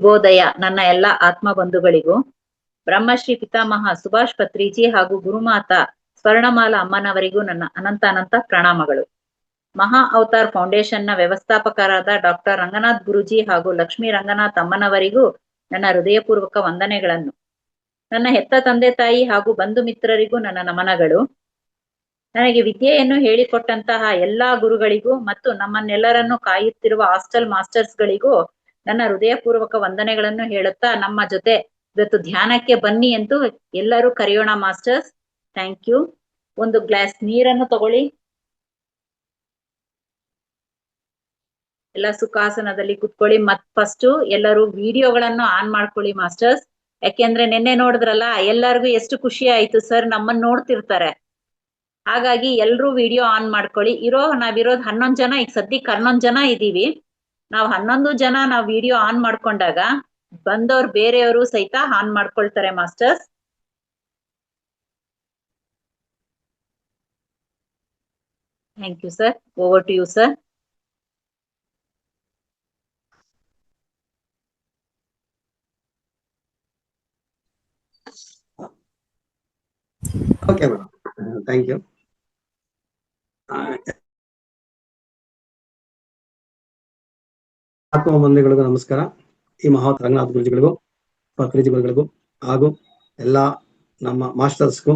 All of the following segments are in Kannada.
ಶುಭೋದಯ ನನ್ನ ಎಲ್ಲ ಆತ್ಮ ಬಂಧುಗಳಿಗೂ. ಬ್ರಹ್ಮಶ್ರೀ ಪಿತಾಮಹ ಸುಭಾಷ್ ಪತ್ರಿಜಿ ಹಾಗೂ ಗುರುಮಾತಾ ಸ್ವರ್ಣಮಾಲಾ ಅಮ್ಮನವರಿಗೂ ನನ್ನ ಅನಂತ ಪ್ರಣಾಮಗಳು. ಮಹಾ ಅವತಾರ್ ಫೌಂಡೇಶನ್ನ ವ್ಯವಸ್ಥಾಪಕರಾದ ಡಾಕ್ಟರ್ ರಂಗನಾಥ್ ಗುರುಜಿ ಹಾಗೂ ಲಕ್ಷ್ಮೀ ರಂಗನಾಥ್ ಅಮ್ಮನವರಿಗೂ ನನ್ನ ಹೃದಯಪೂರ್ವಕ ವಂದನೆಗಳನ್ನು. ನನ್ನ ಹೆತ್ತ ತಂದೆ ತಾಯಿ ಹಾಗೂ ಬಂಧು ಮಿತ್ರರಿಗೂ ನನ್ನ ನಮನಗಳು. ನನಗೆ ವಿದ್ಯೆಯನ್ನು ಹೇಳಿಕೊಟ್ಟಂತಹ ಎಲ್ಲಾ ಗುರುಗಳಿಗೂ ಮತ್ತು ನಮ್ಮನ್ನೆಲ್ಲರನ್ನು ಕಾಯುತ್ತಿರುವ ಹಾಸ್ಟೆಲ್ ಮಾಸ್ಟರ್ಸ್ಗಳಿಗೂ ನನ್ನ ಹೃದಯಪೂರ್ವಕ ವಂದನೆಗಳನ್ನು ಹೇಳುತ್ತಾ, ನಮ್ಮ ಜೊತೆ ಇವತ್ತು ಧ್ಯಾನಕ್ಕೆ ಬನ್ನಿ ಎಂದು ಎಲ್ಲರೂ ಕರೆಯೋಣ ಮಾಸ್ಟರ್ಸ್. Thank you. ಒಂದು ಗ್ಲಾಸ್ ನೀರನ್ನು ತಗೊಳ್ಳಿ. ಎಲ್ಲ ಸುಖಾಸನದಲ್ಲಿ ಕುತ್ಕೊಳ್ಳಿ. ಫಸ್ಟ್ ಎಲ್ಲರೂ ವಿಡಿಯೋಗಳನ್ನು ಆನ್ ಮಾಡ್ಕೊಳ್ಳಿ ಮಾಸ್ಟರ್ಸ್. ಯಾಕೆಂದ್ರೆ ನಿನ್ನೆ ನೋಡಿದ್ರಲ್ಲ, ಎಲ್ಲರಿಗೂ ಎಷ್ಟು ಖುಷಿ ಆಯ್ತು, ಸರ್ ನಮ್ಮನ್ನ ನೋಡ್ತಿರ್ತಾರೆ. ಹಾಗಾಗಿ ಎಲ್ರೂ ವಿಡಿಯೋ ಆನ್ ಮಾಡ್ಕೊಳ್ಳಿ. ನಾವಿರೋದು 11 ಜನ, ಈಗ ಸದ್ಯಕ್ಕೆ 11 ಜನ ಇದೀವಿ. ನಾವು 11 ಜನ ವಿಡಿಯೋ ಆನ್ ಮಾಡ್ಕೊಂಡಾಗ ಬಂದವ್ರು ಬೇರೆಯವರು ಸಹಿತ ಆನ್ ಮಾಡ್ಕೊಳ್ತಾರೆ masters. Thank you sir. Over to you sir. Okay madam, thank you. ಆತ್ಮ ಬಂಧುಗಳಿಗೂ ನಮಸ್ಕಾರ. ಈ ಮಹಾವತ ರಂಗನಾಥ್ ಗುರುಜಿಗಳಿಗೂ, ಪತ್ರಿಜಿ ಗುರುಗಳಿಗೂ ಹಾಗೂ ಎಲ್ಲ ನಮ್ಮ ಮಾಸ್ಟರ್ಸ್ಗೂ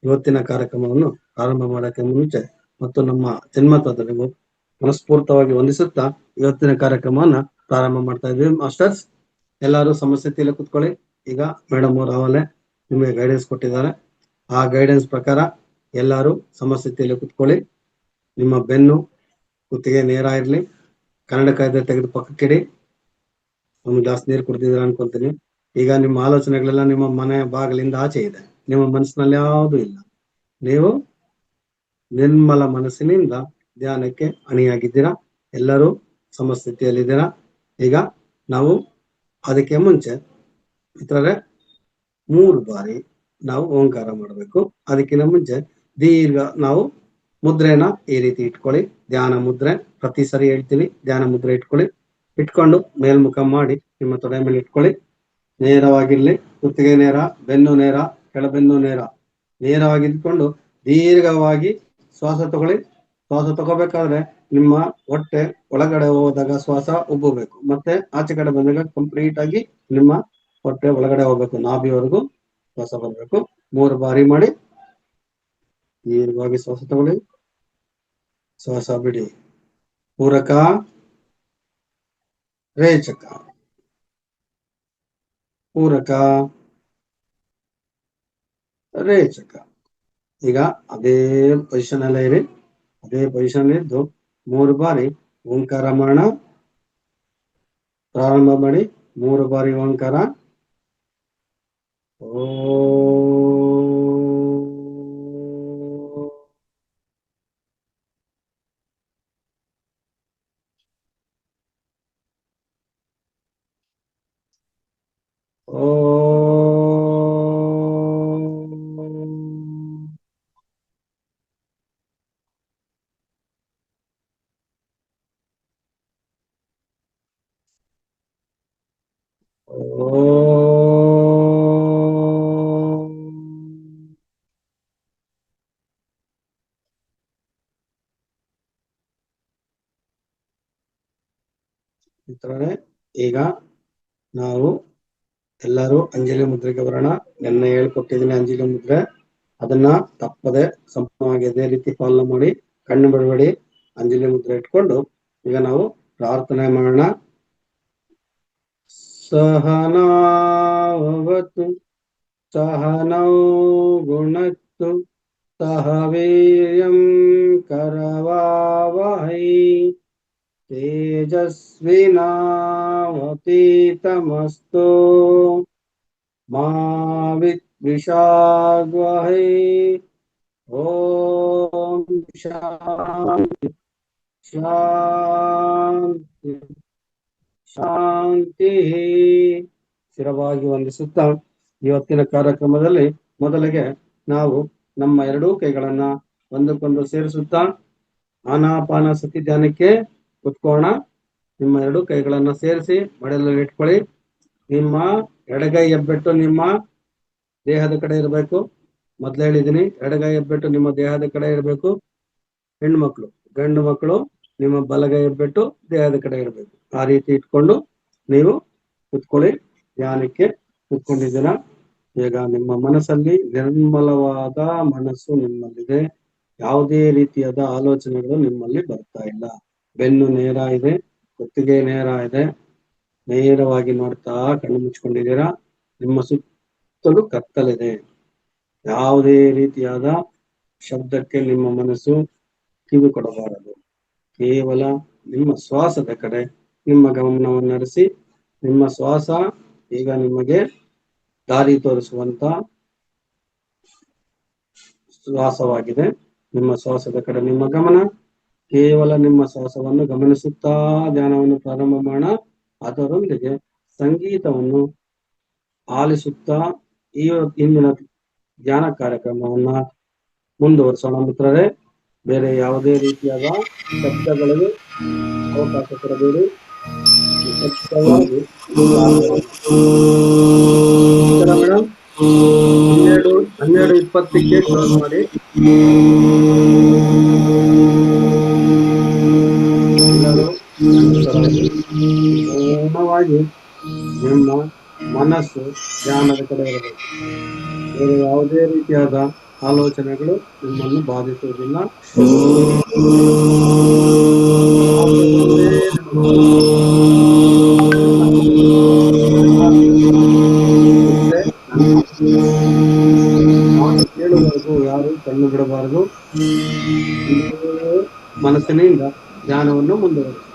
ಇವತ್ತಿನ ಕಾರ್ಯಕ್ರಮವನ್ನು ಪ್ರಾರಂಭ ಮಾಡೋಕ್ಕೆ ಮುಂಚೆ ಮತ್ತು ನಮ್ಮ ಜನ್ಮತದರಿಗೂ ಮನಸ್ಫೂರ್ತವಾಗಿ ವಂದಿಸುತ್ತಾ ಇವತ್ತಿನ ಕಾರ್ಯಕ್ರಮವನ್ನ ಪ್ರಾರಂಭ ಮಾಡ್ತಾ ಇದ್ವಿ. ಮಾಸ್ಟರ್ಸ್ ಎಲ್ಲರೂ ಸಮಸ್ಥಿತಿಯಲ್ಲಿ ಕುತ್ಕೊಳ್ಳಿ. ಈಗ ಮೇಡಮ್ ಅವರು ಆವಲ್ಲೇ ನಿಮಗೆ ಗೈಡೆನ್ಸ್ ಕೊಟ್ಟಿದ್ದಾರೆ. ಆ ಗೈಡೆನ್ಸ್ ಪ್ರಕಾರ ಎಲ್ಲರೂ ಸಮಸ್ಥಿತಿಯಲ್ಲಿ ಕುತ್ಕೊಳ್ಳಿ. ನಿಮ್ಮ ಬೆನ್ನು ಕುತ್ತಿಗೆ ನೇರ ಇರಲಿ. ಕನ್ನಡ ಕಾಯ್ದೆ ತೆಗೆದು ಪಕ್ಕಕ್ಕಿಡಿ. ಒಂದು ಗ್ಲಾಸ್ ನೀರು ಕುಡ್ದಿದ್ದೀರ ಅನ್ಕೊಂತೀನಿ. ಈಗ ನಿಮ್ಮ ಆಲೋಚನೆಗಳೆಲ್ಲ ನಿಮ್ಮ ಮನೆ ಬಾಗಿಲಿಂದ ಆಚೆ ಇದೆ. ನಿಮ್ಮ ಮನಸ್ಸಿನಲ್ಲಿ ಯಾವುದೂ ಇಲ್ಲ. ನೀವು ನಿರ್ಮಲ ಮನಸ್ಸಿನಿಂದ ಧ್ಯಾನಕ್ಕೆ ಅಣಿಯಾಗಿದ್ದೀರಾ. ಎಲ್ಲರೂ ಸಮಸ್ಥಿತಿಯಲ್ಲಿದ್ದೀರಾ. ಈಗ ನಾವು ಅದಕ್ಕೆ ಮುಂಚೆ ಮಿತ್ರರೇ 3 ಬಾರಿ ನಾವು ಓಂಕಾರ ಮಾಡಬೇಕು. ಅದಕ್ಕಿಂತ ಮುಂಚೆ ದೀರ್ಘ ನಾವು ಮುದ್ರೆನ ಈ ರೀತಿ ಇಟ್ಕೊಳ್ಳಿ. ಧ್ಯಾನ ಮುದ್ರೆ ಪ್ರತಿ ಸರಿ ಹೇಳ್ತೀನಿ. ಧ್ಯಾನ ಮುದ್ರೆ ಇಟ್ಕೊಂಡು ಮೇಲ್ಮುಖ ಮಾಡಿ ನಿಮ್ಮ ತೊಡೆ ಮೇಲೆ ಇಟ್ಕೊಳ್ಳಿ. ನೇರವಾಗಿರ್ಲಿ. ಕುತ್ತಿಗೆ ನೇರ, ಬೆನ್ನು ನೇರ, ಕೆಳಬೆನ್ನು ನೇರವಾಗಿ ಇಟ್ಕೊಂಡು ದೀರ್ಘವಾಗಿ ಶ್ವಾಸ ತಗೊಳ್ಳಿ. ಶ್ವಾಸ ತಗೋಬೇಕಾದ್ರೆ ನಿಮ್ಮ ಹೊಟ್ಟೆ ಒಳಗಡೆ ಹೋದಾಗ ಶ್ವಾಸ ಉಬ್ಬಬೇಕು, ಮತ್ತೆ ಆಚೆ ಕಡೆ ಬಂದಾಗ ಕಂಪ್ಲೀಟ್ ಆಗಿ ನಿಮ್ಮ ಹೊಟ್ಟೆ ಒಳಗಡೆ ಹೋಗ್ಬೇಕು. ನಾಭಿವರೆಗೂ ಶ್ವಾಸ ಬರ್ಬೇಕು. 3 ಬಾರಿ ಮಾಡಿ. ದೀರ್ಘವಾಗಿ ಶ್ವಾಸ ತಗೊಳ್ಳಿ, ಶ್ವಾಸ ಬಿಡಿ. ಪೂರಕ, ರೇಚಕ, ಪೂರಕ, ರೇಚಕ. ಈಗ ಅದೇ ಪೊಸಿಷನ್ ಅಲ್ಲೇ ಇರಿ. ಅದೇ ಪೊಸಿಷನ್ ಇದ್ದು 3 ಬಾರಿ ಓಂಕಾರ ಮಾಡೋಣ. ಪ್ರಾರಂಭ ಮಾಡಿ. 3 ಬಾರಿ ಓಂಕಾರ. ಈಗ ನಾವು ಎಲ್ಲರೂ ಅಂಜಲಿ ಮುದ್ರೆಗೆ ಬರೋಣ. ನೆನ್ನೆ ಹೇಳ್ಕೊಟ್ಟಿದ್ದೀನಿ ಅಂಜಲಿ ಮುದ್ರೆ. ಅದನ್ನ ತಪ್ಪದೆ ಸಂಪೂರ್ಣವಾಗಿ ಅದೇ ರೀತಿ ಪಾಲನೆ ಮಾಡಿ. ಕಣ್ಣು ಬಿಡಬೇಡಿ. ಅಂಜಲಿ ಮುದ್ರೆ ಇಟ್ಕೊಂಡು ಈಗ ನಾವು ಪ್ರಾರ್ಥನೆ ಮಾಡೋಣ. ಸಹನಾವತು ಸಹನೌ ಗುಣತ್ತು ಸಹ ವೀರ್ಯಂ ಕರವಾವಹೈ ತೇಜಸ್ವಿನಾವತೀತಮಸ್ತು ಮಾ ವಿದ್ವಿಷಾವಹೈ. ಓಂ ಶಾಂತಿ ಶಾಂತಿ ಶಾಂತಿ. ಸ್ಥಿರವಾಗಿ ವಂದಿಸುತ್ತಾ ಇವತ್ತಿನ ಕಾರ್ಯಕ್ರಮದಲ್ಲಿ ಮೊದಲಿಗೆ ನಾವು ನಮ್ಮ 2 ಕೈಗಳನ್ನ ಒಂದಕ್ಕೊಂದು ಸೇರಿಸುತ್ತಾ ಆನಾಪಾನ ಸತಿ ಧ್ಯಾನಕ್ಕೆ ಕುತ್ಕೋಣ. ನಿಮ್ಮ 2 ಕೈಗಳನ್ನ ಸೇರಿಸಿ ಮಡಿಲಲ್ಲಿ ಇಟ್ಕೊಳ್ಳಿ. ನಿಮ್ಮ ಎಡಗೈ ಹೆಬ್ಬೆಟ್ಟು ನಿಮ್ಮ ದೇಹದ ಕಡೆ ಇರಬೇಕು. ಮೊದ್ಲು ಹೇಳಿದೀನಿ, ಎಡಗೈ ಹೆಬ್ಬೆಟ್ಟು ನಿಮ್ಮ ದೇಹದ ಕಡೆ ಇರಬೇಕು. ಹೆಣ್ಮಕ್ಳು, ಗಂಡು ಮಕ್ಕಳು ನಿಮ್ಮ ಬಲಗೈ ಹೆಬ್ಬೆಟ್ಟು ದೇಹದ ಕಡೆ ಇರಬೇಕು. ಆ ರೀತಿ ಇಟ್ಕೊಂಡು ನೀವು ಕುತ್ಕೊಳ್ಳಿ. ಧ್ಯಾನಕ್ಕೆ ಕುತ್ಕೊಂಡಿದ್ದೀರಾ. ಈಗ ನಿಮ್ಮ ಮನಸ್ಸಲ್ಲಿ ನಿರ್ಮಲವಾದ ಮನಸ್ಸು ನಿಮ್ಮಲ್ಲಿದೆ. ಯಾವುದೇ ರೀತಿಯಾದ ಆಲೋಚನೆಗಳು ನಿಮ್ಮಲ್ಲಿ ಬರ್ತಾ ಇಲ್ಲ. ಬೆನ್ನು ನೇರ ಇದೆ, ಕುತ್ತಿಗೆ ನೇರ ಇದೆ. ನೇರವಾಗಿ ನೋಡ್ತಾ ಕಣ್ಣು ಮುಚ್ಕೊಂಡಿದ್ದೀರಾ. ನಿಮ್ಮ ಸುತ್ತಲೂ ಕತ್ತಲಿದೆ. ಯಾವುದೇ ರೀತಿಯಾದ ಶಬ್ದಕ್ಕೆ ನಿಮ್ಮ ಮನಸ್ಸು ಕಿವಿ ಕೊಡಬಾರದು. ಕೇವಲ ನಿಮ್ಮ ಶ್ವಾಸದ ಕಡೆ ನಿಮ್ಮ ಗಮನವನ್ನು ಹರಿಸಿ. ನಿಮ್ಮ ಶ್ವಾಸ ಈಗ ನಿಮಗೆ ದಾರಿ ತೋರಿಸುವಂತ ಶ್ವಾಸವಾಗಿದೆ. ನಿಮ್ಮ ಶ್ವಾಸದ ಕಡೆ ನಿಮ್ಮ ಗಮನ. ಕೇವಲ ನಿಮ್ಮ ಶ್ವಾಸವನ್ನು ಗಮನಿಸುತ್ತಾ ಧ್ಯಾನವನ್ನು ಪ್ರಾರಂಭ ಮಾಡೋಣ. ಅದರೊಂದಿಗೆ ಸಂಗೀತವನ್ನು ಆಲಿಸುತ್ತಾ ಈ ಇಂದಿನ ಧ್ಯಾನ ಕಾರ್ಯಕ್ರಮವನ್ನ ಮುಂದುವರಿಸೋಣ ಮಿತ್ರರೇ. ಬೇರೆ ಯಾವುದೇ ರೀತಿಯಾದ ಶಬ್ದಗಳಿಗೆ ಅವಕಾಶ ಕೊಡಬೇಡಿ. ನಿಶ್ಶಬ್ದವಾಗಿ ಮೇಡಮ್ 12:20ಕ್ಕೆ ಕ್ಲೋಸ್ ಮಾಡಿ. ಎಲ್ಲರೂ ಮೌನವಾಗಿ ನಿಮ್ಮ ಮನಸ್ಸು ಧ್ಯಾನದ ಕಡೆ ಇರಬೇಕು. ಬೇರೆ ಯಾವುದೇ ರೀತಿಯಾದ ಆಲೋಚನೆಗಳು ನಿಮ್ಮನ್ನು ಬಾಧಿಸುವುದಿಲ್ಲ. ಮಾತು ಕೇಳುವವರೆಗೂ ಯಾರು ಕಣ್ಣು ಬಿಡಬಾರದು. ಮನಸ್ಸಿನಿಂದ ಧ್ಯಾನವನ್ನು ಮುಂದುವರಿಸಿ.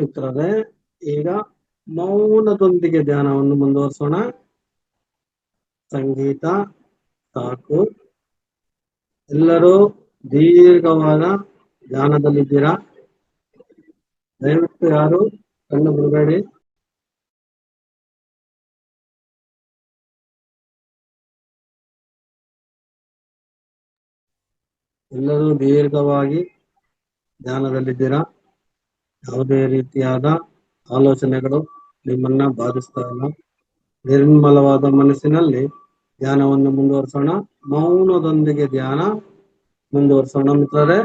ಮಿತ್ರರೇ, ಈಗ ಮೌನದೊಂದಿಗೆ ಧ್ಯಾನವನ್ನು ಮುಂದುವರಿಸೋಣ. ಸಂಗೀತ ಸಾಕು. ಎಲ್ಲರೂ ದೀರ್ಘವಾದ ಧ್ಯಾನದಲ್ಲಿದ್ದೀರಾ? ದಯವಿಟ್ಟು ಯಾರು ಕಣ್ಣು ಬಿಡಬೇಡಿ. ಎಲ್ಲರೂ ದೀರ್ಘವಾಗಿ ಧ್ಯಾನದಲ್ಲಿದ್ದೀರಾ? ಯಾವುದೇ ರೀತಿಯಾದ ಆಲೋಚನೆಗಳು ನಿಮ್ಮನ್ನ ಬಾಧಿಸ್ತಾ ಇಲ್ಲ. ನಿರ್ಮಲವಾದ ಮನಸ್ಸಿನಲ್ಲಿ ಧ್ಯಾನವನ್ನು ಮುಂದುವರಿಸೋಣ. ಮೌನದೊಂದಿಗೆ ಧ್ಯಾನ ಮುಂದುವರಿಸೋಣ ಮಿತ್ರರೇ.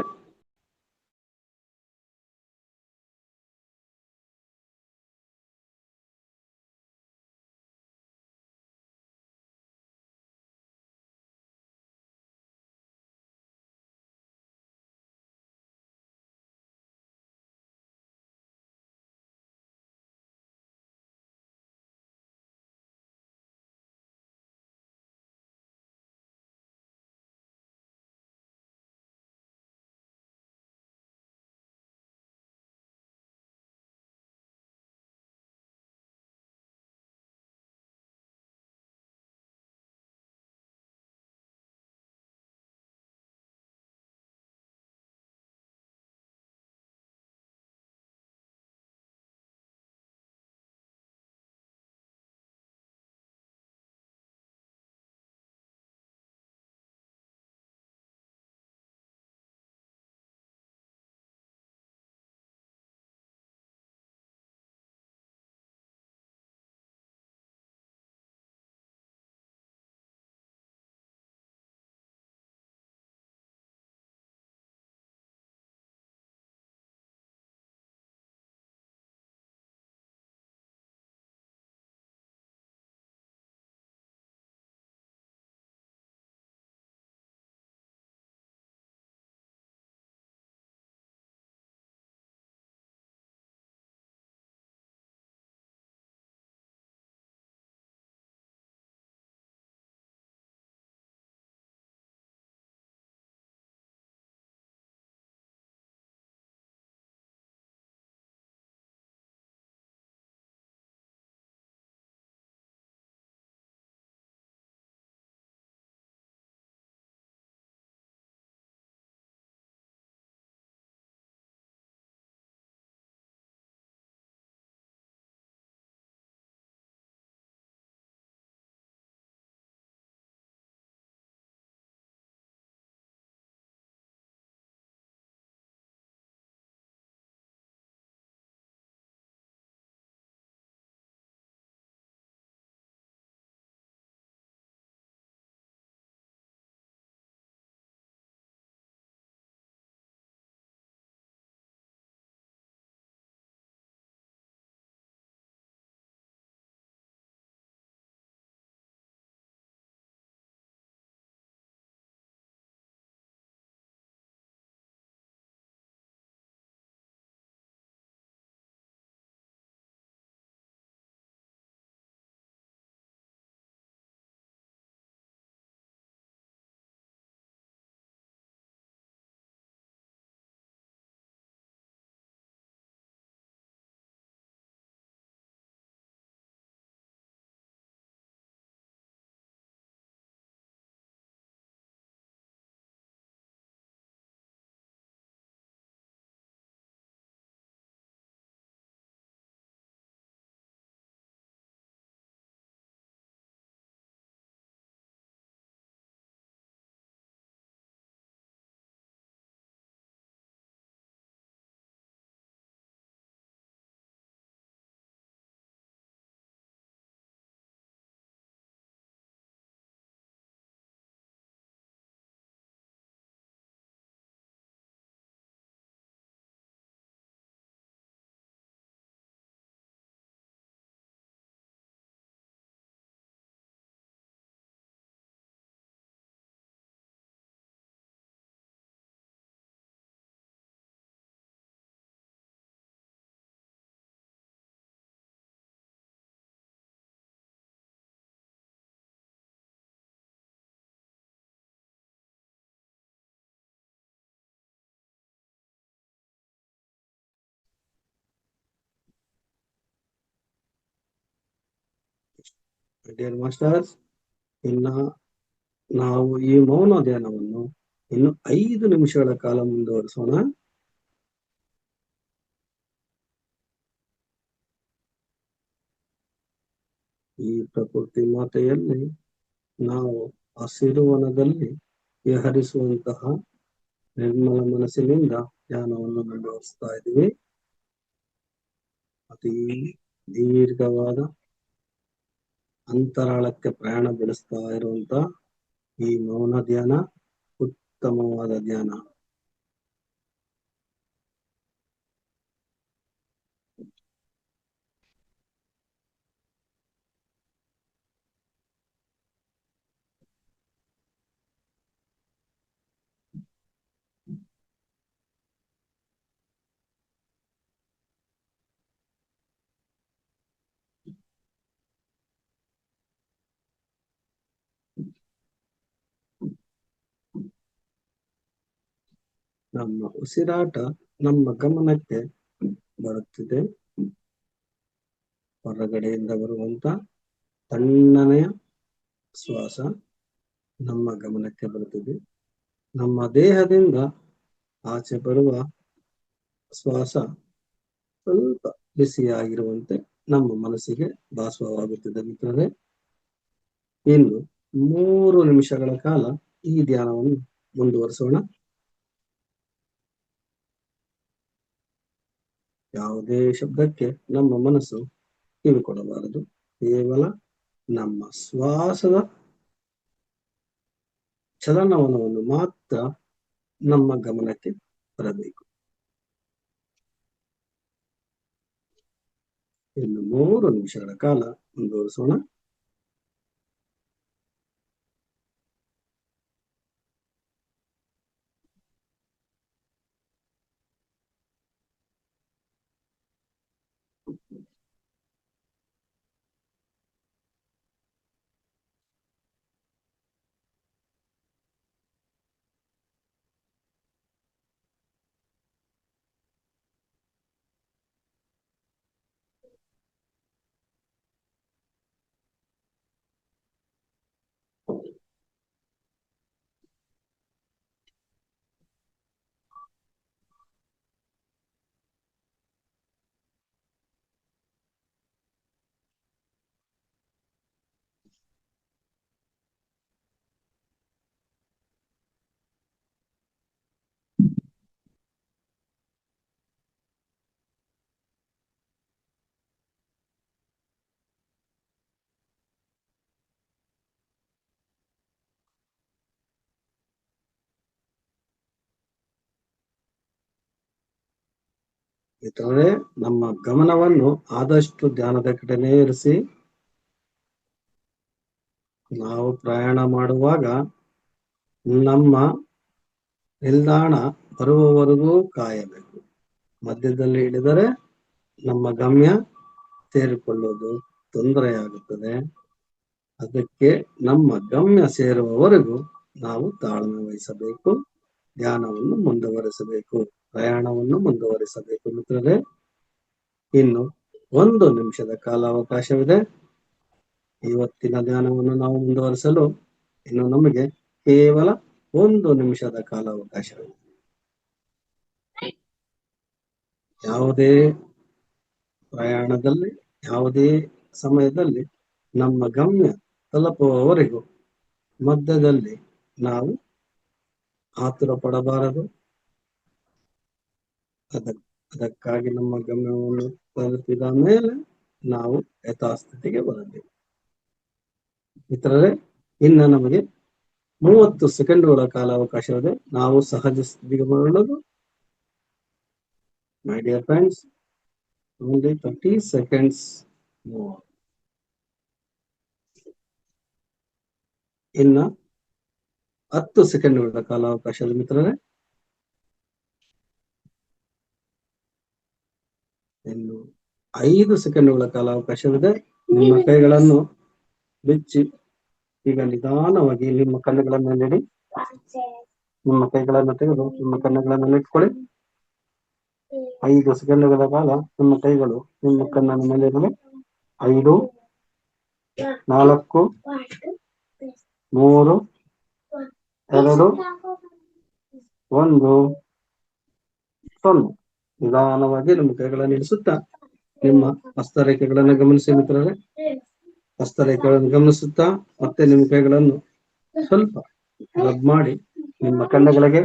ಡಿಯರ್ ಮಾಸ್ಟರ್ಸ್, ಇನ್ನ ನಾವು ಈ ಮೌನ ಧ್ಯಾನವನ್ನು ಇನ್ನು 5 ನಿಮಿಷಗಳ ಕಾಲ ಮುಂದುವರಿಸೋಣ. ಈ ಪ್ರಕೃತಿ ಮಾತೆಯಲ್ಲಿ ನಾವು ಹಸಿರುವನದಲ್ಲಿ ವಿಹರಿಸುವಂತಹ ನಿರ್ಮಲ ಮನಸ್ಸಿನಿಂದ ಧ್ಯಾನವನ್ನು ಮುಂದುವರಿಸ್ತಾ ಇದ್ದೀವಿ. ಅತಿ ದೀರ್ಘವಾದ ಅಂತರಾಳಕ್ಕೆ ಪ್ರಯಾಣ ಬೆಳೆಸ್ತಾ ಇರುವಂತ ಈ ಮೌನ ಧ್ಯಾನ ಉತ್ತಮವಾದ ಧ್ಯಾನ. ನಮ್ಮ ಉಸಿರಾಟ ನಮ್ಮ ಗಮನಕ್ಕೆ ಬರುತ್ತಿದೆ. ಹೊರಗಡೆಯಿಂದ ಬರುವಂತ ತಣ್ಣನೆಯ ಶ್ವಾಸ ನಮ್ಮ ಗಮನಕ್ಕೆ ಬರುತ್ತಿದೆ. ನಮ್ಮ ದೇಹದಿಂದ ಆಚೆ ಬರುವ ಶ್ವಾಸ ಸ್ವಲ್ಪ ಬಿಸಿಯಾಗಿರುವಂತೆ ನಮ್ಮ ಮನಸ್ಸಿಗೆ ಭಾಸವಾಗುತ್ತಿದೆ ಮಿತ್ರರೇ. ಇನ್ನು 3 ನಿಮಿಷಗಳ ಕಾಲ ಈ ಧ್ಯಾನವನ್ನು ಮುಂದುವರಿಸೋಣ. ಯಾವುದೇ ಶಬ್ದಕ್ಕೆ ನಮ್ಮ ಮನಸ್ಸು ಕಿವಿಕೊಡಬಾರದು. ಕೇವಲ ನಮ್ಮ ಶ್ವಾಸದ ಚಲನವಲನವನ್ನು ಮಾತ್ರ ನಮ್ಮ ಗಮನಕ್ಕೆ ಬರಬೇಕು. ಇನ್ನು 3 ನಿಮಿಷಗಳ ಕಾಲ ಮುಂದುವರಿಸೋಣ. ಮಿತ್ರರೇ, ನಮ್ಮ ಗಮನವನ್ನು ಆದಷ್ಟು ಧ್ಯಾನದ ಕಡೆನೇ ಇರಿಸಿ. ನಾವು ಪ್ರಯಾಣ ಮಾಡುವಾಗ ನಮ್ಮ ನಿಲ್ದಾಣ ಬರುವವರೆಗೂ ಕಾಯಬೇಕು. ಮಧ್ಯದಲ್ಲಿ ಇಳಿದರೆ ನಮ್ಮ ಗಮ್ಯ ಸೇರಿಕೊಳ್ಳುವುದು ತೊಂದರೆಯಾಗುತ್ತದೆ. ಅದಕ್ಕೆ ನಮ್ಮ ಗಮ್ಯ ಸೇರುವವರೆಗೂ ನಾವು ತಾಳ್ಮೆ ವಹಿಸಬೇಕು, ಧ್ಯಾನವನ್ನು ಮುಂದುವರಿಸಬೇಕು, ಪ್ರಯಾಣವನ್ನು ಮುಂದುವರಿಸಬೇಕು ಮಿತ್ರರೇ. ಇನ್ನು 1 ನಿಮಿಷದ ಕಾಲಾವಕಾಶವಿದೆ. ಇವತ್ತಿನ ಧ್ಯಾನವನ್ನು ನಾವು ಮುಂದುವರಿಸಲು ಇನ್ನು ನಮಗೆ ಕೇವಲ 1 ನಿಮಿಷದ ಕಾಲಾವಕಾಶವಿದೆ. ಯಾವುದೇ ಪ್ರಯಾಣದಲ್ಲಿ, ಯಾವುದೇ ಸಮಯದಲ್ಲಿ ನಮ್ಮ ಗಮ್ಯ ತಲುಪುವವರೆಗೂ ಮಧ್ಯದಲ್ಲಿ ನಾವು ಆತುರ ಪಡಬಾರದು. ಅದಕ್ಕಾಗಿ ನಮ್ಮ ಗಮ್ಯವನ್ನು ತಲುಪಿದ ಮೇಲೆ ನಾವು ಯಥಾಸ್ಥಿತಿಗೆ ಬರಬೇಕು. ಮಿತ್ರರೇ, ಇನ್ನು ನಮಗೆ 30 ಸೆಕೆಂಡ್ಗಳ ಕಾಲಾವಕಾಶವಿದೆ. ನಾವು ಸಹಜ ಸ್ಥಿತಿಗೆ ಬರಲು my dear friends, only 30 seconds more. ಇನ್ನು 10 ಸೆಕೆಂಡ್ಗಳ ಕಾಲಾವಕಾಶದ ಮಿತ್ರರೇ. ಇನ್ನು 5 ಸೆಕೆಂಡ್ಗಳ ಕಾಲಾವಕಾಶವಿದೆ. ನಿಮ್ಮ ಕೈಗಳನ್ನು ಬಿಚ್ಚಿ ಈಗ ನಿಧಾನವಾಗಿ ನಿಮ್ಮ ಕಣ್ಣುಗಳ ಮೇಲೆ ನಿಮ್ಮ ಕೈಗಳನ್ನು ತೆಗೆದು ನಿಮ್ಮ ಕಣ್ಣುಗಳ ಮೇಲೆ ಇಟ್ಕೊಳ್ಳಿ. 5 ಸೆಕೆಂಡ್ಗಳ ಕಾಲ ನಿಮ್ಮ ಕೈಗಳು ನಿಮ್ಮ ಕಣ್ಣಿನ ಮೇಲೆ ಇರಲಿ. 5, 4 3 2 1 0. ನಿಧಾನವಾಗಿ ನಿಮ್ಮ ಕೈಗಳನ್ನು ಇಳಿಸುತ್ತಾ ನಿಮ್ಮ ಹಸ್ತರೇಖೆಗಳನ್ನು ಗಮನಿಸಿ ಮಿತ್ರರೇ. ಹಸ್ತರೇಖೆಗಳನ್ನು ಗಮನಿಸುತ್ತಾ ಮತ್ತೆ ನಿಮ್ಮ ಕೈಗಳನ್ನು ಸ್ವಲ್ಪ ರಬ್ ಮಾಡಿ ನಿಮ್ಮ ಕಣ್ಣುಗಳಿಗೆ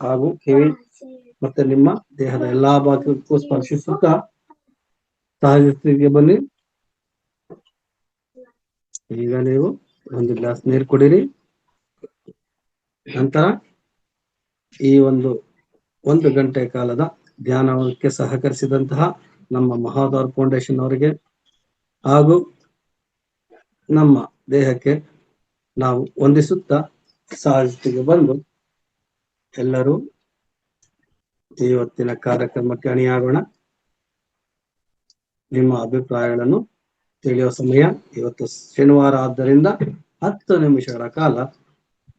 ಹಾಗೂ ಕಿವಿ ಮತ್ತೆ ನಿಮ್ಮ ದೇಹದ ಎಲ್ಲಾ ಭಾಗಕ್ಕೂ ಸ್ಪರ್ಶಿಸುತ್ತಾ ಸಹಜ ಸ್ಥಿತಿಗೆ ಬನ್ನಿ. ಈಗ ನೀವು 1 ಗ್ಲಾಸ್ ನೀರು ಕುಡಿರಿ. ನಂತರ ಈ ಒಂದು ಗಂಟೆ ಕಾಲದ ಧ್ಯಾನಕ್ಕೆ ಸಹಕರಿಸಿದಂತಹ ನಮ್ಮ ಮಹಾದ್ವಾರ ಫೌಂಡೇಶನ್ ಅವರಿಗೆ ಹಾಗೂ ನಮ್ಮ ದೇಹಕ್ಕೆ ನಾವು ವಂದಿಸುತ್ತಾ ಸಹಜತೆಗೆ ಬಂದು ಎಲ್ಲರೂ ಇವತ್ತಿನ ಕಾರ್ಯಕ್ರಮಕ್ಕೆ ಅಣಿಯಾಗೋಣ. ನಿಮ್ಮ ಅಭಿಪ್ರಾಯಗಳನ್ನು ತಿಳಿಯುವ ಸಮಯ. ಇವತ್ತು ಶನಿವಾರ ಆದ್ದರಿಂದ 10 ನಿಮಿಷಗಳ ಕಾಲ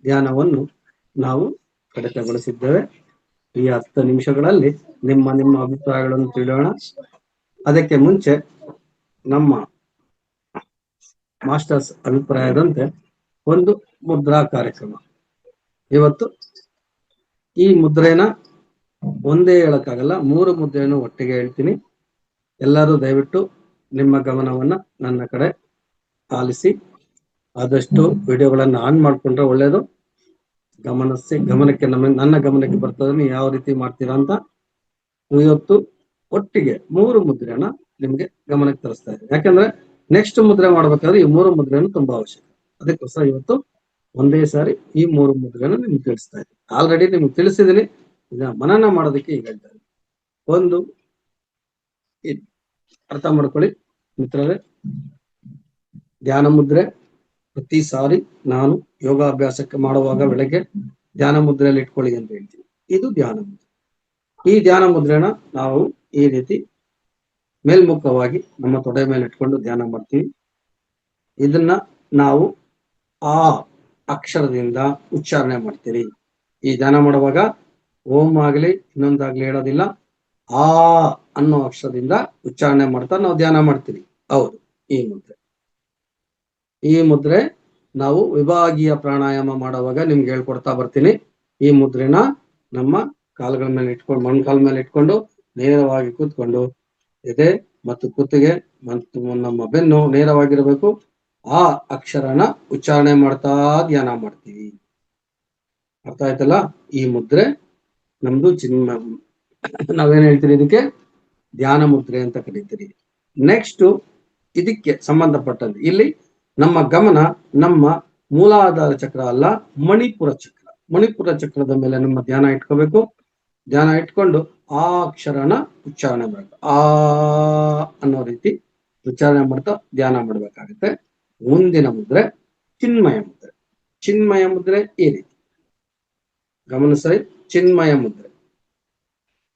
ಧ್ಯಾನವನ್ನು ನಾವು ಕಡಿತಗೊಳಿಸಿದ್ದೇವೆ. ಈ 10 ನಿಮಿಷಗಳಲ್ಲಿ ನಿಮ್ಮ ಅಭಿಪ್ರಾಯಗಳನ್ನು ತಿಳಿಯೋಣ. ಅದಕ್ಕೆ ಮುಂಚೆ ನಮ್ಮ ಮಾಸ್ಟರ್ಸ್ ಅಭಿಪ್ರಾಯದಂತೆ ಒಂದು ಮುದ್ರಾ ಕಾರ್ಯಕ್ರಮ. ಇವತ್ತು ಈ ಮುದ್ರೆನ ಒಂದೇ ಹೇಳಕ್ಕಾಗಲ್ಲ, 3 ಮುದ್ರೆಯನ್ನು ಒಟ್ಟಿಗೆ ಹೇಳ್ತೀನಿ. ಎಲ್ಲರೂ ದಯವಿಟ್ಟು ನಿಮ್ಮ ಗಮನವನ್ನ ನನ್ನ ಕಡೆ ಆಲಿಸಿ. ಆದಷ್ಟು ವಿಡಿಯೋಗಳನ್ನ ಆನ್ ಮಾಡ್ಕೊಂಡ್ರೆ ಒಳ್ಳೇದು. ಗಮನಕ್ಕೆ ನನ್ನ ಗಮನಕ್ಕೆ ಬರ್ತದೆ ನೀವು ಯಾವ ರೀತಿ ಮಾಡ್ತೀರಾ ಅಂತ. ಇವತ್ತು ಒಟ್ಟಿಗೆ 3 ಮುದ್ರೆನ ನಿಮ್ಗೆ ಗಮನಕ್ಕೆ ತರಿಸ್ತಾ ಇದ್ದೀನಿ. ಯಾಕಂದ್ರೆ ನೆಕ್ಸ್ಟ್ ಮುದ್ರೆ ಮಾಡ್ಬೇಕಾದ್ರೆ ಈ 3 ಮುದ್ರೆಯನ್ನು ತುಂಬಾ ಅವಶ್ಯಕ. ಅದಕ್ಕೋಸ್ಕರ ಇವತ್ತು ಒಂದೇ ಸಾರಿ ಈ 3 ಮುದ್ರೆಯನ್ನು ನಿಮ್ಗೆ ತಿಳಿಸ್ತಾ ಇದ್ದೀನಿ. ಆಲ್ರೆಡಿ ನಿಮ್ಗೆ ತಿಳಿಸಿದ್ದೀನಿ, ಇದನ್ನ ಮನನ ಮಾಡೋದಕ್ಕೆ ಈಗ ಹೇಳ್ತಾ ಇದ್ದೀನಿ. ಒಂದು ಅರ್ಥ ಮಾಡ್ಕೊಳ್ಳಿ ಮಿತ್ರರೇ. ಧ್ಯಾನ ಮುದ್ರೆ ಪ್ರತಿ ಸಾರಿ ನಾನು ಯೋಗಾಭ್ಯಾಸಕ್ಕೆ ಮಾಡುವಾಗ ಬೆಳಗ್ಗೆ ಧ್ಯಾನ ಮುದ್ರೆಯಲ್ಲಿ ಇಟ್ಕೊಳ್ಳಿ ಅಂತ ಹೇಳ್ತೀನಿ. ಇದು ಧ್ಯಾನ ಮುದ್ರೆ. ಈ ಧ್ಯಾನ ಮುದ್ರೆನ ನಾವು ಈ ರೀತಿ ಮೇಲ್ಮುಖವಾಗಿ ನಮ್ಮ ತೊಡೆ ಮೇಲೆ ಇಟ್ಕೊಂಡು ಧ್ಯಾನ ಮಾಡ್ತೀವಿ. ಇದನ್ನ ನಾವು ಆ ಅಕ್ಷರದಿಂದ ಉಚ್ಚಾರಣೆ ಮಾಡ್ತೀರಿ. ಈ ಧ್ಯಾನ ಮಾಡುವಾಗ ಓಂ ಆಗ್ಲಿ ಇನ್ನೊಂದಾಗ್ಲಿ ಹೇಳೋದಿಲ್ಲ, ಆ ಅನ್ನೋ ಅಕ್ಷರದಿಂದ ಉಚ್ಚಾರಣೆ ಮಾಡ್ತಾ ನಾವು ಧ್ಯಾನ ಮಾಡ್ತೀವಿ. ಹೌದು, ಈ ಮುದ್ರೆ ನಾವು ವಿಭಾಗೀಯ ಪ್ರಾಣಾಯಾಮ ಮಾಡುವಾಗ ನಿಮ್ಗೆ ಹೇಳ್ಕೊಡ್ತಾ ಬರ್ತೀನಿ. ಈ ಮುದ್ರೆನ ನಮ್ಮ ಕಾಲುಗಳ ಮೇಲೆ ಇಟ್ಕೊಂಡು, ಮೊಣಕಾಲ ಮೇಲೆ ಇಟ್ಕೊಂಡು ನೇರವಾಗಿ ಕೂತ್ಕೊಂಡು ಎದೆ ಮತ್ತು ಕುತ್ತಿಗೆ ಮತ್ತು ನಮ್ಮ ಬೆನ್ನು ನೇರವಾಗಿರ್ಬೇಕು. ಆ ಅಕ್ಷರನ ಉಚ್ಚಾರಣೆ ಮಾಡ್ತಾ ಧ್ಯಾನ ಮಾಡ್ತೀವಿ. ಅರ್ಥ ಆಯ್ತಲ್ಲ? ಈ ಮುದ್ರೆ ನಮ್ದು ನಾವೇನ್ ಹೇಳ್ತೀರಿ, ಇದಕ್ಕೆ ಧ್ಯಾನ ಮುದ್ರೆ ಅಂತ ಕರೀತೀರಿ. ನೆಕ್ಸ್ಟ್ ಇದಕ್ಕೆ ಸಂಬಂಧಪಟ್ಟಂತೆ ಇಲ್ಲಿ ನಮ್ಮ ಗಮನ ನಮ್ಮ ಮೂಲಾಧಾರ ಚಕ್ರ ಅಲ್ಲ, ಮಣಿಪುರ ಚಕ್ರ. ಮಣಿಪುರ ಚಕ್ರದ ಮೇಲೆ ನಮ್ಮ ಧ್ಯಾನ ಇಟ್ಕೋಬೇಕು. ಧ್ಯಾನ ಇಟ್ಕೊಂಡು ಆ ಅಕ್ಷರನ ಉಚ್ಚಾರಣೆ ಮಾಡ್ಬೇಕು. ಆ ಅನ್ನೋ ರೀತಿ ಉಚ್ಚಾರಣೆ ಮಾಡ್ತಾ ಧ್ಯಾನ ಮಾಡ್ಬೇಕಾಗತ್ತೆ. ಮುಂದಿನ ಮುದ್ರೆ ಚಿನ್ಮಯ ಮುದ್ರೆ. ಚಿನ್ಮಯ ಮುದ್ರೆ ಈ ರೀತಿ ಗಮನಿಸಿ. ಚಿನ್ಮಯ ಮುದ್ರೆ,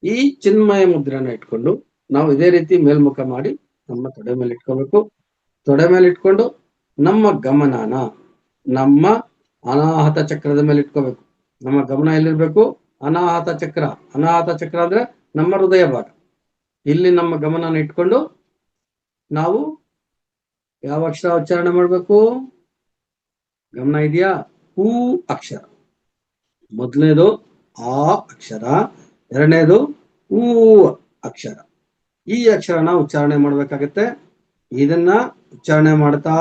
ಈ ಚಿನ್ಮಯ ಮುದ್ರೆನ ಇಟ್ಕೊಂಡು ನಾವು ಇದೇ ರೀತಿ ಮೇಲ್ಮುಖ ಮಾಡಿ ನಮ್ಮ ತೊಡೆ ಮೇಲೆ ಇಟ್ಕೋಬೇಕು. ತೊಡೆ ಮೇಲೆ ಇಟ್ಕೊಂಡು ನಮ್ಮ ಗಮನನ ನಮ್ಮ ಅನಾಹತ ಚಕ್ರದ ಮೇಲೆ ಇಟ್ಕೋಬೇಕು. ನಮ್ಮ ಗಮನ ಎಲ್ಲಿರ್ಬೇಕು? ಅನಾಹತ ಚಕ್ರ. ಅನಾಹತ ಚಕ್ರ ಅಂದ್ರೆ ನಮ್ಮ ಹೃದಯ ಭಾಗ. ಇಲ್ಲಿ ನಮ್ಮ ಗಮನನ ಇಟ್ಕೊಂಡು ನಾವು ಯಾವ ಅಕ್ಷರ ಉಚ್ಚಾರಣೆ ಮಾಡ್ಬೇಕು? ಗಮನ ಇದೆಯಾ? ಹೂ ಅಕ್ಷರ. ಮೊದಲನೇದು ಆ ಅಕ್ಷರ, ಎರಡನೇದು ಹೂ ಅಕ್ಷರ. ಈ ಅಕ್ಷರನ ಉಚ್ಚಾರಣೆ ಮಾಡ್ಬೇಕಾಗತ್ತೆ. ಇದನ್ನ ಉಚ್ಚಾರಣೆ ಮಾಡ್ತಾ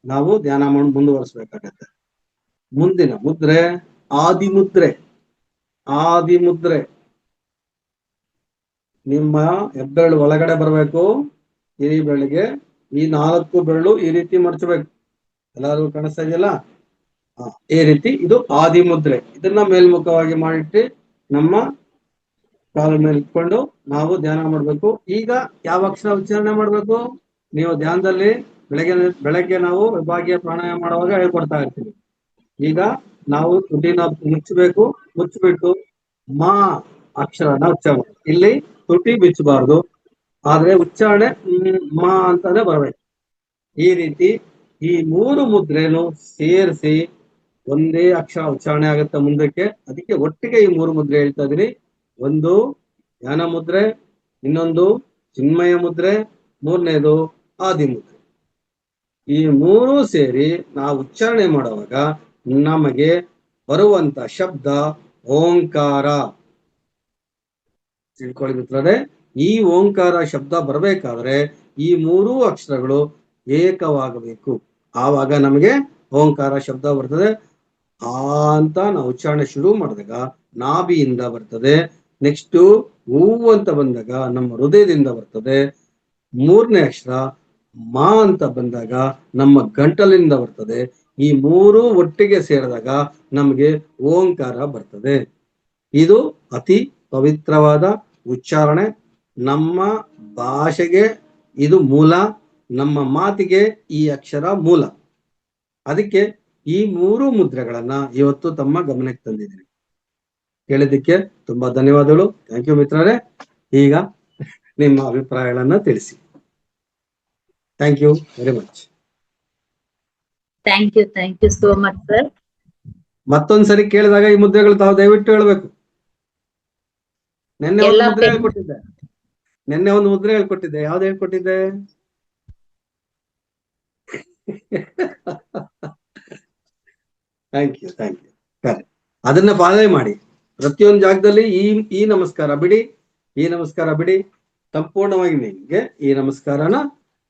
ನಾವು ಧ್ಯಾನ ಮಾಡಿ ಮುಂದುವರಿಸ್ಬೇಕಾಗತ್ತೆ. ಮುಂದಿನ ಮುದ್ರೆ ಆದಿಮುದ್ರೆ. ಆದಿಮುದ್ರೆ ನಿಮ್ಮ ಹೆಬ್ಬೆರಳು ಒಳಗಡೆ ಬರಬೇಕು. ಈ ಬೆರಳಿಗೆ ಈ 4 ಬೆರಳು ಈ ರೀತಿ ಮಡಚಬೇಕು. ಎಲ್ಲರಿಗೂ ಕಾಣಿಸ್ತಾ ಇದೆಯಲ್ಲ? ಈ ರೀತಿ ಇದು ಆದಿಮುದ್ರೆ. ಇದನ್ನ ಮೇಲ್ಮುಖವಾಗಿ ಮಾಡಿಟ್ಟು ನಮ್ಮ ಕಾಲ ಮೇಲೆ ಇಟ್ಕೊಂಡು ನಾವು ಧ್ಯಾನ ಮಾಡ್ಬೇಕು. ಈಗ ಯಾವ ಅಕ್ಷರ ಉಚ್ಚಾರಣೆ ಮಾಡ್ಬೇಕು? ನೀವು ಧ್ಯಾನದಲ್ಲಿ ಬೆಳಗ್ಗೆ ನಾವು ವಿಭಾಗೀಯ ಪ್ರಾಣಾಯಾಮ ಮಾಡುವಾಗ ಹೇಳ್ಕೊಡ್ತಾ ಇರ್ತೀವಿ. ಈಗ ನಾವು ತುಟಿನ ಮುಚ್ಚಬೇಕು. ಮುಚ್ಚಿಬಿಟ್ಟು ಮಾ ಅಕ್ಷರನ ಉಚ್ಚಾರಣೆ. ಇಲ್ಲಿ ತುಟಿ ಬಿಚ್ಚಬಾರ್ದು, ಆದ್ರೆ ಉಚ್ಚಾರಣೆ ಮಾ ಅಂತಾನೆ ಬರ್ಬೇಕು. ಈ ರೀತಿ ಈ 3 ಮುದ್ರೆನು ಸೇರಿಸಿ ಒಂದೇ ಅಕ್ಷರ ಉಚ್ಚಾರಣೆ ಆಗುತ್ತೆ ಮುಂದಕ್ಕೆ. ಅದಕ್ಕೆ ಒಟ್ಟಿಗೆ ಈ 3 ಮುದ್ರೆ ಹೇಳ್ತಾ ಇದೀನಿ. ಒಂದು ಧ್ಯಾನ ಮುದ್ರೆ, ಇನ್ನೊಂದು ಚಿನ್ಮಯ ಮುದ್ರೆ, ಮೂರನೇದು ಆದಿ ಮುದ್ರೆ. ಈ ಮೂರೂ ಸೇರಿ ನಾವು ಉಚ್ಚಾರಣೆ ಮಾಡುವಾಗ ನಮಗೆ ಬರುವಂತ ಶಬ್ದ ಓಂಕಾರ. ತಿಳ್ಕೊಳ್ಳಿ ಮಿತ್ರರೇ, ಈ ಓಂಕಾರ ಶಬ್ದ ಬರಬೇಕಾದ್ರೆ ಈ ಮೂರೂ ಅಕ್ಷರಗಳು ಏಕವಾಗಬೇಕು. ಆವಾಗ ನಮಗೆ ಓಂಕಾರ ಶಬ್ದ ಬರ್ತದೆ. ಆ ಅಂತ ನಾವು ಉಚ್ಚಾರಣೆ ಶುರು ಮಾಡಿದಾಗ ನಾಭಿಯಿಂದ ಬರ್ತದೆ. ನೆಕ್ಸ್ಟ್ ಹೂ ಅಂತ ಬಂದಾಗ ನಮ್ಮ ಹೃದಯದಿಂದ ಬರ್ತದೆ. ಮೂರನೇ ಅಕ್ಷರ ಮಾ ಅಂತ ಬಂದಾಗ ನಮ್ಮ ಗಂಟಲಿಂದ ಬರ್ತದೆ. ಈ ಮೂರು ಒಟ್ಟಿಗೆ ಸೇರಿದಾಗ ನಮಗೆ ಓಂಕಾರ ಬರ್ತದೆ. ಇದು ಅತಿ ಪವಿತ್ರವಾದ ಉಚ್ಚಾರಣೆ. ನಮ್ಮ ಭಾಷೆಗೆ ಇದು ಮೂಲ, ನಮ್ಮ ಮಾತಿಗೆ ಈ ಅಕ್ಷರ ಮೂಲ. ಅದಕ್ಕೆ ಈ ಮೂರು ಮುದ್ರೆಗಳನ್ನ ಇವತ್ತು ತಮ್ಮ ಗಮನಕ್ಕೆ ತಂದಿದ್ದೀನಿ. ಕೇಳಿದ್ದಕ್ಕೆ ತುಂಬಾ ಧನ್ಯವಾದಗಳು. ಥ್ಯಾಂಕ್ ಯು ಮಿತ್ರರೇ. ಈಗ ನಿಮ್ಮ ಅಭಿಪ್ರಾಯಗಳನ್ನ ತಿಳಿಸಿ. Thank you very much. Thank you so much sir. ಮತ್ತೊಂದ್ಸರಿ ಕೇಳಿದಾಗ ಈ ಮುದ್ರೆಗಳು ತಾವು ದಯವಿಟ್ಟು ಹೇಳ್ಬೇಕು. ನಿನ್ನೆ ಒಂದು ಮುದ್ರೆ ಹೇಳ್ಕೊಟ್ಟಿದ್ದೆ. ಯಾವ್ದು ಹೇಳ್ಕೊಟ್ಟಿದ್ದೆ? Thank you. ಅದನ್ನ ಪಾಲನೆ ಮಾಡಿ. ಪ್ರತಿಯೊಂದು ಜಾಗದಲ್ಲಿ ಈ ನಮಸ್ಕಾರ ಬಿಡಿ. ಸಂಪೂರ್ಣವಾಗಿ ನಿಮ್ಗೆ ಈ ನಮಸ್ಕಾರನ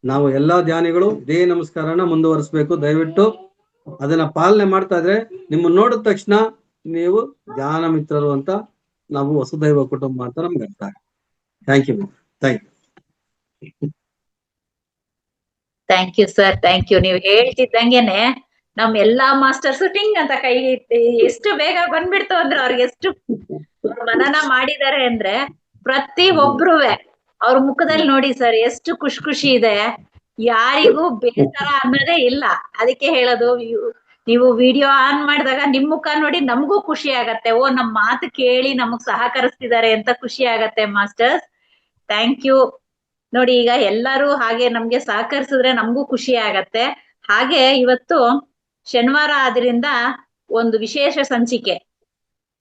ನಾವು ಎಲ್ಲಾ ಧ್ಯಾನಿಗಳು ಇದೇ ನಮಸ್ಕಾರನ ಮುಂದುವರಿಸಬೇಕು. ದಯವಿಟ್ಟು ಅದನ್ನ ಪಾಲನೆ ಮಾಡ್ತಾ ಇದ್ರೆ ನಿಮ್ಮನ್ನ ನೋಡಿದ ತಕ್ಷಣ ನೀವು ಧ್ಯಾನ ಮಿತ್ರರು ಅಂತ, ನಾವು ವಸುದೈವ ಕುಟುಂಬ ಅಂತ ನಮ್ಗೆ ಅರ್ಥ ಆಗುತ್ತೆ. Thank you sir. ನೀವು ಹೇಳ್ತಿದ್ದಂಗೆನೆ ನಮ್ ಎಲ್ಲಾ ಮಾಸ್ಟರ್ಸ್ ಟಿಂಗ್ ಅಂತ ಕೈ ಎಷ್ಟು ಬೇಗ ಬಂದ್ಬಿಡ್ತು ಅಂದ್ರೆ ಅವ್ರಿಗೆ ಎಷ್ಟು ಮನನ ಮಾಡಿದ್ದಾರೆ ಅಂದ್ರೆ ಪ್ರತಿ ಒಬ್ರುವೆ ಅವ್ರ ಮುಖದಲ್ಲಿ ನೋಡಿ ಸರ್ ಎಷ್ಟು ಖುಷಿ ಇದೆ. ಯಾರಿಗೂ ಬೇಸರ ಅನ್ನೋದೇ ಇಲ್ಲ. ಅದಕ್ಕೆ ಹೇಳೋದು, ನೀವು ವಿಡಿಯೋ ಆನ್ ಮಾಡಿದಾಗ ನಿಮ್ ಮುಖ ನೋಡಿ ನಮಗೂ ಖುಷಿ ಆಗತ್ತೆ. ಓ, ನಮ್ ಮಾತು ಕೇಳಿ ನಮಗ್ ಸಹಕರಿಸ್ತಿದ್ದಾರೆ ಅಂತ ಖುಷಿ ಆಗತ್ತೆ ಮಾಸ್ಟರ್ಸ್. Thank you. ನೋಡಿ, ಈಗ ಎಲ್ಲರೂ ಹಾಗೆ ನಮ್ಗೆ ಸಹಕರಿಸಿದ್ರೆ ನಮಗೂ ಖುಷಿ ಆಗತ್ತೆ. ಹಾಗೆ ಇವತ್ತು ಶನಿವಾರ ಆದ್ರಿಂದ ಒಂದು ವಿಶೇಷ ಸಂಚಿಕೆ.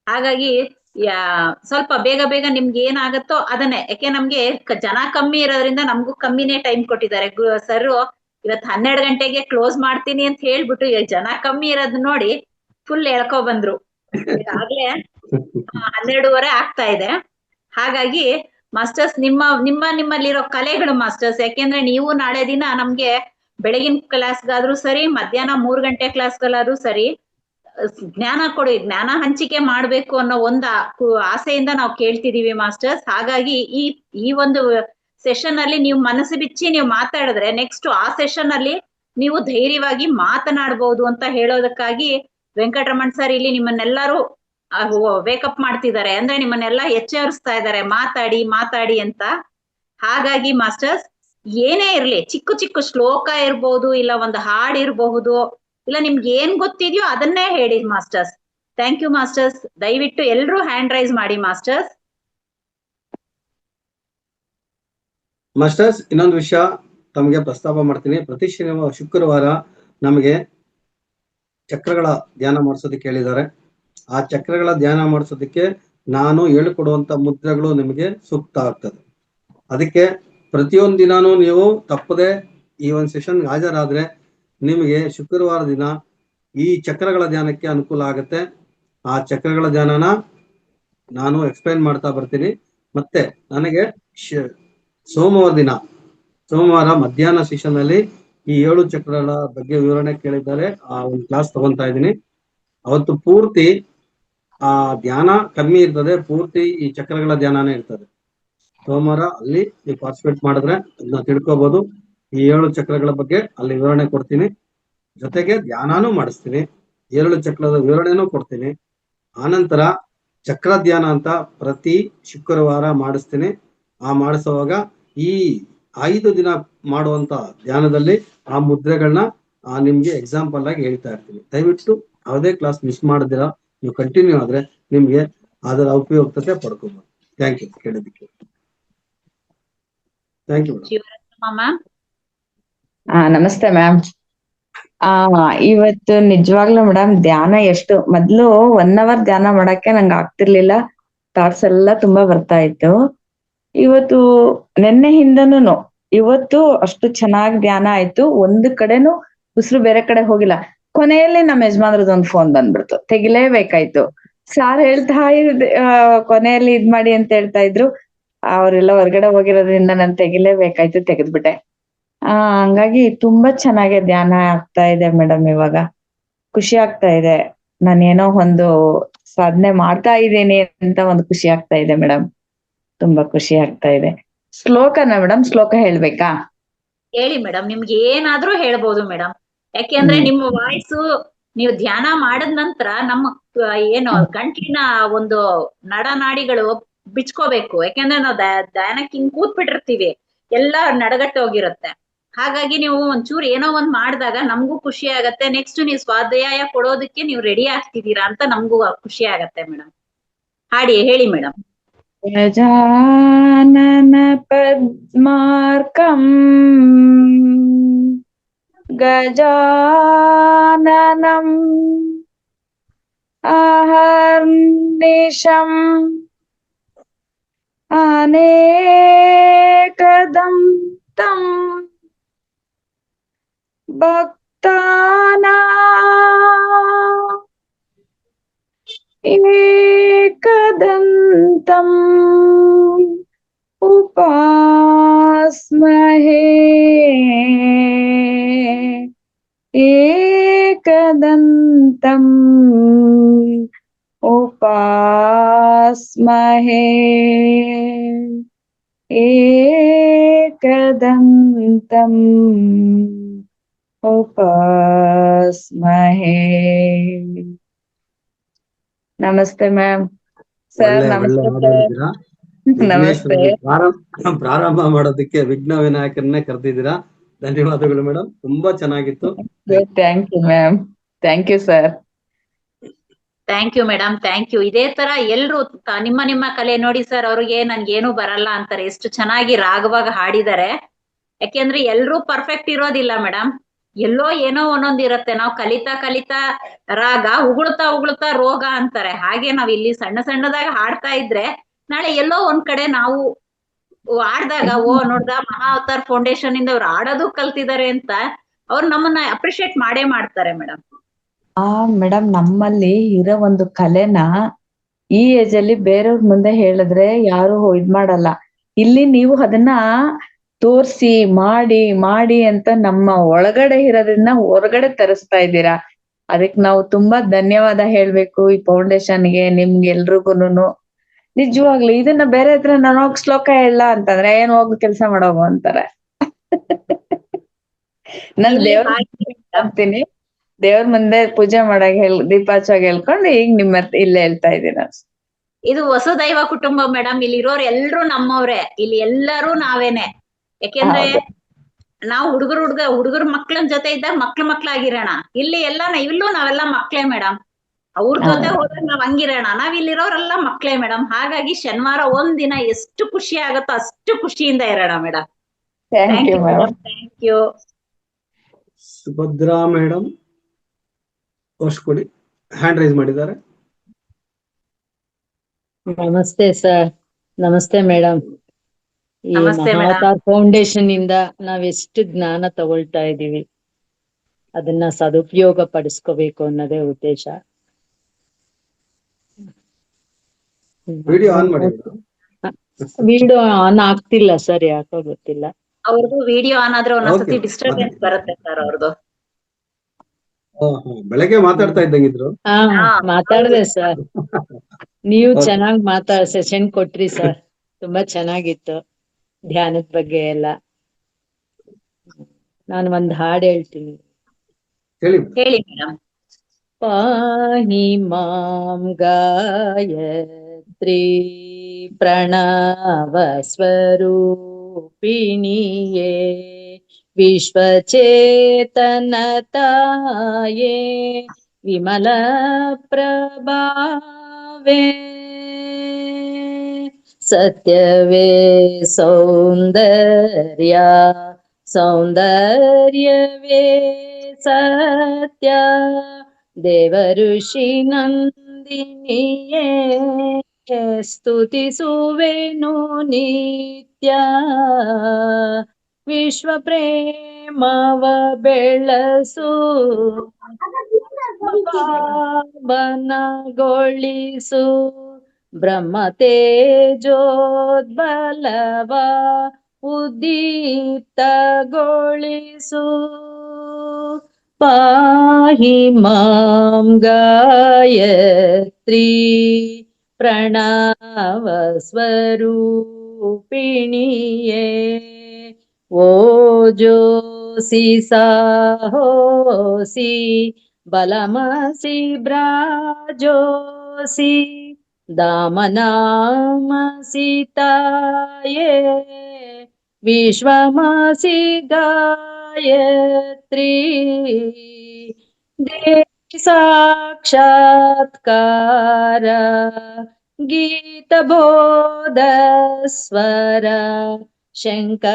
ಹಾಗಾಗಿ ಸ್ವಲ್ಪ ಬೇಗ ನಿಮ್ಗೆ ಏನಾಗತ್ತೋ ಅದನ್ನೇ, ಯಾಕೆ ನಮ್ಗೆ ಜನ ಕಮ್ಮಿ ಇರೋದ್ರಿಂದ ನಮಗೂ ಕಮ್ಮಿನೇ ಟೈಮ್ ಕೊಟ್ಟಿದ್ದಾರೆ ಸರ್. ಇವತ್ತು 12 ಗಂಟೆಗೆ ಕ್ಲೋಸ್ ಮಾಡ್ತೀನಿ ಅಂತ ಹೇಳ್ಬಿಟ್ಟು ಜನ ಕಮ್ಮಿ ಇರೋದ್ ನೋಡಿ ಫುಲ್ ಎಳ್ಕೊ ಬಂದ್ರು. ಈಗಾಗ್ಲೇ 12:30 ಆಗ್ತಾ ಇದೆ. ಹಾಗಾಗಿ ಮಾಸ್ಟರ್ಸ್ ನಿಮ್ಮಲ್ಲಿರೋ ಕಲೆಗಳು ಮಾಸ್ಟರ್ಸ್, ಯಾಕೆಂದ್ರೆ ನೀವು ನಾಳೆ ದಿನ ನಮ್ಗೆ ಬೆಳಗಿನ ಕ್ಲಾಸ್ಗಾದ್ರೂ ಸರಿ, ಮಧ್ಯಾಹ್ನ 3 ಗಂಟೆ ಕ್ಲಾಸ್ಗಳಾದ್ರೂ ಸರಿ ಜ್ಞಾನ ಹಂಚಿಕೆ ಮಾಡ್ಬೇಕು ಅನ್ನೋ ಒಂದು ಆಸೆಯಿಂದ ನಾವು ಕೇಳ್ತಿದೀವಿ ಮಾಸ್ಟರ್ಸ್. ಹಾಗಾಗಿ ಈ ಒಂದು ಸೆಷನ್ ಅಲ್ಲಿ ನೀವು ಮನಸ್ಸು ಬಿಚ್ಚಿ ನೀವು ಮಾತಾಡಿದ್ರೆ ನೆಕ್ಸ್ಟ್ ಆ ಸೆಷನ್ ಅಲ್ಲಿ ನೀವು ಧೈರ್ಯವಾಗಿ ಮಾತನಾಡಬಹುದು ಅಂತ ಹೇಳೋದಕ್ಕಾಗಿ ವೆಂಕಟರಮಣ್ ಸರ್ ಇಲ್ಲಿ ನಿಮ್ಮನ್ನೆಲ್ಲರೂ ವೇಕಪ್ ಮಾಡ್ತಿದ್ದಾರೆ. ಅಂದ್ರೆ ನಿಮ್ಮನ್ನೆಲ್ಲ ಎಚ್ಚರಿಸ್ತಾ ಇದ್ದಾರೆ, ಮಾತಾಡಿ ಅಂತ. ಹಾಗಾಗಿ ಮಾಸ್ಟರ್ಸ್, ಏನೇ ಇರ್ಲಿ, ಚಿಕ್ಕ ಶ್ಲೋಕ ಇರ್ಬಹುದು, ಇಲ್ಲ ಒಂದು ಹಾಡ್ ಇರಬಹುದು, ಇಲ್ಲ ನಿಮ್ಗೆ ಏನ್ ಗೊತ್ತಿದ್ಯೋ ಅದನ್ನೇ ಹೇಳಿ ಮಾಸ್ಟರ್ಸ್. Thank you masters. ದಯವಿಟ್ಟು ಎಲ್ರೂ ಹ್ಯಾಂಡ್ ರೈಸ್ ಮಾಡಿ ಮಾಸ್ಟರ್ಸ್. ಇನ್ನೊಂದು ವಿಷಯ ತಮಗೆ ಪ್ರಸ್ತಾಪ ಮಾಡ್ತೀನಿ. ಪ್ರತಿ ಶುಕ್ರವಾರ ನಮಗೆ ಚಕ್ರಗಳ ಧ್ಯಾನ ಮಾಡಿಸೋದಕ್ಕೆ ಹೇಳಿದ್ದಾರೆ. ಆ ಚಕ್ರಗಳ ಧ್ಯಾನ ಮಾಡಿಸೋದಕ್ಕೆ ನಾನು ಹೇಳಿಕೊಡುವಂತ ಮುದ್ರೆಗಳು ನಿಮಗೆ ಸೂಕ್ತ ಆಗ್ತದೆ. ಅದಕ್ಕೆ ಪ್ರತಿಯೊಂದು ದಿನಾನು ನೀವು ತಪ್ಪದೆ ಈ ಒಂದು ಸೆಷನ್ ಹಾಜರಾದ್ರೆ ನಿಮಗೆ ಶುಕ್ರವಾರ ದಿನ ಈ ಚಕ್ರಗಳ ಧ್ಯಾನಕ್ಕೆ ಅನುಕೂಲ ಆಗುತ್ತೆ. ಆ ಚಕ್ರಗಳ ಧ್ಯಾನನ ನಾನು ಎಕ್ಸ್ಪ್ಲೈನ್ ಮಾಡ್ತಾ ಬರ್ತೀನಿ. ಮತ್ತೆ ನನಗೆ ಸೋಮವಾರ ಮಧ್ಯಾಹ್ನ ಸೆಷನ್ ಅಲ್ಲಿ ಈ 7 ಚಕ್ರಗಳ ಬಗ್ಗೆ ವಿವರಣೆ ಕೇಳಿದ್ದಾರೆ. ಆ ಒಂದು ಕ್ಲಾಸ್ ತಗೊಂತಾ ಇದ್ದೀನಿ. ಅವತ್ತು ಪೂರ್ತಿ ಆ ಧ್ಯಾನ ಕಮ್ಮಿ ಇರ್ತದೆ, ಪೂರ್ತಿ ಈ ಚಕ್ರಗಳ ಧ್ಯಾನನೇ ಇರ್ತದೆ. ಸೋಮವಾರ ಅಲ್ಲಿ ನೀವು ಪಾರ್ಟಿಸಿಪೇಟ್ ಮಾಡಿದ್ರೆ ಅದನ್ನ ತಿಳ್ಕೊಬಹುದು. ಈ 7 ಚಕ್ರಗಳ ಬಗ್ಗೆ ಅಲ್ಲಿ ವಿವರಣೆ ಕೊಡ್ತೀನಿ, ಜೊತೆಗೆ ಧ್ಯಾನನೂ ಮಾಡಿಸ್ತೀನಿ, 7 ಚಕ್ರದ ವಿವರಣೆನೂ ಕೊಡ್ತೀನಿ. ಆನಂತರ ಚಕ್ರ ಧ್ಯಾನ ಅಂತ ಪ್ರತಿ ಶುಕ್ರವಾರ ಮಾಡಿಸ್ತೀನಿ. ಆ ಮಾಡಿಸುವಾಗ ಈ 5 ದಿನ ಮಾಡುವಂತ ಧ್ಯಾನದಲ್ಲಿ ಆ ಮುದ್ರೆಗಳನ್ನ ನಿಮ್ಗೆ ಎಕ್ಸಾಂಪಲ್ ಆಗಿ ಹೇಳ್ತಾ ಇರ್ತೀನಿ. ದಯವಿಟ್ಟು ಯಾವುದೇ ಕ್ಲಾಸ್ ಮಿಸ್ ಮಾಡದಿರ ನೀವು ಕಂಟಿನ್ಯೂ ಆದ್ರೆ ನಿಮ್ಗೆ ಅದರ ಉಪಯುಕ್ತತೆ ಪಡ್ಕೋಬಹುದು. ಥ್ಯಾಂಕ್ ಯು ಕೇಳಿದ್ದಕ್ಕೆ. Thank you ma'am. ನಮಸ್ತೆ ಮ್ಯಾಮ್. ಇವತ್ತು ನಿಜವಾಗ್ಲೂ ಮೇಡಮ್ ಧ್ಯಾನ ಮೊದ್ಲು 1 hour ಧ್ಯಾನ ಮಾಡಕ್ಕೆ ನಂಗೆ ಆಗ್ತಿರ್ಲಿಲ್ಲ. ಥಾಟ್ಸ್ ಎಲ್ಲ ತುಂಬಾ ಬರ್ತಾ ಇತ್ತು. ಇವತ್ತು ನಿನ್ನೆಯಿಂದನೂ ಇವತ್ತು ಅಷ್ಟು ಚೆನ್ನಾಗಿ ಧ್ಯಾನ ಆಯ್ತು. ಒಂದು ಕಡೆನೂ ಉಸಿರು ಬೇರೆ ಕಡೆ ಹೋಗಿಲ್ಲ. ಕೊನೆಯಲ್ಲಿ ನಮ್ಮ ಯಜಮಾನ್ರದೊಂದು ಫೋನ್ ಬಂದ್ಬಿಡ್ತು, ತೆಗಿಲೇಬೇಕಾಯ್ತು. ಸಾರ್ ಹೇಳ್ತಾ ಇದ್ದೆ ಕೊನೆಯಲ್ಲಿ ಇದ್ ಮಾಡಿ ಅಂತ ಹೇಳ್ತಾ ಇದ್ರು. ಅವ್ರೆಲ್ಲ ಹೊರಗಡೆ ಹೋಗಿರೋದ್ರಿಂದ ನಾನು ತೆಗಿಲೇಬೇಕಾಯ್ತು, ತೆಗೆದ್ಬಿಟ್ಟೆ. ಹಂಗಾಗಿ ತುಂಬಾ ಚೆನ್ನಾಗಿ ಧ್ಯಾನ ಆಗ್ತಾ ಇದೆ ಮೇಡಮ್. ಇವಾಗ ಖುಷಿ ಆಗ್ತಾ ಇದೆ. ನಾನೇನೋ ಒಂದು ಸಾಧನೆ ಮಾಡ್ತಾ ಇದ್ದೀನಿ ಅಂತ ಒಂದು ಖುಷಿ ಆಗ್ತಾ ಇದೆ ಮೇಡಮ್. ತುಂಬಾ ಖುಷಿ ಆಗ್ತಾ ಇದೆ. ಶ್ಲೋಕನ ಮೇಡಮ್, ಶ್ಲೋಕ ಹೇಳ್ಬೇಕಾ? ಹೇಳಿ ಮೇಡಮ್, ನಿಮ್ಗೆ ಏನಾದ್ರೂ ಹೇಳ್ಬೋದು ಮೇಡಮ್. ಯಾಕೆಂದ್ರೆ ನಿಮ್ಮ ವಾಯ್ಸು ನೀವು ಧ್ಯಾನ ಮಾಡಿದ ನಂತರ ನಮ್ಮ ಏನು ಗಂಟ್ಲಿನ ಒಂದು ನಡನಾಡಿಗಳು ಬಿಚ್ಕೋಬೇಕು. ಯಾಕೆಂದ್ರೆ ನಾವು ಧ್ಯಾನಕ್ಕೆ ಹಿಂಗ್ ಕೂತ್ ಬಿಟ್ಟಿರ್ತೀವಿ, ಎಲ್ಲ ನಡಗಟ್ಟ ಹೋಗಿರುತ್ತೆ. ಹಾಗಾಗಿ ನೀವು ಒಂಚೂರು ಏನೋ ಒಂದ್ ಮಾಡಿದಾಗ ನಮಗೂ ಖುಷಿ ಆಗತ್ತೆ. ನೆಕ್ಸ್ಟ್ ನೀವು ಸ್ವಾಧ್ಯಾಯ ಕೊಡೋದಕ್ಕೆ ನೀವು ರೆಡಿ ಆಗ್ತಿದ್ದೀರಾ ಅಂತ ನಮಗೂ ಖುಷಿ ಆಗತ್ತೆ ಮೇಡಮ್. ಹೇಳಿ ಮೇಡಮ್. ಗಜಾನನ ಪದ್ಮಾರ್ಕಂ ಗಜಾನನಂ ಅಹರ್ನಿಶಂ ಅನೇಕದಂತಂ ಭಕ್ತಾನಾಂ ಏಕದಂತಂ ಉಪಾಸ್ಮಹೇ ಏಕದಂತಂ ಉಪಾಸ್ಮಹೇ ಏಕದಂತಂ ಉಪಾಸ್ಮಹೇ. ನಮಸ್ತೆ ಮ್ಯಾಮ್. ಸರ್ ನಮಸ್ತೆ ಸರ್. ನಮಸ್ತೆ. ಪ್ರಾರಂಭ ಮಾಡೋದಕ್ಕೆ ವಿಘ್ನ ವಿನಾಯಕರನ್ನೇ ಕರೆದಿದ್ದೀರಾ. ಧನ್ಯವಾದಗಳು ಮೇಡಮ್, ತುಂಬಾ ಚೆನ್ನಾಗಿತ್ತು. Thank you ma'am. Thank you sir. Thank you madam, thank you. ಇದೇ ತರ ಎಲ್ರು ನಿಮ್ಮ ಕಲೆ ನೋಡಿ ಸರ್, ಅವ್ರಿಗೆ ನನ್ಗೇನು ಬರಲ್ಲ ಅಂತಾರೆ. ಎಷ್ಟು ಚೆನ್ನಾಗಿ ರಾಗವಾಗ ಹಾಡಿದ್ದಾರೆ. ಯಾಕೆಂದ್ರೆ ಎಲ್ರೂ ಪರ್ಫೆಕ್ಟ್ ಇರೋದಿಲ್ಲ ಮೇಡಮ್. ಎಲ್ಲೋ ಏನೋ ಒಂದೊಂದ್ ಇರುತ್ತೆ. ನಾವು ಕಲಿತಾ ರಾಗ ಉಗುಳ್ತಾ ರೋಗ ಅಂತಾರೆ. ಹಾಗೆ ನಾವ್ ಇಲ್ಲಿ ಸಣ್ಣದಾಗ ಹಾಡ್ತಾ ಇದ್ರೆ ನಾಳೆ ಎಲ್ಲೋ ಒಂದ್ ಕಡೆ ನಾವು ಆಡ್ದಾಗ ನೋಡ್ದ ಮಹಾ ಅವತಾರ್ ಫೌಂಡೇಶನ್ ಇಂದ ಅವ್ರು ಆಡೋದು ಕಲ್ತಿದ್ದಾರೆ ಅಂತ ಅವ್ರು ನಮ್ಮನ್ನ ಅಪ್ರಿಶಿಯೇಟ್ ಮಾಡ್ತಾರೆ ಮೇಡಮ್. ಮೇಡಮ್, ನಮ್ಮಲ್ಲಿ ಇರೋ ಒಂದು ಕಲೆನ ಈ ಏಜ್ ಅಲ್ಲಿ ಬೇರೆಯವ್ರ ಮುಂದೆ ಹೇಳಿದ್ರೆ ಯಾರು ಇದ್ ಮಾಡಲ್ಲ. ಇಲ್ಲಿ ನೀವು ಅದನ್ನ ತೋರ್ಸಿ ಮಾಡಿ ಅಂತ ನಮ್ಮ ಒಳಗಡೆ ಇರೋದ್ರಿಂದ ಹೊರಗಡೆ ತರಿಸ್ತಾ ಇದ್ದೀರಾ. ಅದಕ್ಕೆ ನಾವು ತುಂಬಾ ಧನ್ಯವಾದ ಹೇಳ್ಬೇಕು ಈ ಫೌಂಡೇಶನ್ಗೆ, ನಿಮ್ಗೆ ಎಲ್ರಿಗೂನು. ನಿಜವಾಗ್ಲು ಇದನ್ನ ಬೇರೆ ಹತ್ರ ನಾನು ಹೋಗಿ ಶ್ಲೋಕ ಹೇಳ ಅಂತಂದ್ರೆ ಏನ್ ಹೋಗಿ ಕೆಲ್ಸ ಮಾಡೋಗು ಅಂತಾರೆ. ನಾನ್ ಹೋಗ್ತೀನಿ, ದೇವ್ರ ಮುಂದೆ ಪೂಜೆ ಮಾಡಾಗ ದೀಪ ಹಚ್ಚಾಗ ಹೇಳ್ಕೊಂಡು ಈಗ ನಿಮ್ಮ ಇಲ್ಲೇ ಹೇಳ್ತಾ ಇದ್ದೀನಿ. ಇದು ವಸುದೈವ ಕುಟುಂಬ ಮೇಡಮ್. ಇಲ್ಲಿ ಇರೋರು ಎಲ್ರು ನಮ್ಮವ್ರೆ. ಇಲ್ಲಿ ಎಲ್ಲರೂ ನಾವೇನೆ. ಯಾಕೆಂದ್ರೆ ನಾವು ಹುಡುಗರ ಮಕ್ಳ ಜೊತೆ ಇದ್ದಾಗ ಮಕ್ಳಾಗಿರೋಣ. ಇಲ್ಲಿ ಇಲ್ಲೂ ನಾವೆಲ್ಲ ಮಕ್ಳೇ ಮೇಡಮ್. ಅವ್ರ ಜೊತೆ ಹೋದಾಗ ನಾವ್ ಹಂಗಿರೋಣ. ನಾವ್ ಇಲ್ಲಿರೋರೆಲ್ಲ ಮಕ್ಳೇ ಮೇಡಮ್. ಹಾಗಾಗಿ ಶನಿವಾರ ಒಂದ್ ದಿನ ಎಷ್ಟು ಖುಷಿ ಆಗತ್ತೋ ಅಷ್ಟು ಖುಷಿಯಿಂದ ಇರೋಣ madam. Thank you madam, thank you. Subhadra madam ಕೊಡಿ, ಹ್ಯಾಂಡ್ ರೈಸ್ ಮಾಡಿದ್ದಾರೆ. ನಮಸ್ತೆ ಸರ್. ನಮಸ್ತೆ ಮೇಡಮ್. ಈ ಮಹಾವತಾರ್ ಫೌಂಡೇಶನ್ ಇಂದ ನಾವೆಷ್ಟು ಜ್ಞಾನ ತಗೊಳ್ತಾ ಇದೀವಿ, ಅದನ್ನ ಸದುಪಯೋಗ ಪಡಿಸ್ಕೋಬೇಕು ಅನ್ನೋದೇ ಉದ್ದೇಶ. ವಿಡಿಯೋ ಆನ್ ಮಾಡಿ. ವಿಡಿಯೋ ಆನ್ ಆಗ್ತಿಲ್ಲ ಸರ್, ಯಾಕೋ ಗೊತ್ತಿಲ್ಲ. ಅವ್ರದ್ದು ವಿಡಿಯೋ ಆನ್ ಆದ್ರೆ ಒಂದೊಂದ್ಸತಿ ಡಿಸ್ಟರ್ಬೆನ್ಸ್ ಬರುತ್ತೆ ಸರ್ ಅವ್ರದ್ದು. ಬೆಳಗ್ಗೆ ಮಾತಾಡ್ತಾ ಇದ್ದಂಗಿದ್ರು. ಮಾತಾಡ್ದೆ ಸರ್. ನೀವು ಚೆನ್ನಾಗ್ ಸೆಷನ್ ಕೊಟ್ರಿ ಸರ್, ತುಂಬಾ ಚೆನ್ನಾಗಿತ್ತು ಧ್ಯಾನದ ಬಗ್ಗೆ ಎಲ್ಲ. ನಾನು ಒಂದ್ ಹಾಡ್ ಹೇಳ್ತೀನಿ, ಹೇಳಿ ಮೇಡಮ್. ಪಾಹಿ ಮಾಂ ಗಾಯತ್ರಿ ಪ್ರಣವ ಸ್ವರೂಪಿಣಿಯೇ ವಿಶ್ವಚೇತನತಾಯೇ ವಿಮಲ ಪ್ರಭಾವೇ ಸತ್ಯವೇ ಸೌಂದರ್ಯ ಸೌಂದರ್ಯವೇ ಸತ್ಯ ದೇವಋಷಿ ನಂದಿನಿಯೇ ಸ್ತುತಿಸುವೆನು ನಿತ್ಯ ವಿಶ್ವ ಪ್ರೇಮವ ಬೆಳಸು ಪಾವನಗೊಳಿಸು ಬ್ರಹ್ಮ ತೇಜೋದ್ಬಲವ ಉದ್ದೀಪ್ತಗೊಳಿಸು ಪಾಹಿ ಮಾಂ ಗಾಯತ್ರಿ ಪ್ರಣವ ಸ್ವರೂಪಿಣಿಯೇ ಓಜೋಸಿ ಸಾಹೋಸಿ ಬಲಮಸಿ ಬ್ರಾಜೋಸಿ ದಾಮನಾಮಸಿ ತಾಯೇ ವಿಶ್ವಮಾಸಿ ಗಾಯತ್ರಿ ದೇವಿ ಸಾಕ್ಷಾತ್ಕಾರ ಗೀತಬೋಧ ಸ್ವರ ಶಂಕರಾಚಾರ್ಯರ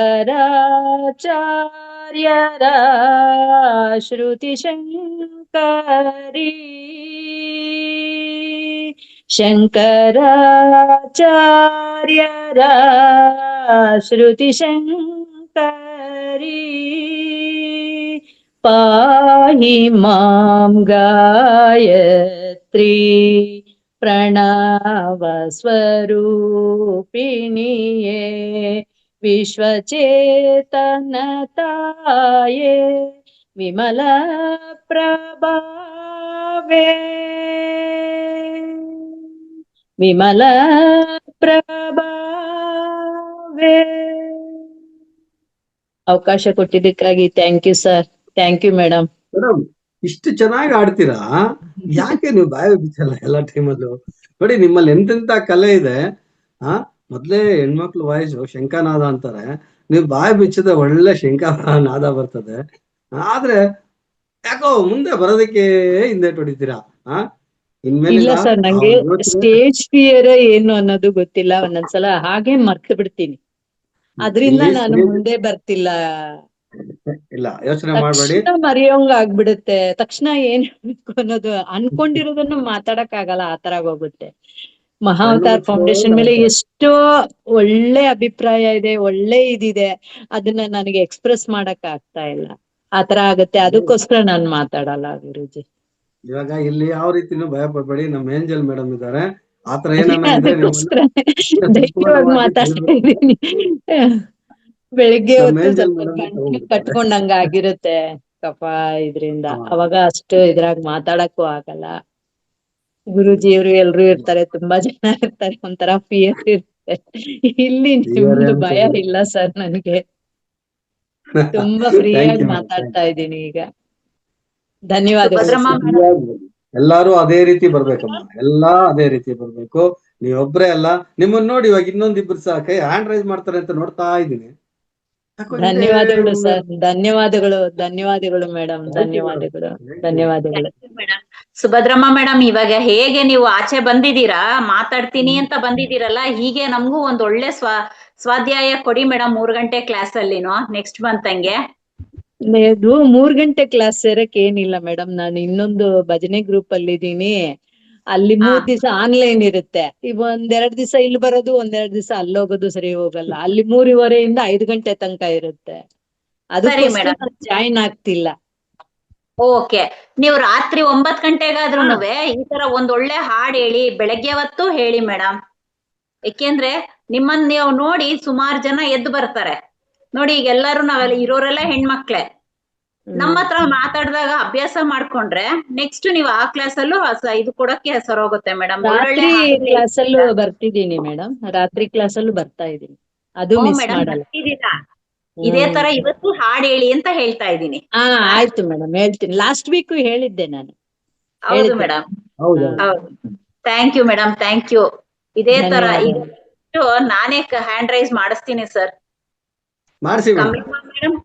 ಶ್ರುತಿ ಶಂಕರಿ ಶಂಕರಾಚಾರ್ಯರ ಶ್ರುತಿ ಶಂಕರಿ ಪಾಹಿ ಮಾಂ ಗಾಯತ್ರಿ ಪ್ರಣವ ಸ್ವರೂಪಿಣಿಯೇ ವಿಶ್ವಚೇತನ ತಾಯೇ ವಿಮಲ ಪ್ರಭಾವೇ ವಿಮಲ ಪ್ರಭಾವೇ. ಅವಕಾಶ ಕೊಟ್ಟಿದ್ದಕ್ಕಾಗಿ thank you sir. Thank you madam. Madam ಇಷ್ಟು ಚೆನ್ನಾಗಿ ಆಡ್ತೀರಾ, ಯಾಕೆ ನೀವು ಬಾಯ ಬಿಚ್ಚಲ್ಲ ಎಲ್ಲಾ ಟೈಮಲ್ಲೂ? ನೋಡಿ ನಿಮ್ಮಲ್ಲಿ ಎಂತೆಂತ ಕಲೆ ಇದೆ. ಮೊದ್ಲೇ ಹೆಣ್ಮಕ್ಳು ವಾಯ್ಸ್ ಶಂಖನಾದ ಅಂತಾರೆ, ನೀವು ಬಾಯ ಬಿಚ್ಚದ ಒಳ್ಳೆ ಶಂಖನಾದ ಬರ್ತದೆ. ಆದ್ರೆ ಯಾಕೋ ಮುಂದೆ ಬರೋದಕ್ಕೆ ಹಿಂದೆ ಹೊಡಿತೀರಾ. ಇಲ್ಲ ಸರ್, ನಂಗೆ ಸ್ಟೇಜ್ ಫಿಯರ್ ಏನು ಅನ್ನೋದು ಗೊತ್ತಿಲ್ಲ. ಒಂದೊಂದ್ಸಲ ಹಾಗೆ ಮರ್ತು ಬಿಡ್ತೀನಿ, ಅದ್ರಿಂದ ನಾನು ಮುಂದೆ ಬರ್ತಿಲ್ಲ. ಇಲ್ಲ ಯೋಚನೆ ಮಾಡ್ಬೇಡಿ, ಮರೆಯೋಂಗ ಆಗ್ಬಿಡುತ್ತೆ. ತಕ್ಷಣ ಏನ್ ಹೇಳ್ಬೇಕು ಅನ್ನೋದು ಅನ್ಕೊಂಡಿರೋದನ್ನ ಮಾತಾಡಕ್ ಆಗಲ್ಲ, ಆತರ ಹೋಗುತ್ತೆ. ಮಹಾವತಾರ್ ಫೌಂಡೇಶನ್ ಮೇಲೆ ಎಷ್ಟೋ ಒಳ್ಳೆ ಅಭಿಪ್ರಾಯ ಇದೆ, ಒಳ್ಳೆ ಇದಿದೆ, ಅದನ್ನ ನನಗೆ ಎಕ್ಸ್ಪ್ರೆಸ್ ಮಾಡಕ್ ಆಗ್ತಾ ಇಲ್ಲ. ಆತರ ಆಗುತ್ತೆ, ಅದಕ್ಕೋಸ್ಕರ ನಾನ್ ಮಾತಾಡಲ್ಲ ಗುರೂಜಿ. ಇವಾಗ ಇಲ್ಲಿ ಯಾವ ರೀತಿನೂ ಭಯ ಪಡ್ಬೇಡಿ, ನಮ್ಮ ಏಂಜಲ್ ಮೇಡಮ್ ಇದ್ದಾರೆ. ಆತರ ಅದಕ್ಕೋಸ್ಕರ ಧೈರ್ಯವಾಗಿ ಮಾತಾಡ್ತಾ ಇದ್ದೀನಿ. ಬೆಳಿಗ್ಗೆ ಹೊತ್ತು ಸ್ವಲ್ಪ ಗಂಟ್ಲು ಕಟ್ಕೊಂಡಂಗ ಆಗಿರುತ್ತೆ ಕಫ ಇದ್ರಿಂದ, ಅವಾಗ ಅಷ್ಟು ಇದ್ರಾಗ ಮಾತಾಡಕ್ಕೂ ಆಗಲ್ಲ. ಗುರುಜಿಯವರು ಎಲ್ರು ಇರ್ತಾರೆ, ತುಂಬಾ ಜನ ಇರ್ತಾರೆ, ಒಂಥರ ಫಿಯರ್ ಇರುತ್ತೆ. ಇಲ್ಲಿ ನಿಮ್ದು ಭಯ ಇಲ್ಲ ಸರ್, ನನ್ಗೆ ತುಂಬಾ ಫ್ರೀಯಾಗಿ ಮಾತಾಡ್ತಾ ಇದ್ದೀನಿ ಈಗ. ಧನ್ಯವಾದಗಳು. ಎಲ್ಲಾರು ಅದೇ ರೀತಿ ಬರ್ಬೇಕಮ್ಮ, ಎಲ್ಲಾ ಅದೇ ರೀತಿ ಬರ್ಬೇಕು. ನೀವೊಬ್ರೇ ಅಲ್ಲ, ನಿಮ್ಮನ್ನ ನೋಡಿ ಇವಾಗ ಇನ್ನೊಂದಿಬ್ರು ಸಹ ಕೈ ಹ್ಯಾಂಡ್ ರೈಸ್ ಮಾಡ್ತಾರೆ ಅಂತ ನೋಡ್ತಾ ಇದ್ದೀನಿ. ಧನ್ಯವಾದಗಳು ಸರ್, ಧನ್ಯವಾದಗಳು, ಧನ್ಯವಾದಗಳು ಮೇಡಮ್, ಧನ್ಯವಾದಗಳು, ಧನ್ಯವಾದಗಳು. ಸುಭದ್ರಮ್ಮ ಮೇಡಮ್, ಇವಾಗ ಹೇಗೆ ನೀವು ಆಚೆ ಬಂದಿದ್ದೀರಾ, ಮಾತಾಡ್ತೀನಿ ಅಂತ ಬಂದಿದ್ದೀರಲ್ಲ, ಹೀಗೆ ನಮಗೂ ಒಂದ್ ಒಳ್ಳೆ ಸ್ವಾಧ್ಯಾಯ ಕೊಡಿ ಮೇಡಮ್, 3 ಗಂಟೆ ಕ್ಲಾಸ್ ಅಲ್ಲಿನೋ ನೆಕ್ಸ್ಟ್ ಮಂತ್ ಹಂಗೆ. ಇದು 3 ಗಂಟೆ ಕ್ಲಾಸ್ ಸೇರಕ್ ಏನಿಲ್ಲ ಮೇಡಮ್, ನಾನು ಇನ್ನೊಂದು ಭಜನೆ ಗ್ರೂಪ್ ಅಲ್ಲಿ ಇದ್ದೀನಿ. ಅಲ್ಲಿ 3 ದಿವಸ ಆನ್ಲೈನ್ ಇರುತ್ತೆ. ಈಗ 1-2 ದಿವಸ ಇಲ್ಲಿ ಬರೋದು, 1-2 ದಿವಸ ಅಲ್ಲಿ ಹೋಗೋದು ಸರಿ ಹೋಗಲ್ಲ. ಅಲ್ಲಿ 3:15 5 ಗಂಟೆ ತನಕ ಇರುತ್ತೆ. ಅದಕ್ಕೋಸ್ಕರ ಜಾಯಿನ್ ಆಗ್ತಿಲ್ಲ. ಓಕೆ, ನೀವು ರಾತ್ರಿ 9 ಗಂಟೆಗಾದ್ರೂನುವೆ ಈ ತರ ಒಂದೊಳ್ಳೆ ಹಾಡ್ ಹೇಳಿ, ಬೆಳಗ್ಗೆ ಹೊತ್ತು ಹೇಳಿ ಮೇಡಮ್. ಯಾಕೆಂದ್ರೆ ನಿಮ್ಮನ್ನ ನೀವು ನೋಡಿ ಸುಮಾರು ಜನ ಎದ್ದು ಬರ್ತಾರೆ ನೋಡಿ. ಈಗ ಎಲ್ಲಾರು ನಾವೆಲ್ಲ ಇರೋರೆಲ್ಲ ಹೆಣ್ಮಕ್ಳೆ. ನಮ್ಮ ಹತ್ರ ಮಾತಾಡಿದಾಗ ಅಭ್ಯಾಸ ಮಾಡ್ಕೊಂಡ್ರೆ ನೆಕ್ಸ್ಟ್ ನೀವು ಆ ಕ್ಲಾಸ್ ಅಲ್ಲೂ ಇದು ಕೊಡಕ್ಕೆ ಸರೋಗುತ್ತೆ ಮೇಡಮ್. ರಾತ್ರಿ ಕ್ಲಾಸ್ ಅಲ್ಲೂ ಬರ್ತಿದ್ದೀನಿ ಮೇಡಮ್, ರಾತ್ರಿ ಕ್ಲಾಸ್ ಅಲ್ಲೂ ಬರ್ತಾ ಇದೀನಿ, ಅದು ಮಿಸ್ ಮಾಡಲ್ಲ. ಇದೇ ತರ ಇವತ್ತು ಹಾಡ್ ಹೇಳಿ ಅಂತ ಹೇಳ್ತಾ ಇದ್ದೀನಿ. ಆಯ್ತು ಮೇಡಮ್, ಹೇಳ್ತೀನಿ. ಲಾಸ್ಟ್ ವೀಕ್ ಹೇಳಿದ್ದೆ ನಾನು. ಹೌದು ಮೇಡಮ್, ಹೌದು. Thank you madam, thank you. ಇದೇ ತರ ಈಗ ನಾನೇ ಹ್ಯಾಂಡ್ ರೈಸ್ ಮಾಡಿಸ್ತೀನಿ ಸರ್. ಮೇಡಮ್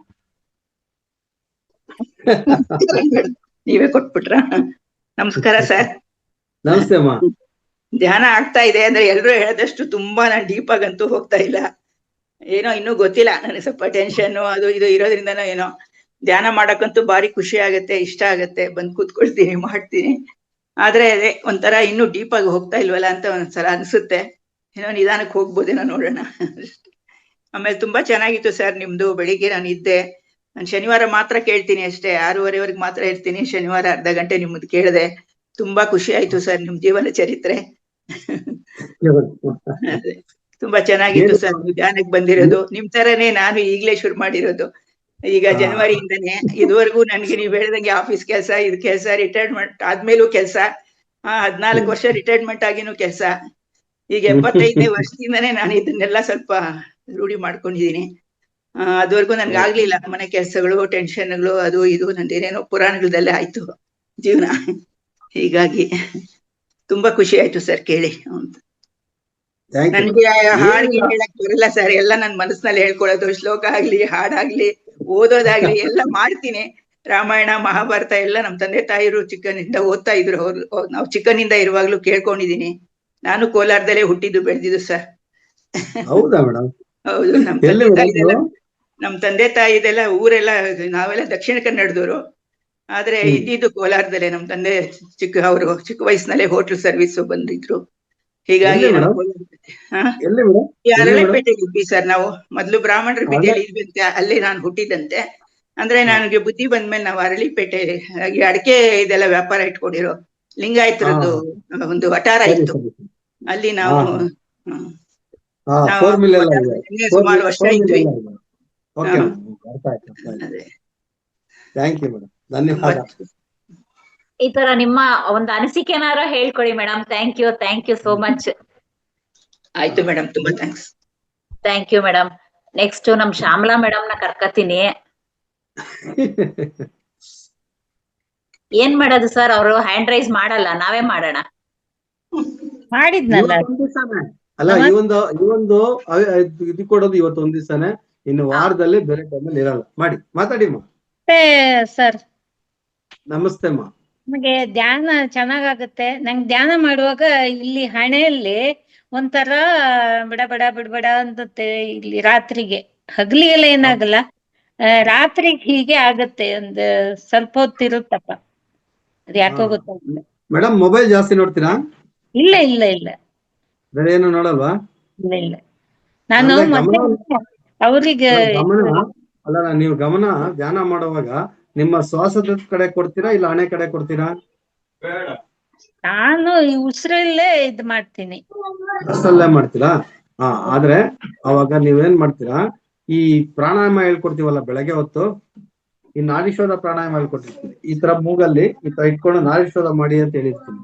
ನೀವೇ ಕೊಟ್ಬಿಟ್ರ? ನಮಸ್ಕಾರ ಸರ್. ನಮಸ್ತೆ ಅಮ್ಮ. ಧ್ಯಾನ ಆಗ್ತಾ ಇದೆ ಅಂದ್ರೆ ಎಲ್ರು ಹೇಳದಷ್ಟು ತುಂಬಾ ನಾನು ಡೀಪ್ ಆಗಂತೂ ಹೋಗ್ತಾ ಇಲ್ಲ. ಏನೋ ಇನ್ನೂ ಗೊತ್ತಿಲ್ಲ, ನನಗೆ ಸ್ವಲ್ಪ ಟೆನ್ಷನ್ ಅದು ಇದು ಇರೋದ್ರಿಂದನೋ ಏನೋ ಧ್ಯಾನ ಮಾಡಕ್ಕಂತೂ ಭಾರಿ ಖುಷಿ ಆಗತ್ತೆ, ಇಷ್ಟ ಆಗತ್ತೆ, ಬಂದ್ ಕೂತ್ಕೊಳ್ತೀನಿ, ಮಾಡ್ತೀನಿ. ಆದ್ರೆ ಅದೇ ಒಂಥರ ಇನ್ನೂ ಡೀಪ್ ಆಗಿ ಹೋಗ್ತಾ ಇಲ್ವಲ್ಲ ಅಂತ ಒಂದ್ಸಲ ಅನ್ಸುತ್ತೆ. ಏನೋ ನಿಧಾನಕ್ಕೆ ಹೋಗ್ಬೋದೇನೋ, ನೋಡೋಣ. ಆಮೇಲೆ ತುಂಬಾ ಚೆನ್ನಾಗಿತ್ತು ಸರ್ ನಿಮ್ದು. ಬೆಳಿಗ್ಗೆ ನಾನು ಇದ್ದೆ. ನಾನು ಶನಿವಾರ ಮಾತ್ರ ಕೇಳ್ತೀನಿ ಅಷ್ಟೇ, 6:30ವರೆಗೆ ಮಾತ್ರ ಇರ್ತೀನಿ. ಶನಿವಾರ ಅರ್ಧ ಗಂಟೆ ನಿಮ್ಮದು ಕೇಳಿದೆ. ತುಂಬಾ ಖುಷಿ ಆಯ್ತು ಸರ್ ನಿಮ್ ಜೀವನ ಚರಿತ್ರೆ. ಅದೇ, ತುಂಬಾ ಚೆನ್ನಾಗಿತ್ತು ಸರ್ ನೀವು ಧ್ಯಾನಕ್ಕೆ ಬಂದಿರೋದು. ನಿಮ್ ತರನೇ ನಾನು ಈಗ್ಲೇ ಶುರು ಮಾಡಿರೋದು. ಈಗ ಜನವರಿಯಿಂದನೇ ಇದುವರೆಗೂ ನನ್ಗೆ ನೀವು ಹೇಳ್ದಂಗೆ ಆಫೀಸ್ ಕೆಲಸ, ಇದು ಕೆಲಸ, ರಿಟೈರ್ಮೆಂಟ್ ಆದ್ಮೇಲೂ ಕೆಲಸ, 14 ವರ್ಷ ರಿಟೈರ್ಮೆಂಟ್ ಆಗಿನೂ ಕೆಲಸ. ಈಗ 75ನೇ ವರ್ಷದಿಂದನೇ ನಾನು ಇದನ್ನೆಲ್ಲ ಸ್ವಲ್ಪ ರೂಢಿ ಮಾಡ್ಕೊಂಡಿದೀನಿ. ಅದುವರೆಗೂ ನನ್ಗೆ ಆಗ್ಲಿಲ್ಲ. ಮನೆ ಕೆಲಸಗಳು, ಟೆನ್ಷನ್ಗಳು, ಅದು ಇದು, ನಂದೇನೇನೋ ಪುರಾಣಗಳದಲ್ಲೇ ಆಯ್ತು ಜೀವನ. ಹೀಗಾಗಿ ತುಂಬಾ ಖುಷಿ ಆಯ್ತು ಸರ್ ಕೇಳಿ. ನನ್ಗೆ ಹಾಡಿಗೆ ಹೇಳಕ್ ಬರಲ್ಲ ಸರ್. ಎಲ್ಲ ನನ್ ಮನಸ್ಸಿನಲ್ಲಿ ಹೇಳ್ಕೊಳ್ಳೋದು. ಶ್ಲೋಕ ಆಗ್ಲಿ, ಹಾಡಾಗ್ಲಿ, ಓದೋದಾಗ್ಲಿ ಎಲ್ಲ ಮಾಡ್ತೀನಿ. ರಾಮಾಯಣ, ಮಹಾಭಾರತ ಎಲ್ಲ ನಮ್ ತಂದೆ ತಾಯಿರು ಚಿಕ್ಕನಿಂದ ಓದ್ತಾ ಇದ್ರು. ನಾವು ಚಿಕ್ಕನಿಂದ ಇರುವಾಗ್ಲೂ ಕೇಳ್ಕೊಂಡಿದೀನಿ. ನಾನು ಕೋಲಾರದಲ್ಲೇ ಹುಟ್ಟಿದ್ದು ಬೆಳೆದಿದ್ದು ಸರ್. ಹೌದಾ ಮೇಡಮ್? ಹೌದು. ನಮ್ ತಂದೆ ತಾಯಿದೆಲ್ಲ ಊರೆಲ್ಲ, ನಾವೆಲ್ಲ ದಕ್ಷಿಣ ಕನ್ನಡದವರು. ಆದ್ರೆ ಇದ್ದಿದ್ದು ಕೋಲಾರದಲ್ಲೇ. ನಮ್ ತಂದೆ ಅವರು ಚಿಕ್ಕ ವಯಸ್ಸಿನಲ್ಲೇ ಹೋಟ್ಲ್ ಸರ್ವಿಸ್ ಬಂದಿದ್ರು. ಹೀಗಾಗಿ ಅರಳೆಪೇಟೆಗೆ ಇದ್ವಿ ಸರ್ ನಾವು. ಮೊದ್ಲು ಬ್ರಾಹ್ಮಣರ ಬೀದಿಯಲ್ಲಿ ಇದ್ವಿ, ಅಲ್ಲಿ ನಾನು ಹುಟ್ಟಿದಂತೆ. ಅಂದ್ರೆ ನನಗೆ ಬುದ್ಧಿ ಬಂದ್ಮೇಲೆ ನಾವು ಅರಳಿಪೇಟೆ ಅಡಕೆ ಇದೆಲ್ಲ ವ್ಯಾಪಾರ ಇಟ್ಕೊಂಡಿರೋ ಲಿಂಗಾಯತರದ್ದು ಒಂದು ವಟಾರ ಇತ್ತು. ಅಲ್ಲಿ ನಾವು ಸುಮಾರು ವರ್ಷ ಇದ್ವಿ. ಧನ್ಯವಾದ. ಈ ತರ ನಿಮ್ಮ ಒಂದು ಅನಿಸಿಕೆನಾರ ಹೇಳ್ಕೊಡಿ madam. Thank you so much. ಆಯ್ತು ಮೇಡಮ್, ತುಂಬಾ thanks. Thank you madam. Next ನಮ್ ಶ್ಯಾಮಲಾ ಮೇಡಮ್ ನ ಕರ್ಕತೀನಿ. ಏನ್ ಮಾಡೋದು ಸರ್, ಅವರು ಹ್ಯಾಂಡ್ ರೈಸ್ ಮಾಡಲ್ಲ, ನಾವೇ ಮಾಡೋಣ. ಮಾಡಿದ್ನಲ್ಲ. ಅಲ್ಲ, ಈ ಒಂದು ಇದು ಕೊಡೋದು ಇವತ್ತು ಒಂದ್ ದಿವಸನೇ. ಇನ್ನು ವಾರದಲ್ಲಿ ಬೇರೆ ಟೈಮಲ್ಲಿ ಇರಲ್ಲ. ಮಾಡಿ, ಮಾತಾಡಿ ಅಮ್ಮ. ಸರ್ ನಮಸ್ತೆ ಅಮ್ಮ. ನಮಗೆ ಧ್ಯಾನ ಚೆನ್ನಾಗಾಗುತ್ತೆ. ನಂಗೆ ಧ್ಯಾನ ಮಾಡುವಾಗ ಇಲ್ಲಿ ಹಣೆಯಲ್ಲಿ ಒಂಥರ ಬಿಡಬೇಡ ಅನ್ಸುತ್ತೆ. ಇಲ್ಲಿ ರಾತ್ರಿಗೆ, ಹಗಲಿಗೆಲ್ಲ ಏನಾಗಲ್ಲ, ರಾತ್ರಿಗೆ ಹೀಗೆ ಆಗತ್ತೆ. ಒಂದು ಸ್ವಲ್ಪ ಹೊತ್ತಿರುತ್ತಪ್ಪ, ಅದು ಯಾಕೋ ಗೊತ್ತಾಗುತ್ತೆ. ಮೇಡಮ್, ಮೊಬೈಲ್ ಜಾಸ್ತಿ ನೋಡ್ತೀರಾ? ಇಲ್ಲ ಬೇರೆ ಏನು ನೋಡಲ್ವಾ? ಇಲ್ಲ ನಾನು ಮತ್ತೆ ಅವ್ರಿಗೆ ಅಲ್ಲ, ನೀವು ಗಮನ ಧ್ಯಾನ ಮಾಡುವಾಗ ನಿಮ್ಮ ಶ್ವಾಸದ ಕಡೆ ಕೊಡ್ತೀರಾ, ಇಲ್ಲ ಹಣೆ ಕಡೆ ಕೊಡ್ತೀರಾ? ನಾನು ಈ ಉಸಿರಲ್ಲೇ ಇದ್ ಮಾಡ್ತೀನಿ. ಉಸಿರಲ್ಲೇ ಮಾಡ್ತೀರಾ? ಆದ್ರೆ ಅವಾಗ ನೀವೇನ್ ಮಾಡ್ತೀರಾ, ಈ ಪ್ರಾಣಾಯಾಮ ಹೇಳ್ಕೊಡ್ತೀವಲ್ಲ ಬೆಳಗ್ಗೆ ಹೊತ್ತು, ಈ ನಾಡಿಶೋಧ ಪ್ರಾಣಾಯಾಮ ಹೇಳ್ಕೊಟ್ಟಿರ್ತೀನಿ. ಈ ತರ ಮೂಗಲ್ಲಿ ಈ ತರ ಇಟ್ಕೊಂಡು ನಾಡಿಶೋಧ ಮಾಡಿ ಅಂತ ಹೇಳಿರ್ತೀನಿ.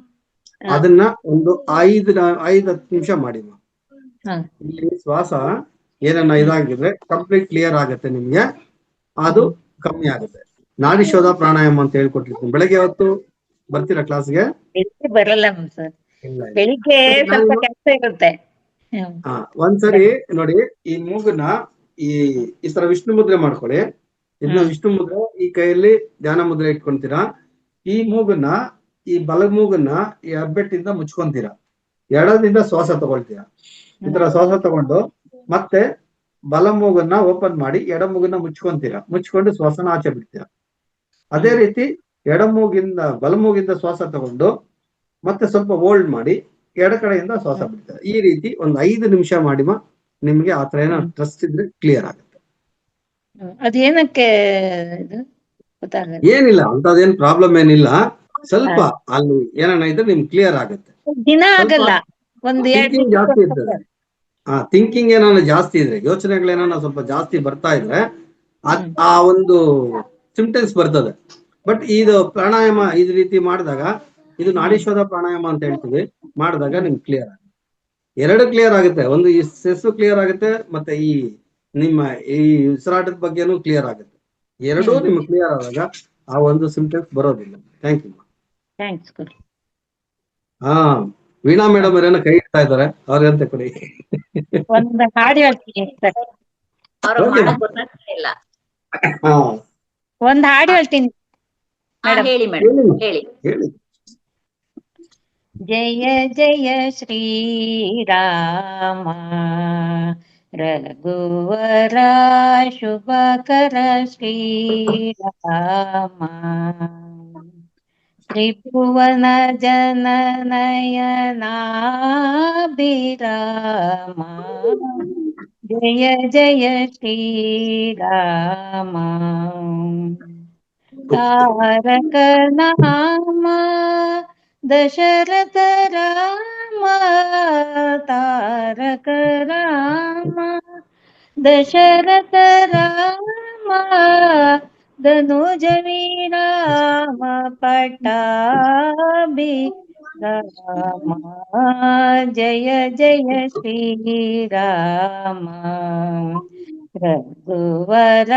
ಅದನ್ನ ಒಂದು 5-10 ನಿಮಿಷ ಮಾಡಿ. ಇಲ್ಲಿ ಶ್ವಾಸ ಏನನ್ನ ಇದಾಗಿದ್ರೆ ಕಂಪ್ಲೀಟ್ ಕ್ಲಿಯರ್ ಆಗುತ್ತೆ ನಿಮ್ಗೆ, ಅದು ಕಮ್ಮಿ ಆಗುತ್ತೆ. ನಾಡಿಶೋಧ ಪ್ರಾಣಾಯಾಮ ಅಂತ ಹೇಳ್ಕೊಟ್ಟಿರ್ತೀನಿ. ಬೆಳಗ್ಗೆ ಹೊತ್ತು ಬರ್ತೀರಾ ಕ್ಲಾಸ್ಗೆ? ಬರಲ್ಲ ಸರ್, ಬೆಳಿಗ್ಗೆ ಸ್ವಲ್ಪ ಕೆಲಸ ಇರುತ್ತೆ. ಒಂದ್ಸರಿ ನೋಡಿ, ಈ ಮೂಗನ್ನ ಈ ತರ ವಿಷ್ಣು ಮುದ್ರೆ ಮಾಡ್ಕೊಳ್ಳಿ. ಇದನ್ನ ವಿಷ್ಣು ಮುದ್ರೆ ಈ ಕೈಯಲ್ಲಿ ಧ್ಯಾನ ಮುದ್ರೆ ಇಟ್ಕೊಂತೀರಾ. ಈ ಮೂಗನ್ನ, ಈ ಬಲ ಮೂಗನ್ನ ಈ ಹೆಬ್ಬೆಟ್ಟಿಂದ ಮುಚ್ಕೊಂತೀರಾ. ಎಡದಿಂದ ಶ್ವಾಸ ತಗೊಳ್ತೀರಾ. ಈ ತರ ಶ್ವಾಸ ತಗೊಂಡು ಮತ್ತೆ ಬಲ ಮೂಗನ್ನ ಓಪನ್ ಮಾಡಿ ಎಡ ಮೂಗನ್ನ ಮುಚ್ಕೊಂತೀರಾ. ಮುಚ್ಕೊಂಡು ಶ್ವಾಸನ ಆಚೆ ಬಿಡ್ತೀರಾ. ಅದೇ ರೀತಿ ಎಡ ಮೂಗಿಂದ ಬಲ ಮೂಗಿಂದ ಶ್ವಾಸ ತಗೊಂಡು ಮತ್ತೆ ಸ್ವಲ್ಪ ಹೋಲ್ಡ್ ಮಾಡಿ ಎಡ ಕಡೆಯಿಂದ ಶ್ವಾಸ ಬಿಡ್ತೀರಾ. ಈ ರೀತಿ ಒಂದು 5 ನಿಮಿಷ ಮಾಡಿಮ. ನಿಮ್ಗೆ ಆತರ ಏನೋ ಟ್ರಸ್ಟ್ ಇದ್ರೆ ಕ್ಲಿಯರ್ ಆಗುತ್ತೆ. ಅದೇನಕ್ಕೆ ಏನಿಲ್ಲ, ಅಂತದೇನ್ ಪ್ರಾಬ್ಲಮ್ ಏನಿಲ್ಲ. ಸ್ವಲ್ಪ ಅಲ್ಲಿ ಏನನ್ನ ಇದ್ರೆ ನಿಮ್ಗೆ ಕ್ಲಿಯರ್ ಆಗುತ್ತೆ. ದಿನ ಆಗಲ್ಲ, ಥಿಂಕಿಂಗ್ ಜಾಸ್ತಿ ಇರ್ತದೆ. ಥಿಂಕಿಂಗ್ ಏನಾನ ಜಾಸ್ತಿ ಇದ್ರೆ, ಯೋಚನೆಗಳೇನಾನ ಸ್ವಲ್ಪ ಜಾಸ್ತಿ ಬರ್ತಾ ಇದ್ರೆ ಆ ಒಂದು ಸಿಂಪ್ಟಮ್ಸ್ ಬರ್ತದೆ. ಬಟ್ ಇದು ಪ್ರಾಣಾಯಾಮ ಇದ್ ರೀತಿ ಮಾಡಿದಾಗ, ಇದು ನಾಡಿಶೋಧ ಪ್ರಾಣಾಯಾಮ ಅಂತ ಹೇಳ್ತೀವಿ, ಮಾಡಿದಾಗ ನಿಮ್ಗೆ ಕ್ಲಿಯರ್ ಆಗುತ್ತೆ. 2 ಕ್ಲಿಯರ್ ಆಗುತ್ತೆ. ಒಂದು ಈ ಸ್ಟ್ರೆಸ್ ಕ್ಲಿಯರ್ ಆಗುತ್ತೆ, ಮತ್ತೆ ಈ ನಿಮ್ಮ ಈ ಉಸಿರಾಟದ ಬಗ್ಗೆನೂ ಕ್ಲಿಯರ್ ಆಗುತ್ತೆ. 2 ನಿಮ್ಗೆ ಕ್ಲಿಯರ್ ಆದಾಗ ಆ ಒಂದು ಸಿಂಪ್ಟಮ್ಸ್ ಬರೋದಿಲ್ಲ. Thank you. ವೀಣಾ ಮೇಡಮ್ ಅವರೇನೋ ಕೈ ಇಡ್ತಾ ಇದ್ದಾರೆ, ಅವ್ರಂತ ಕೊಡಿ. ಒಂದು ಹಾಡು ಹೇಳ್ತೀನಿ ಸರ್. ಒಂದು ಹಾಡು ಹೇಳ್ತೀನಿ ಹೇಳಿ ಮೇಡಮ್, ಹೇಳಿ. ಜಯ ಜಯ ಶ್ರೀರಾಮ ರಘುವರ ಶುಭಕರ ಶ್ರೀರಾಮ ತ್ರಿಭುವನ ಜನನಯನಾಭಿರಾಮ ಜಯ ಜಯ ಶ್ರೀರಾಮ ತಾರಕ ನಾಮ ದಶರಥ ರಾಮ ತಾರಕ ರಾಮ ದಶರಥ ರಾಮ ಧನುಜ ವಿರಾಮ ಪಟ್ಟಾಭಿ ರಾಮ ಜಯ ಜಯ ಶ್ರೀರಾಮ ರಘುವರ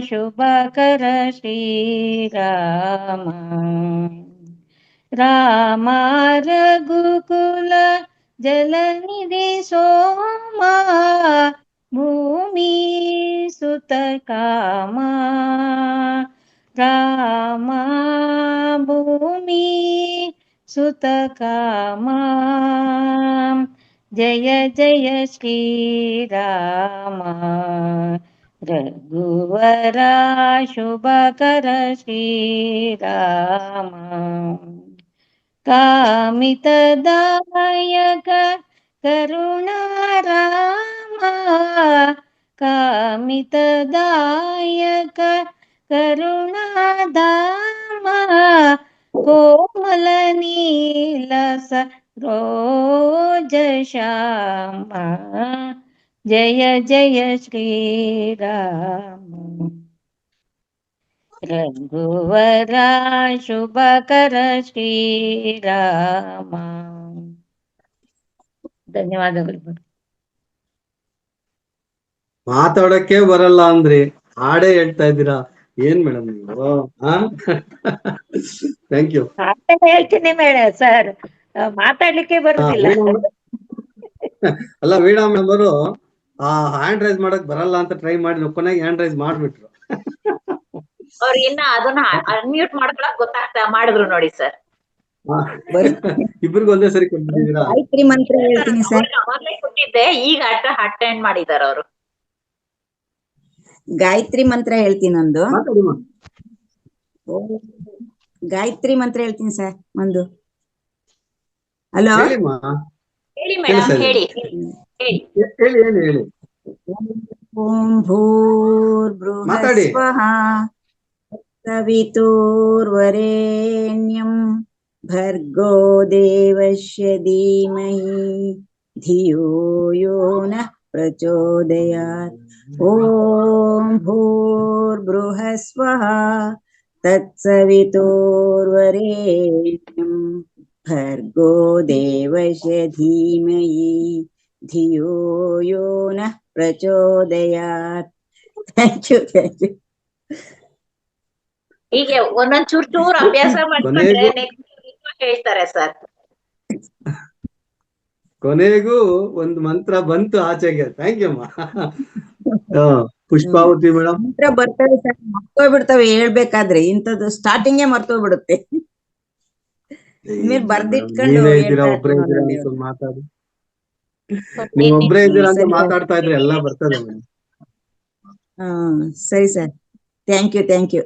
ಶುಭಕರ ಶ್ರೀರಾಮ ರಾಮ ರಘುಕುಲ ಜಲನಿಧಿ ಸೋಮ ಭೂಮಿ ಸುತ ಕಾಮ ರಾಮ ಭೂಮಿ ಸುತ ಕಾಮ ಜಯ ಜಯ ಶ್ರೀರಾಮ ರಘುವರ ಶುಭಕರ ಶ್ರೀರಾಮ ಕಾಮಿತದಾಯಕ ಕರುಣಾರಾಮ ಕಾಮಿತದಾಯಕ ಕರುಣಾಧಾಮ ಕೋಮಲ ನೀಲ ಸರೋಜ ಶ್ಯಾಮ ಜಯ ಜಯ ಶ್ರೀರಾಮ ರಘುವರ ಶುಭಕರ ಶ್ರೀರಾಮ. ಧನ್ಯವಾದಗಳು. ಮಾತಾಡಕ್ಕೆ ಬರಲ್ಲ ಅಂದ್ರೆ ಹಾಡೇ ಹೇಳ್ತಾ ಇದ್ದೀರಾ ಏನ್ ಮೇಡಮ್ ನೀವು? Thank you. ಹೇಳ್ತೀನಿ ಸರ್, ಮಾತಾಡ್ಲಿಕ್ಕೆ ಬರುದಿಲ್ಲ. ಅಲ್ಲ ವೀಣಾ ಮೇಡಮ್ ಅವರು ಹ್ಯಾಂಡ್ ರೈಸ್ ಮಾಡಕ್ ಬರಲ್ಲ ಅಂತ ಟ್ರೈ ಮಾಡಿ ಕೊನೆಗೆ ಹ್ಯಾಂಡ್ ರೈಸ್ ಮಾಡ್ಬಿಟ್ರು. ಅವ್ರು ಇನ್ನ ಅದನ್ನ ಅನ್ಮ್ಯೂಟ್ ಮಾಡ್ಕೊಳಕ್ ಮಾಡಿದ್ರು ನೋಡಿ ಸರ್. ಇಬ್ರಿಗೂ ಒಂದೇ ಸರಿ ಕೊಟ್ಟಿದ್ದೀರಾ? ಗಾಯತ್ರಿ ಮಂತ್ರ ಹೇಳ್ತೀನಿ ಸರ್. ಅವಾಗ್ಲೇ ಕೊಟ್ಟಿದ್ದೆ, ಈಗ ಅಟೆಂಡ್ ಮಾಡಿದಾರ ಅವರು. ಗಾಯತ್ರಿ ಮಂತ್ರ ಹೇಳ್ತೀನಿ ಒಂದು. ಗಾಯತ್ರಿ ಮಂತ್ರ ಹೇಳ್ತೀನಿ ಸರ್ ಒಂದು. ಹಲೋ ಹೇಳಿ ಮೇಡಮ್, ಹೇಳಿ ಹೇಳಿ. ಓಂ ಭೂರ್ಬೃಹಸ್ವಃ ಸವಿತುರ್ವರೆಣ್ಯಂ ಭರ್ಗೋ ದೇವಸ್ಯ ಧೀಮಹಿ ಧಿಯೋ ಯೋ ನಃ ಪ್ರಚೋದಯಾತ್. ಓಂ ಭೂರ್ಬೃಹಸ್ವಃ ತತ್ಸವಿತುರ್ವರೆಣ್ಯಂ ಭರ್ಗೋ ದೇವಸ್ಯ ಧೀಮಹಿ ಧಿಯೋ ಯೋ ನಃ ಪ್ರಚೋದಯಾತ್. Thank you. ಹೀಗೆ ಒಂದೊಂದ್ ಚೂರ್ ಅಭ್ಯಾಸ ಮಾಡ್ಕೊಂಡ್ರೆ ನೆಕ್ಸ್ಟ್ ಹೇಳ್ತಾರೆ ಸರ್. ಕೊನೆಗೂ ಒಂದು ಮಂತ್ರ ಬಂತು ಆಚೆಗೆ. ಥ್ಯಾಂಕ್ ಯು ಅಮ್ಮ. ಪುಷ್ಪಾವತಿ ಮೇಡಮ್. ಮಂತ್ರ ಬರ್ತವೆ ಸರ್, ಮರ್ತೋಗ್ಬಿಡ್ತವೆ ಹೇಳ್ಬೇಕಾದ್ರೆ. ಇಂಥದ್ದು ಸ್ಟಾರ್ಟಿಂಗೇ ಮರ್ತೋಗ್ಬಿಡುತ್ತೆ. ಬರ್ದಿಟ್ಕೊಂಡು ಮಾತಾಡಿ. ನೀವು ಒಬ್ರೇ ಇದ್ದೀರಾ ಅಂತ ಮಾತಾಡ್ತಾ ಇದ್ರೆ ಎಲ್ಲ ಬರ್ತದೆ. ಸರಿ ಸರ್, ಥ್ಯಾಂಕ್ ಯು.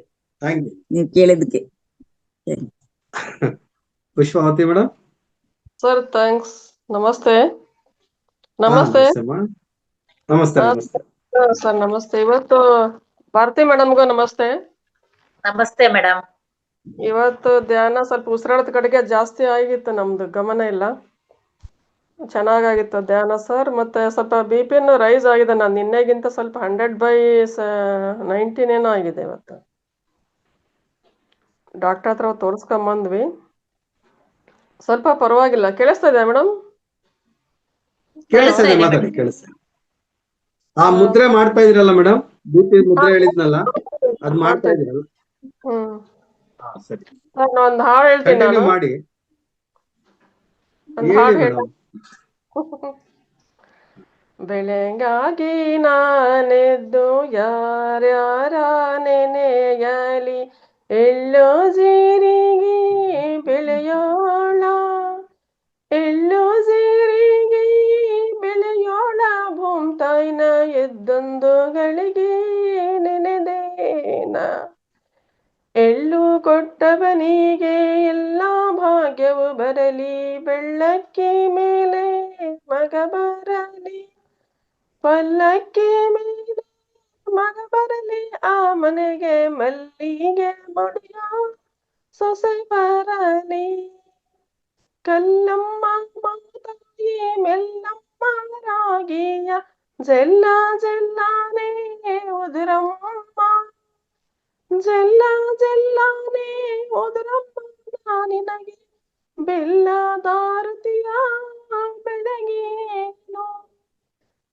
ನೀವು ಕೇಳಿದಕ್ಕೆ. ಪುಷ್ಪಾವತಿ ಮೇಡಮ್. Sir thanks. ನಮಸ್ತೆ. ಸರ್ ನಮಸ್ತೆ. ಇವತ್ತು ಭಾರತಿ ಮೇಡಮ್ಗೂ ನಮಸ್ತೆ. ನಮಸ್ತೆ ಮೇಡಮ್. ಇವತ್ತು ಧ್ಯಾನ ಸ್ವಲ್ಪ ಉಸಿರಾಟದ ಕಡೆಗೆ ಜಾಸ್ತಿ ಆಗಿತ್ತು, ನಮ್ದು ಗಮನ ಇಲ್ಲ. ಚೆನ್ನಾಗಾಗಿತ್ತು ಧ್ಯಾನ ಸರ್. ಮತ್ತೆ ಸ್ವಲ್ಪ BP ರೈಸ್ ಆಗಿದೆ. ನಾನು ನಿನ್ನೆಗಿಂತ ಸ್ವಲ್ಪ 100/19 ಏನೋ ಆಗಿದೆ ಇವತ್ತು. ಡಾಕ್ಟರ್ ಹತ್ರ ತೋರಿಸ್ಕೊಂಬಂದ್ವಿ, ಸ್ವಲ್ಪ ಪರವಾಗಿಲ್ಲ. ಕೇಳಿಸ್ತಾ ಇದೆಯಾ ಮೇಡಮ್? ಕೇಳಿಸ್ತದೆ, ಮಾತಾಡಿ. ಕೇಳಿಸ್ತದೆ. ಆ ಮುದ್ರೆ ಮಾಡ್ತಾ ಇದ್ರಲ್ಲ ಮೇಡಮ್, BP ಮುದ್ರೆ ಹೇಳಿದ್ನಲ್ಲ, ಅದ್ ಮಾಡ್ತಾ ಇದ್ರಲ್ಲ? ಸರಿ ಸರ್, ಒಂದು ಹಾಡು ಹೇಳ್ತೀನಿ ನಾನು. ಮಾಡಿ. ಒಂದು ಹಾಡು ಹೇಳ. ಬೆಳಗಾಗಿ ನಾನೆದ್ದು ಯಾರ್ಯಾರ ನೆನೆಯಲಿ, ಎಲ್ಲೋ ಜೀರಿಗೆ ಬೆಳೆಯೋಳ, ಎಲ್ಲೋ ಜೀರಿಗೆ ಬೆಳೆಯೋಳ, ಭೂಮ್ತಾಯಿನ ಎದ್ದೊಂದು ಗಳಿಗೆ ನೆನೆದೇನ, ಎಳ್ಳು ಕೊಟ್ಟವನಿಗೆ ಎಲ್ಲ ಭಾಗ್ಯವು ಬರಲಿ, ಬೆಳ್ಳಕ್ಕಿ ಮೇಲೆ ಮಗ ಬರಲಿ, ಪಲ್ಲಕ್ಕಿ ಮೇಲೆ ಮಗ ಬರಲಿ ಆ ಮನೆಗೆ, ಮಲ್ಲಿಗೆ ಮುಡಿಯ ಸೊಸೆ ಬರಲಿ. ಕಲ್ಲಮ್ಮ ಮಾತಾಯಿ ಮೆಲ್ಲಮ್ಮ ರಾಗಿಯ, ಜೆಲ್ಲ ಜೆಲ್ಲಾನೇ ಉದುರಮ್ಮ, ಜೆಲ್ಲ ಜೆಲ್ಲಾನೇ ಉದುರಮ್ಮ ನಿನಗೆ, ಬೆಲ್ಲದಾರತಿಯ ಬೆಳಗೇನು.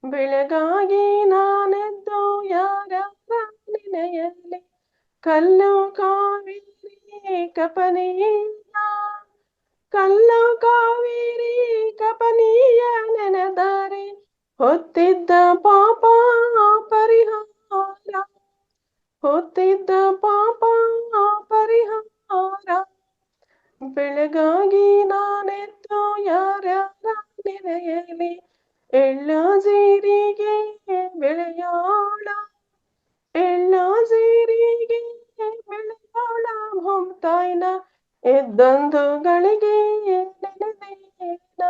ಬೆಳಗಾಗಿ ನಾನೆದ್ದು ಯಾರ್ಯಾರ ನೆನೆಯಲಿ, ಕಲ್ಲು ಕಾವೇರಿ ಕಪನೀಯ, ಕಲ್ಲು ಕಾವೇರಿ ಕಪನೀಯ ನೆನೆದರೆ ಹೊತ್ತಿದ್ದ ಪಾಪ ಪರಿಹಾರ, ಹೊತ್ತಿದ್ದ ಪಾಪ ಪರಿಹಾರ. ಬೆಳಗಾಗಿ ನಾನೆದ್ದು ಯಾರ್ಯಾರ ನೆನೆಯಲಿ, ಎಳ್ಳ ಜೀರಿಗೆ ಬೆಳೆಯೋಳ, ಎಳ್ಳ ಜೀರಿಗೆ ಬೆಳೆಯೋಳ ಭೂಮ್ತಾಯ್ನ, ಎದ್ದೊಂದು ಗಳಿಗೆ ನೆನೆದೇನ,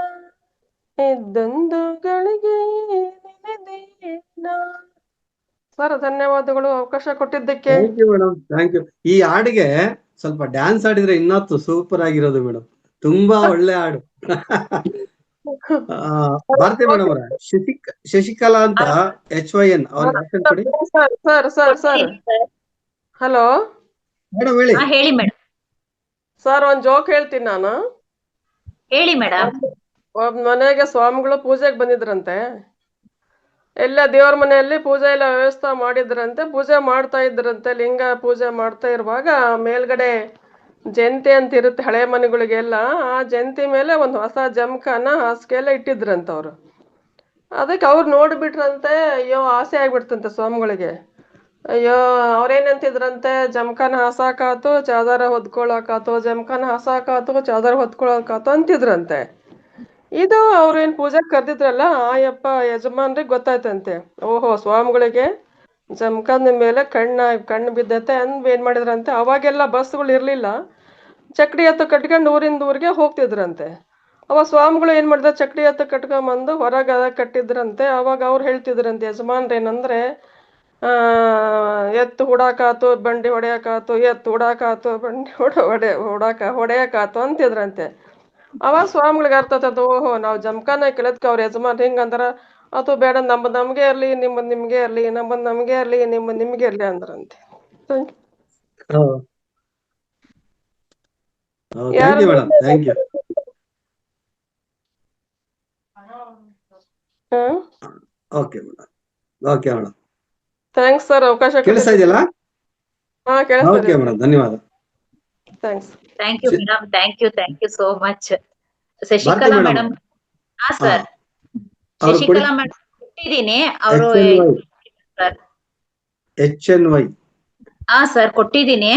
ಎದ್ದೊಂದು ಗಳಿಗೆ ನೆನೆದೇನ. ಸರ್ ಧನ್ಯವಾದಗಳು ಅವಕಾಶ ಕೊಟ್ಟಿದ್ದಕ್ಕೆ. Thank you madam, thank you. ಈ ಹಾಡಿಗೆ ಸ್ವಲ್ಪ ಡ್ಯಾನ್ಸ್ ಆಡಿದ್ರೆ ಇನ್ನೊತ್ತು ಸೂಪರ್ ಆಗಿರೋದು ಮೇಡಮ್. ತುಂಬಾ ಒಳ್ಳೆ ಹಾಡು. ಭಾರತಿ ಮೇಡಮ್ ಅವರ ಶಶಿಕಲಾ ಅಂತ HYN ಅವ್ರ ಹೆಸರು ಕೊಡಿ. Sir sir sir hello madam ಹೇಳಿ. ಹೇಳಿ ಮೇಡಮ್. ಸರ್ ಒಂದ್ ಜೋಕ್ ಹೇಳ್ತೀನಿ ನಾನು. ಹೇಳಿ ಮೇಡಮ್. ಒಬ್ಬ ಮನೆಗೆ ಸ್ವಾಮಿಗಳು ಪೂಜೆಗೆ ಬಂದಿದ್ರಂತೆ. ಎಲ್ಲ ದೇವ್ರ ಮನೆಯಲ್ಲಿ ಪೂಜೆ ಎಲ್ಲ ವ್ಯವಸ್ಥೆ ಮಾಡಿದ್ರಂತೆ, ಪೂಜೆ ಮಾಡ್ತಾ ಇದ್ರಂತೆ. ಲಿಂಗ ಪೂಜೆ ಮಾಡ್ತಾ ಇರುವಾಗ ಮೇಲ್ಗಡೆ ಜಂತಿ ಅಂತ ಇರುತ್ತೆ ಹಳೆ ಮನೆಗಳಿಗೆಲ್ಲ, ಆ ಜಂತಿ ಮೇಲೆ ಒಂದು ಹೊಸ ಜಮಖಾನ ಹಾಸಿಗೆ ಎಲ್ಲ ಇಟ್ಟಿದ್ರಂತೆ ಅವ್ರು. ಅದಕ್ಕೆ ಅವ್ರು ನೋಡ್ಬಿಟ್ರಂತೆ, ಅಯ್ಯೋ ಆಸೆ ಆಗ್ಬಿಡ್ತಂತೆ ಸ್ವಾಮಿಗಳಿಗೆ. ಅಯ್ಯೋ ಅವ್ರೇನಂತಿದ್ರಂತೆ, ಜಮಖಾನ ಹಾಸಾಕಾತು ಚಾದರ ಹೊದ್ಕೊಳಕಾತು, ಜಮಖಾನ ಹಾಸಾಕಾತು ಚಾದರ ಹೊದ್ಕೊಳಕಾತು ಅಂತಿದ್ರಂತೆ. ಇದು ಅವ್ರೇನ್ ಪೂಜೆಗೆ ಕರ್ದಿದ್ರಲ್ಲ, ಆಯಪ್ಪ ಯಜಮಾನ್ರಿಗೆ ಗೊತ್ತಾಯ್ತಂತೆ, ಓಹೋ ಸ್ವಾಮಿಗಳಿಗೆ ಜಮಖಾನ ಮೇಲೆ ಕಣ್ಣು ಬಿದ್ದತೆ ಅಂದ್ ಏನ್ ಮಾಡಿದ್ರಂತೆ. ಅವಾಗೆಲ್ಲ ಬಸ್ಗಳು ಇರ್ಲಿಲ್ಲ, ಚಕ್ಡಿ ಹತ್ತು ಕಟ್ಕೊಂಡು ಊರಿಂದ ಊರಿಗೆ ಹೋಗ್ತಿದ್ರಂತೆ. ಅವಾಗ ಸ್ವಾಮಿಗಳು ಏನ್ ಮಾಡಿದ್ರ, ಚಕ್ಡಿ ಹತ್ತು ಕಟ್ಕೊಂಬಂದು ಹೊರಗ ಕಟ್ಟಿದ್ರಂತೆ. ಅವಾಗ ಅವ್ರು ಹೇಳ್ತಿದ್ರಂತೆ ಯಜಮಾನ್ರೇನಂದ್ರೆ, ಎತ್ತು ಹುಡಾಕಾತು ಬಂಡಿ ಹೊಡೆಯಕಾತು, ಎತ್ತು ಹುಡಾಕಾತು ಬಂಡಿ ಹೊಡೆಯಕಾತು ಅಂತಿದ್ರಂತೆ. ಅವಾಗ ಸ್ವಾಮಿಗಳಿಗೆ ಅರ್ಥ ಆತದ, ಓಹೋ ನಾವು ಜಮಖಾನ ಕೆಳದ್ಕ ಅವ್ರ ಯಜಮಾನ್ ಹಿಂಗಂದ್ರ, ಅದು ಬೇಡ ನಮ್ಮದ್ ನಮ್ಗೆ ಇರ್ಲಿ, ನಿಮ್ಮದ್ ನಿಮ್ಗೆ ಇರ್ಲಿ, ನಮ್ಮದ್ ನಮ್ಗೆ ಇರ್ಲಿ, ನಿಮ್ಮದ್ ನಿಮ್ಗೆ ಇರ್ಲಿ ಅಂದ್ರಂತೆ. Thank you madam, thank you. Okay madam, okay madam. Thanks sir ಅವಕಾಶ ಕೇಳಿಸ್ತಾ ಇದೆಯಲ್ಲ? ಹಾ ಕೇಳಿಸ್ತಾ ಓಕೆ ಮೇಡಮ್, ಧನ್ಯವಾದ. Thanks. Thank you madam, thank you so much. Shashikala madam. ಹಾ ಸರ್, ಶಶಿಕಲಾ ಮೇಡಮ್ ಕೊಟ್ಟಿದ್ದೀನಿ. ಅವರು HNY. ಹಾ ಸರ್ ಕೊಟ್ಟಿದ್ದೀನಿ.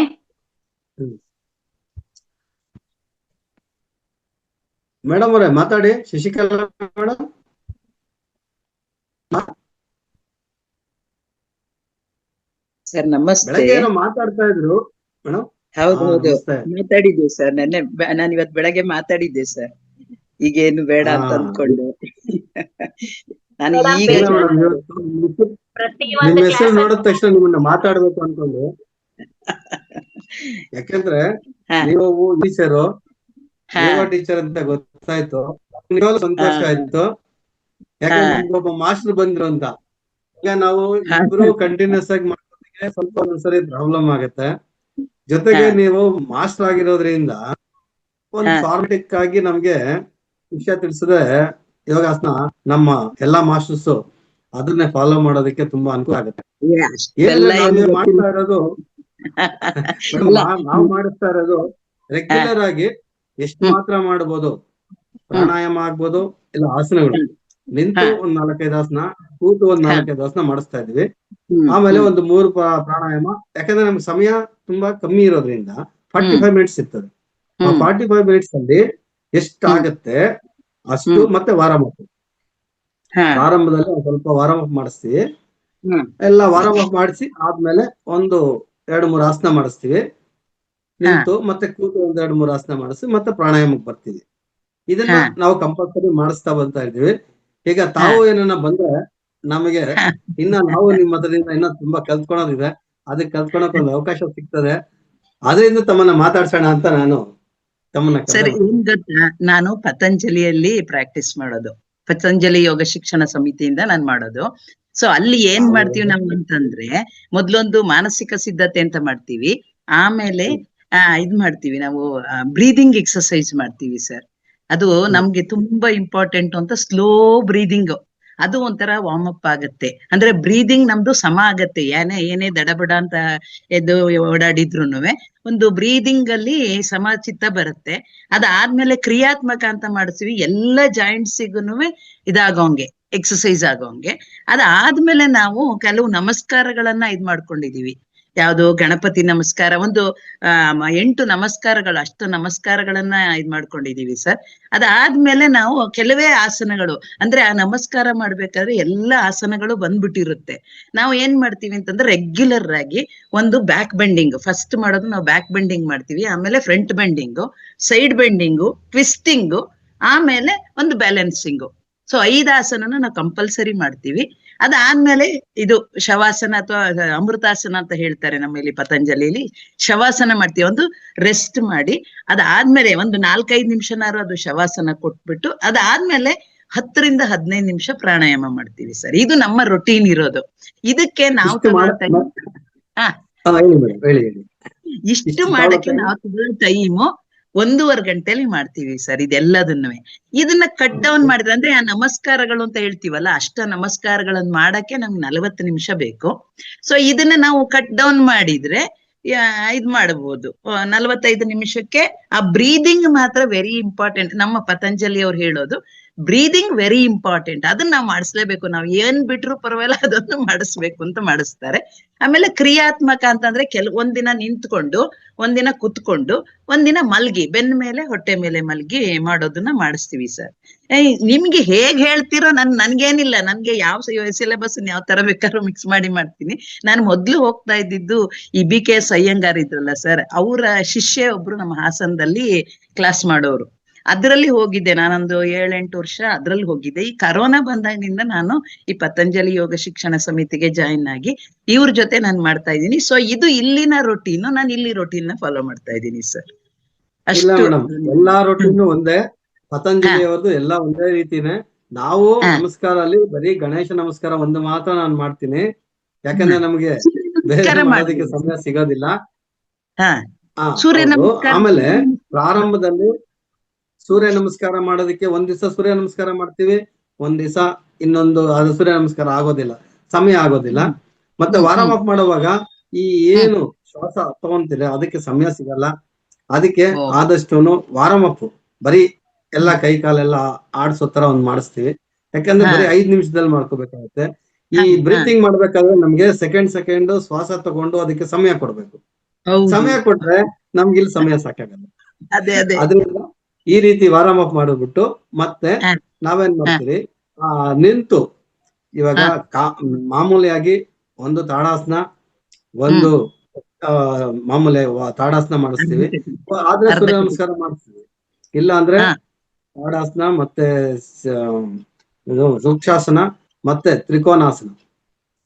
ಮೇಡಮ್ ಅವರೇ ಮಾತಾಡಿ. ಶಶಿಕಲಾ ಮೇಡಮ್ ಸರ್ ನಮಸ್ತೆ. ಬೆಳಗ್ಗೆ ಏನೋ ಮಾತಾಡ್ತಾ ಇದ್ರು ಮೇಡಮ್. ಹೌದು ಮಾತಾಡಿದ್ದೆ ಸರ್, ನಾನು ಇವತ್ತು ಬೆಳಗ್ಗೆ ಮಾತಾಡಿದ್ದೆ ಸರ್. ಈಗೇನು ಬೇಡ ಅಂತ ಅಂದ್ಕೊಂಡು ನಾನು ಈಗ ನಿಮ್ಮ ಹೆಸರು ನೋಡಿದ ತಕ್ಷಣ ನಿಮ್ಮನ್ನ ಮಾತಾಡ್ಬೇಕು ಅನ್ಕೊಂಡು. ಯಾಕಂದ್ರೆ ನೀವು ಟೀಚರು, ಯೋಗ ಟೀಚರ್ ಅಂತ ಗೊತ್ತಾಯ್ತು. ಸಂತೋಷ ಆಯ್ತು, ಯಾಕಂದ್ರೆ ಒಬ್ಬ ಮಾಸ್ಟರ್ ಬಂದ್ರು ಅಂತ. ಈಗ ನಾವು ಇಬ್ರು ಕಂಟಿನ್ಯೂಸ್ ಆಗಿ ಮಾಡೋದಕ್ಕೆ ಸ್ವಲ್ಪ ಒಂದ್ಸರಿ ಪ್ರಾಬ್ಲಮ್ ಆಗತ್ತೆ. ಜೊತೆಗೆ ನೀವು ಮಾಸ್ಟರ್ ಆಗಿರೋದ್ರಿಂದ ಒಂದು ಫಾರ್ಮೆಟಿಕ್ ಆಗಿ ನಮ್ಗೆ ವಿಷಯ ತಿಳಿಸಿದ್ರೆ ಯೋಗಾಸನ ನಮ್ಮ ಎಲ್ಲಾ ಮಾಸ್ಟರ್ಸ್ ಅದನ್ನೇ ಫಾಲೋ ಮಾಡೋದಕ್ಕೆ ತುಂಬಾ ಅನುಕೂಲ ಆಗುತ್ತೆ. ಮಾಡ್ತಾ ಇರೋದು ನಾವು ಮಾಡಿಸ್ತಾ ಇರೋದು ರೆಗ್ಯುಲರ್ ಆಗಿ ಎಷ್ಟು ಮಾತ್ರ ಮಾಡಬಹುದು. ಪ್ರಾಣಾಯಾಮ ಆಗ್ಬೋದು, ಇಲ್ಲ ಆಸನಗಳು, ನಿಂತು ಒಂದ್ 4-5 ಆಸನ, ಕೂತು ಒಂದ್ 4-5 ಆಸನ ಮಾಡಿಸ್ತಾ ಇದ್ವಿ. ಆಮೇಲೆ ಒಂದು 3 ಪ್ರಾಣಾಯಾಮ. ಯಾಕಂದ್ರೆ ನಮ್ಗೆ ಸಮಯ ತುಂಬಾ ಕಮ್ಮಿ ಇರೋದ್ರಿಂದ 45 ಮಿನಿಟ್ಸ್ ಇರ್ತದೆ. ಆ 45 ಮಿನಿಟ್ಸ್ ಅಲ್ಲಿ ಎಷ್ಟಾಗತ್ತೆ ಅಷ್ಟು. ಮತ್ತೆ ವಾರಮ್ ಅಪ್, ಪ್ರಾರಂಭದಲ್ಲಿ ಸ್ವಲ್ಪ ವಾರಮ್ ಅಪ್ ಮಾಡಿಸ್ತೀವಿ. ಎಲ್ಲ ವಾರಮ್ ಅಪ್ ಮಾಡಿಸಿ ಆದ್ಮೇಲೆ ಒಂದು 2-3 ಆಸನ ಮಾಡಿಸ್ತೀವಿ ನಿಂತು. ಮತ್ತೆ ಕೂತು ಒಂದ್ 2-3 ಆಸನ ಮಾಡಿಸಿ ಮತ್ತೆ ಪ್ರಾಣಾಯಾಮಕ್ಕೆ ಬರ್ತೀವಿ. ಇದನ್ನ ನಾವು ಕಂಪಲ್ಸರಿ ಮಾಡಿಸ್ತಾ ಬಂತಾ ಇದೀವಿ. ಈಗ ತಾವು ಏನನ್ನ ಬಂದ್ರೆ ನಮಗೆ ಇನ್ನ ನಾವು ನಿಮ್ಮ ಹತ್ರದಿಂದ ಇನ್ನ ತುಂಬಾ ಕಲ್ತ್ಕೊಳೋದಿದೆ. ಅದಕ್ಕೆ ಕಲ್ತ್ಕೊಳಕ್ ಒಂದು ಅವಕಾಶ ಸಿಗ್ತದೆ. ಅದರಿಂದ ತಮ್ಮನ್ನ ಮಾತಾಡ್ಸೋಣ ಅಂತ ನಾನು ತಮ್ಮನ್ನ ಸರ್, ಕರೆದೆ. ಏನ್ ಗೊತ್ತಾ, ನಾನು ಪತಂಜಲಿಯಲ್ಲಿ ಪ್ರಾಕ್ಟೀಸ್ ಮಾಡೋದು, ಪತಂಜಲಿ ಯೋಗ ಶಿಕ್ಷಣ ಸಮಿತಿಯಿಂದ ನಾನ್ ಮಾಡೋದು. ಸೊ ಅಲ್ಲಿ ಏನ್ ಮಾಡ್ತೀವಿ ನಾವು ಅಂತಂದ್ರೆ, ಮೊದ್ಲೊಂದು ಮಾನಸಿಕ ಸಿದ್ಧತೆ ಅಂತ ಮಾಡ್ತೀವಿ, ಆಮೇಲೆ ಇದ್ ಮಾಡ್ತೀವಿ ನಾವು, ಬ್ರೀದಿಂಗ್ ಎಕ್ಸರ್ಸೈಸ್ ಮಾಡ್ತೀವಿ ಸರ್. ಅದು ನಮ್ಗೆ ತುಂಬಾ ಇಂಪಾರ್ಟೆಂಟ್ ಅಂತ. ಸ್ಲೋ ಬ್ರೀದಿಂಗ್, ಅದು ಒಂಥರ ವಾರ್ಮ್ ಅಪ್ ಆಗತ್ತೆ. ಅಂದ್ರೆ ಬ್ರೀದಿಂಗ್ ನಮ್ದು ಸಮ ಆಗತ್ತೆ. ಏನೇ ದಡಬಡ ಅಂತ ಎದ್ದು ಓಡಾಡಿದ್ರುನುವೆ ಒಂದು ಬ್ರೀದಿಂಗ್ ಅಲ್ಲಿ ಸಮಚಿತ್ತ ಬರುತ್ತೆ. ಅದಾದ್ಮೇಲೆ ಕ್ರಿಯಾತ್ಮಕ ಅಂತ ಮಾಡಿಸ್ತೀವಿ, ಎಲ್ಲ ಜಾಯಿಂಟ್ಸಿಗೂನುವೆ ಇದಾಗೋಂಗೆ, ಎಕ್ಸರ್ಸೈಸ್ ಆಗೋಂಗೆ. ಅದಾದ್ಮೇಲೆ ನಾವು ಕೆಲವು ನಮಸ್ಕಾರಗಳನ್ನ ಇದ್ ಮಾಡ್ಕೊಂಡಿದೀವಿ. ಯಾವ್ದು ಗಣಪತಿ ನಮಸ್ಕಾರ, ಒಂದು 8 ನಮಸ್ಕಾರಗಳು, ಅಷ್ಟು ನಮಸ್ಕಾರಗಳನ್ನ ಇದ್ ಮಾಡ್ಕೊಂಡಿದೀವಿ ಸರ್. ಅದಾದ್ಮೇಲೆ ನಾವು ಕೆಲವೇ ಆಸನಗಳು, ಅಂದ್ರೆ ಆ ನಮಸ್ಕಾರ ಮಾಡ್ಬೇಕಾದ್ರೆ ಎಲ್ಲ ಆಸನಗಳು ಬಂದ್ಬಿಟ್ಟಿರುತ್ತೆ. ನಾವು ಏನ್ ಮಾಡ್ತೀವಿ ಅಂತಂದ್ರೆ, ರೆಗ್ಯುಲರ್ ಆಗಿ ಒಂದು ಬ್ಯಾಕ್ ಬೆಂಡಿಂಗ್ ಫಸ್ಟ್ ಮಾಡೋದು. ನಾವು ಬ್ಯಾಕ್ ಬೆಂಡಿಂಗ್ ಮಾಡ್ತೀವಿ, ಆಮೇಲೆ ಫ್ರಂಟ್ ಬೆಂಡಿಂಗು, ಸೈಡ್ ಬೆಂಡಿಂಗು, ಟ್ವಿಸ್ಟಿಂಗು, ಆಮೇಲೆ ಒಂದು ಬ್ಯಾಲೆನ್ಸಿಂಗು. ಸೊ 5 ಆಸನನ ನಾವು ಕಂಪಲ್ಸರಿ ಮಾಡ್ತೀವಿ. ಅದಾದ್ಮೇಲೆ ಇದು ಶವಾಸನ ಅಥವಾ ಅಮೃತಾಸನ ಅಂತ ಹೇಳ್ತಾರೆ ನಮ್ಮಲ್ಲಿ ಪತಂಜಲಿಲಿ. ಶವಾಸನ ಮಾಡ್ತೀವಿ, ಒಂದು ರೆಸ್ಟ್ ಮಾಡಿ. ಅದಾದ್ಮೇಲೆ ಒಂದು 4-5 ನಿಮಿಷನಾರು ಅದು ಶವಾಸನ ಕೊಟ್ಬಿಟ್ಟು, ಅದಾದ್ಮೇಲೆ 10 ರಿಂದ 15 ನಿಮಿಷ ಪ್ರಾಣಾಯಾಮ ಮಾಡ್ತೀವಿ ಸರ್. ಇದು ನಮ್ಮ ರೊಟೀನ್ ಇರೋದು. ಇದಕ್ಕೆ ನಾವು ಇಷ್ಟು ಮಾಡಕ್ಕೆ ನಾವು ತಗೊಳ್ಳೋ ಟೈಮು 1.5 ಗಂಟೆಲಿ ಮಾಡ್ತೀವಿ ಸರ್ ಇದೆಲ್ಲದನ್ನು. ಇದನ್ನ ಕಟ್ ಡೌನ್ ಮಾಡಿದ್ರೆ, ಅಂದ್ರೆ ಆ ನಮಸ್ಕಾರಗಳು ಅಂತ ಹೇಳ್ತೀವಲ್ಲ, ಅಷ್ಟ ನಮಸ್ಕಾರಗಳನ್ನ ಮಾಡಕ್ಕೆ ನಮ್ಗೆ 40 ನಿಮಿಷ ಬೇಕು. ಸೊ ಇದನ್ನ ನಾವು ಕಟ್ ಡೌನ್ ಮಾಡಿದ್ರೆ ಇದ್ ಮಾಡಬಹುದು 45 ನಿಮಿಷಕ್ಕೆ. ಆ ಬ್ರೀದಿಂಗ್ ಮಾತ್ರ ವೆರಿ ಇಂಪಾರ್ಟೆಂಟ್. ನಮ್ಮ ಪತಂಜಲಿ ಅವ್ರು ಹೇಳೋದು ಬ್ರೀದಿಂಗ್ ವೆರಿ ಇಂಪಾರ್ಟೆಂಟ್. ಅದನ್ನ ನಾವು ಮಾಡಿಸ್ಲೇಬೇಕು. ನಾವು ಏನ್ ಬಿಟ್ರು ಪರವಾಗಿಲ್ಲ, ಅದನ್ನು ಮಾಡಿಸ್ಬೇಕು ಅಂತ ಮಾಡಿಸ್ತಾರೆ. ಆಮೇಲೆ ಕ್ರಿಯಾತ್ಮಕ ಅಂತಂದ್ರೆ, ಒಂದಿನ ನಿಂತ್ಕೊಂಡು, ಒಂದಿನ ಕುತ್ಕೊಂಡು, ಒಂದಿನ ಮಲ್ಗಿ, ಬೆನ್ನ ಮೇಲೆ ಹೊಟ್ಟೆ ಮೇಲೆ ಮಲ್ಗಿ ಮಾಡೋದನ್ನ ಮಾಡಿಸ್ತೀವಿ ಸರ್. ನಿಮ್ಗೆ ಹೇಗ್ ಹೇಳ್ತೀರೋ, ನನ್ಗೇನಿಲ್ಲ, ನನ್ಗೆ ಯಾವ ಸಿಲೆಬಸ್ ಯಾವ ತರ ಬೇಕಾದ್ರೂ ಮಿಕ್ಸ್ ಮಾಡಿ ಮಾಡ್ತೀನಿ. ನಾನು ಮೊದ್ಲು ಹೋಗ್ತಾ ಇದ್ದಿದ್ದು ಈ BKS ಅಯ್ಯಂಗಾರ್ ಇದ್ರಲ್ಲ ಸರ್, ಅವರ ಶಿಷ್ಯ ಒಬ್ರು ನಮ್ಮ ಹಾಸನದಲ್ಲಿ ಕ್ಲಾಸ್ ಮಾಡೋರು. ಅದ್ರಲ್ಲಿ ಹೋಗಿದ್ದೆ ನಾನೊಂದು 7-8 ವರ್ಷ ಅದ್ರಲ್ಲಿ ಹೋಗಿದ್ದೆ. ಈ ಕರೋನಾ ಬಂದಾಗಿನಿಂದ ನಾನು ಈ ಪತಂಜಲಿ ಯೋಗ ಶಿಕ್ಷಣ ಸಮಿತಿಗೆ ಜಾಯಿನ್ ಆಗಿ ಇವ್ರ ಜೊತೆ ನಾನು ಮಾಡ್ತಾ ಇದ್ದೀನಿ. ಸೊ ಇದು ಇಲ್ಲಿನ ರೊಟೀನ್, ನಾನು ಇಲ್ಲಿ ರೊಟೀನ್ ಫಾಲೋ ಮಾಡ್ತಾ ಇದ್ದೀನಿ ಸರ್. ಇಲ್ಲ ಮೇಡಮ್, ಎಲ್ಲಾ ರೊಟೀನು ಒಂದೇ, ಪತಂಜಲಿ ಅವ್ರದ್ದು ಎಲ್ಲ ಒಂದೇ ರೀತಿನೇ. ನಾವು ನಮಸ್ಕಾರ ಅಲ್ಲಿ ಬರೀ ಗಣೇಶ ನಮಸ್ಕಾರ ಒಂದು ಮಾತ್ರ ನಾನು ಮಾಡ್ತೀನಿ, ಯಾಕಂದ್ರೆ ನಮ್ಗೆ ಬೇರೆ ಮಾಡೋದಕ್ಕೆ ಸಮಯ ಸಿಗೋದಿಲ್ಲ. ಆಮೇಲೆ ಪ್ರಾರಂಭದಲ್ಲಿ ಸೂರ್ಯ ನಮಸ್ಕಾರ ಮಾಡೋದಕ್ಕೆ ಒಂದ್ ದಿವಸ ಸೂರ್ಯ ನಮಸ್ಕಾರ ಮಾಡ್ತೀವಿ, ಒಂದ್ ದಿವಸ ಇನ್ನೊಂದು, ಅದು ಸೂರ್ಯ ನಮಸ್ಕಾರ ಆಗೋದಿಲ್ಲ, ಸಮಯ ಆಗೋದಿಲ್ಲ. ಮತ್ತೆ ವಾರ್ಮ್ ಅಪ್ ಮಾಡುವಾಗ ಈ ಏನು ಶ್ವಾಸ ತಗೊಂತೀರ ಅದಕ್ಕೆ ಸಮಯ ಸಿಗಲ್ಲ. ಅದಕ್ಕೆ ಆದಷ್ಟು ವಾರ್ಮ್ ಅಪ್ ಬರೀ ಎಲ್ಲಾ ಕೈ ಕಾಲೆಲ್ಲ ಆಡ್ಸೋ ತರ ಒಂದ್ ಮಾಡಿಸ್ತೀವಿ. ಯಾಕಂದ್ರೆ ಬರೀ 5 ನಿಮಿಷದಲ್ಲಿ ಮಾಡ್ಕೋಬೇಕಾಗುತ್ತೆ. ಈ ಬ್ರೀತಿಂಗ್ ಮಾಡ್ಬೇಕಾದ್ರೆ ನಮ್ಗೆ ಸೆಕೆಂಡ್ ಶ್ವಾಸ ತಗೊಂಡು ಅದಕ್ಕೆ ಸಮಯ ಕೊಡ್ಬೇಕು. ಸಮಯ ಕೊಟ್ರೆ ನಮ್ಗೆ ಇಲ್ಲಿ ಸಮಯ ಸಾಕಾಗಲ್ಲ. ಅದ್ರಿಂದ ಈ ರೀತಿ ವಾರ್ಮ್ ಅಪ್ ಮಾಡಿಬಿಟ್ಟು ಮತ್ತೆ ನಾವೇನ್ ಮಾಡ್ತೀವಿ, ನಿಂತು ಇವಾಗ ಮಾಮೂಲಿಯಾಗಿ ಒಂದು ತಾಡಾಸನ, ಒಂದು ಮಾಮೂಲಿ ತಾಡಾಸನ ಮಾಡಿಸ್ತೀವಿ. ಆದ್ರೆ ಸೂರ್ಯ ನಮಸ್ಕಾರ ಮಾಡಿಸ್ತೀವಿ. ಇಲ್ಲ ಅಂದ್ರೆ ತಾಡಾಸನ ಮತ್ತೆ ವೃಕ್ಷಾಸನ ಮತ್ತೆ ತ್ರಿಕೋನಾಸನ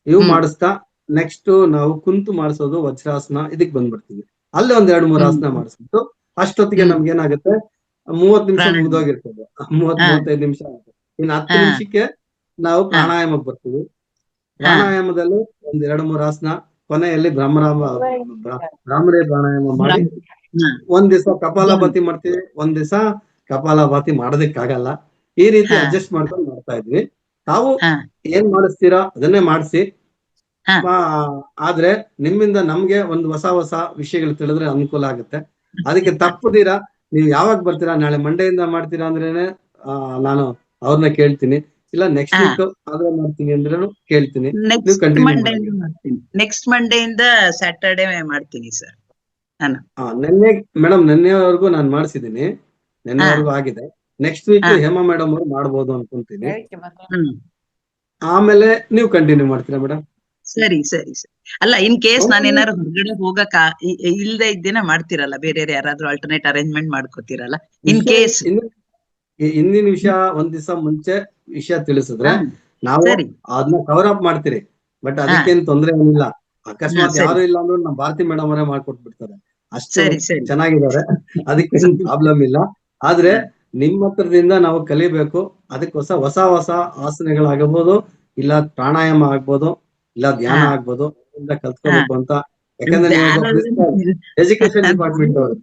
ಇವು ಮಾಡಿಸ್ತಾ, ನೆಕ್ಸ್ಟ್ ನಾವು ಕುಂತು ಮಾಡಿಸೋದು ವಜ್ರಾಸನ, ಇದಕ್ ಬಂದ್ಬಿಡ್ತೀವಿ. ಅಲ್ಲೇ ಒಂದ್ 2-3 ಆಸನ ಮಾಡಿಸ್ಬಿಟ್ಟು ಅಷ್ಟೊತ್ತಿಗೆ ನಮ್ಗೆ ಏನಾಗುತ್ತೆ, 30 ನಿಮಿಷ ಮುಗ್ದೋಗಿರ್ತದೆ, 30-35 ನಿಮಿಷ ಆಗುತ್ತೆ. ಇನ್ನು 10 ನಿಮಿಷಕ್ಕೆ ನಾವು ಪ್ರಾಣಾಯಾಮಕ್ಕೆ ಬರ್ತೀವಿ. ಪ್ರಾಣಾಯಾಮದಲ್ಲಿ ಒಂದ್ 2-3 ಆಸನ, ಕೊನೆಯಲ್ಲಿ ಭ್ರಾಮರಿ ಪ್ರಾಣಾಯಾಮ ಮಾಡಿ, ಒಂದ್ ದಿವಸ ಕಪಾಲಭಾತಿ ಮಾಡ್ತೀವಿ, ಒಂದ್ ದಿವಸ ಕಪಾಲಭಾತಿ ಮಾಡೋದಕ್ಕಾಗಲ್ಲ. ಈ ರೀತಿ ಅಡ್ಜಸ್ಟ್ ಮಾಡ್ಕೊಂಡು ಮಾಡ್ತಾ ಇದ್ವಿ. ತಾವು ಏನ್ ಮಾಡಿಸ್ತೀರಾ ಅದನ್ನೇ ಮಾಡಿಸಿ. ಆದ್ರೆ ನಿಮ್ಮಿಂದ ನಮ್ಗೆ ಒಂದು ಹೊಸ ವಿಷಯಗಳು ತಿಳಿದ್ರೆ ಅನುಕೂಲ ಆಗುತ್ತೆ. ಅದಕ್ಕೆ ತಪ್ಪದಿರಾ ನೀವು ಯಾವಾಗ ಬರ್ತೀರಾ, ನಾಳೆ ಮಂಡೆಯಿಂದ ಮಾಡ್ತೀರಾ ಅಂದ್ರೇನೆ ನಾನು ಅವ್ರನ್ನ ಕೇಳ್ತೀನಿ. ಇಲ್ಲ ನೆಕ್ಸ್ಟ್ ವೀಕ್ ಆದ್ರೆ ಮಾಡ್ತೀನಿ ಅಂದ್ರೂ ಕೇಳ್ತೀನಿ. ನೆಕ್ಸ್ಟ್ ಮಂಡೆಯಿಂದ ಸ್ಯಾಟರ್ಡೆ ಮಾಡ್ತೀನಿ ಸರ್. ನೆನ್ನೆವರೆಗೂ ನಾನು ಮಾಡಿಸಿದೀನಿ, ನೆನ್ನೆವರೆಗೂ ಆಗಿದೆ. ನೆಕ್ಸ್ಟ್ ವೀಕ್ ಹೇಮಾ ಮೇಡಮ್ ಅವ್ರು ಮಾಡ್ಬೋದು ಅನ್ಕೊಂತೀನಿ. ಆಮೇಲೆ ನೀವು ಕಂಟಿನ್ಯೂ ಮಾಡ್ತೀರಾ ಮೇಡಮ್? ಸರಿ. ಅಲ್ಲ, ಇನ್ ಕೇಸ್ ನಾನೇನಾದ್ರು ಹೊರಗಡೆ ಹೋಗಕ್ ಇಲ್ದೇ ಇದ್ದೇನ ಮಾಡ್ತೀರಲ್ಲ, ಬೇರೆ ಯಾರಾದ್ರೂ ಆಲ್ಟರ್ನೇಟ್ ಅರೇಂಜ್ಮೆಂಟ್ ಮಾಡ್ಕೋತೀರಲ್ಲ ಇನ್ ಕೇಸ್. ಹಿಂದಿನ ವಿಷಯ ಒಂದ್ ದಿವಸ ಮುಂಚೆ ವಿಷಯ ತಿಳಿಸಿದ್ರೆ ನಾವು ಸರಿ ಅದನ್ನ ಕವರ್ ಅಪ್ ಮಾಡ್ತೀರಿ. ಬಟ್ ಅದಕ್ಕೇನ್ ತೊಂದ್ರೆ ಏನಿಲ್ಲ. ಅಕಸ್ಮಾತ್ ಸರಿ ಯಾರು ಇಲ್ಲ ಅಂದ್ರೆ ನಮ್ಮ ಭಾರತಿ ಮೇಡಮ್ ಅವರೇ ಮಾಡ್ಕೊಟ್ಬಿಡ್ತಾರೆ. ಅಷ್ಟು ಸರಿ ಸರಿ ಚೆನ್ನಾಗಿದ್ದಾರೆ. ಅದಕ್ಕೇನು ಪ್ರಾಬ್ಲಮ್ ಇಲ್ಲ. ಆದ್ರೆ ನಿಮ್ಮ ಹತ್ರದಿಂದ ನಾವು ಕಲಿಬೇಕು. ಅದಕ್ಕೆ ಹೊಸ ಹೊಸ ಆಸನಗಳಾಗಬಹುದು, ಇಲ್ಲ ಪ್ರಾಣಾಯಾಮ ಆಗ್ಬೋದು, ಇಲ್ಲ ಧ್ಯಾನ ಹಾ ಆಗ್ಬೋದು, ಅದರಿಂದ ಹಾ ಕಲ್ತ್ಕೋಬೇಕು ಅಂತ. ಯಾಕಂದ್ರೆ ನೀವು ಧ್ಯಾನ ಎಜುಕೇಶನ್ ಡಿಪಾರ್ಟ್ಮೆಂಟ್ ಅವರು,